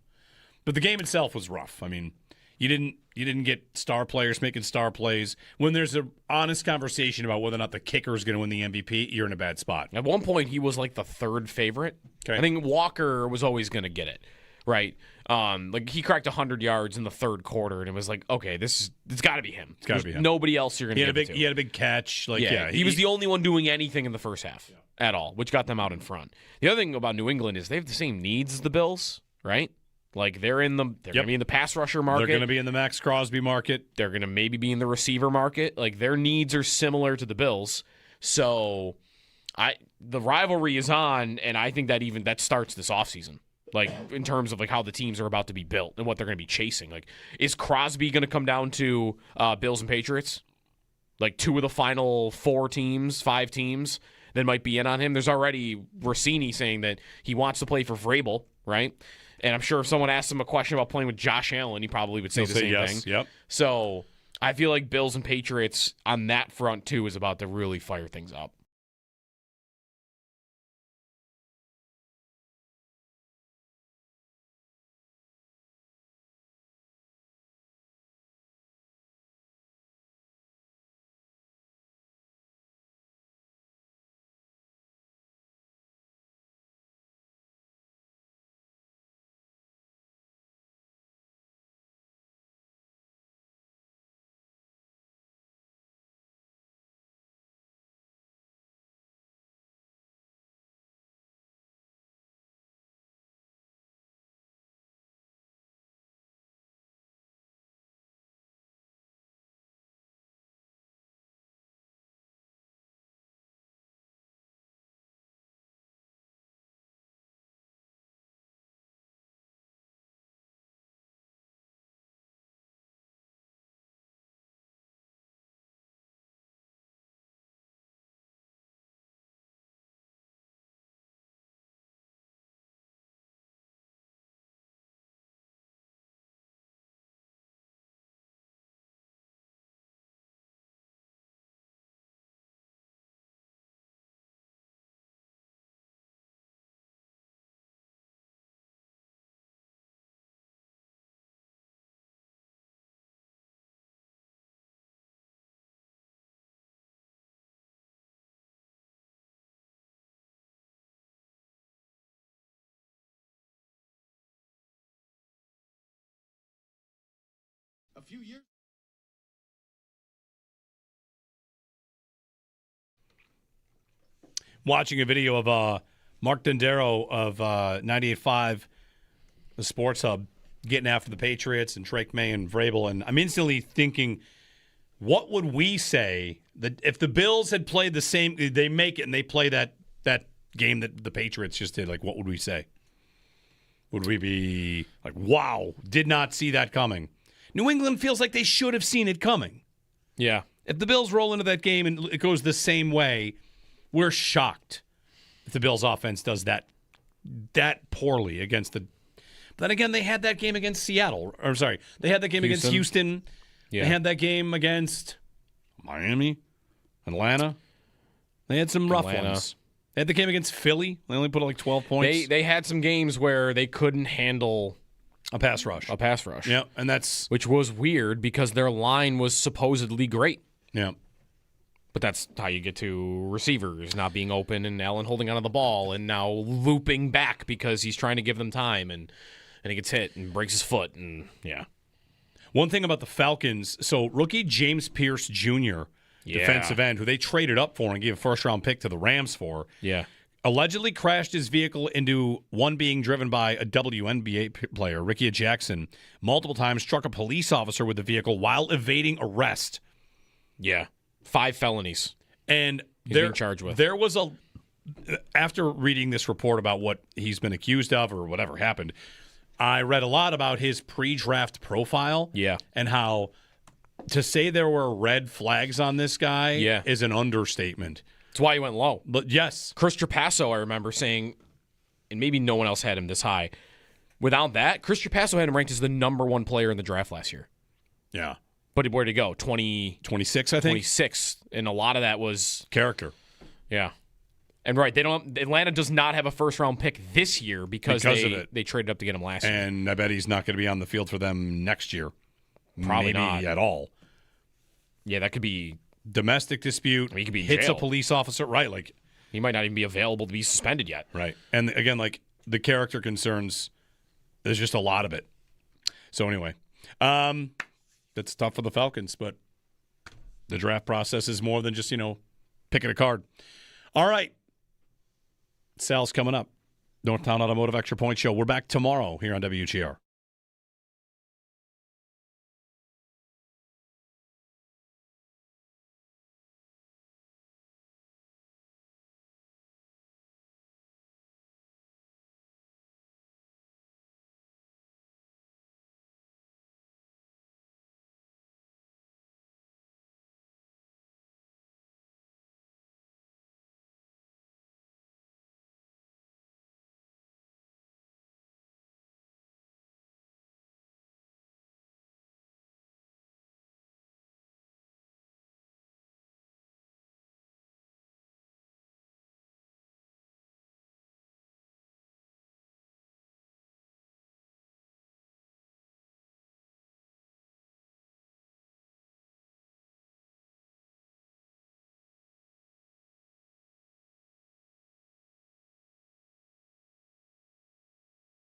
But the game itself was rough. I mean, you didn't get star players making star plays. When there's an honest conversation about whether or not the kicker is going to win the MVP, you're in a bad spot. At one point, he was the 3rd favorite. Okay. I think Walker was always going to get it. right? Like he cracked 100 yards in the third quarter, and it was like, okay, it's got to be him. It's got to be him. Nobody else you're going to give it to. He had a big catch. Like, he was the only one doing anything in the first half at all, which got them out in front. The other thing about New England is they have the same needs as the Bills, right? Like they're going to be in the pass rusher market. They're going to be in the Max Crosby market. They're going to maybe be in the receiver market. Like their needs are similar to the Bills. So the rivalry is on, and I think that starts this offseason. Like in terms of like how the teams are about to be built and what they're going to be chasing. Like is Crosby going to come down to Bills and Patriots? Like 2 of the final 5 teams that might be in on him. There's already Rossini saying that he wants to play for Vrabel, right? And I'm sure if someone asked him a question about playing with Josh Allen, he probably would say the same yes. thing. Yep. So I feel like Bills and Patriots on that front, too, is about to really fire things up. A few years. Watching a video of Mark Dondero of 98.5, the Sports Hub, getting after the Patriots and Drake May and Vrabel, and I'm instantly thinking, what would we say that if the Bills had played the same, they make it and they play that game that the Patriots just did, like what would we say? Would we be like, wow, did not see that coming? New England feels like they should have seen it coming. Yeah. If the Bills roll into that game and it goes the same way, we're shocked if the Bills offense does that poorly against the. But then again, they had that game against Seattle. Or sorry, they had that game against Houston. Yeah. They had that game against Miami, Atlanta. They had some rough ones. They had the game against Philly. They only put like 12 points. They had some games where they couldn't handle a pass rush. Yeah, and which was weird because their line was supposedly great. Yeah. But that's how you get to receivers not being open and Allen holding onto the ball and now looping back because he's trying to give them time and he gets hit and breaks his foot and yeah. One thing about the Falcons, so rookie James Pierce Jr., defensive end, who they traded up for and gave a first-round pick to the Rams for, allegedly crashed his vehicle into one being driven by a WNBA player, Ricky Jackson, multiple times struck a police officer with the vehicle while evading arrest. Yeah. 5 felonies. And he's being charged with. There was after reading this report about what he's been accused of or whatever happened, I read a lot about his pre-draft profile. Yeah. And how to say there were red flags on this guy is an understatement. That's why he went low. But yes. Chris Trapasso, I remember saying, and maybe no one else had him this high. Without that, Chris Trapasso had him ranked as the number 1 player in the draft last year. Yeah. But where'd he go? 26, I think. 26. And a lot of that was character. Yeah. And right, Atlanta does not have a first-round pick this year because they traded up to get him last year. And I bet he's not going to be on the field for them next year. Probably Maybe not at all. Yeah, that could be domestic dispute. I mean, he could be in hits jail. A police officer, right? Like he might not even be available to be suspended yet. Right. And again, like the character concerns There's just a lot of it. So anyway, that's tough for the Falcons, but the draft process is more than just, picking a card. All right. Sal's coming up. Northtown Automotive Extra Point Show. We're back tomorrow here on WGR.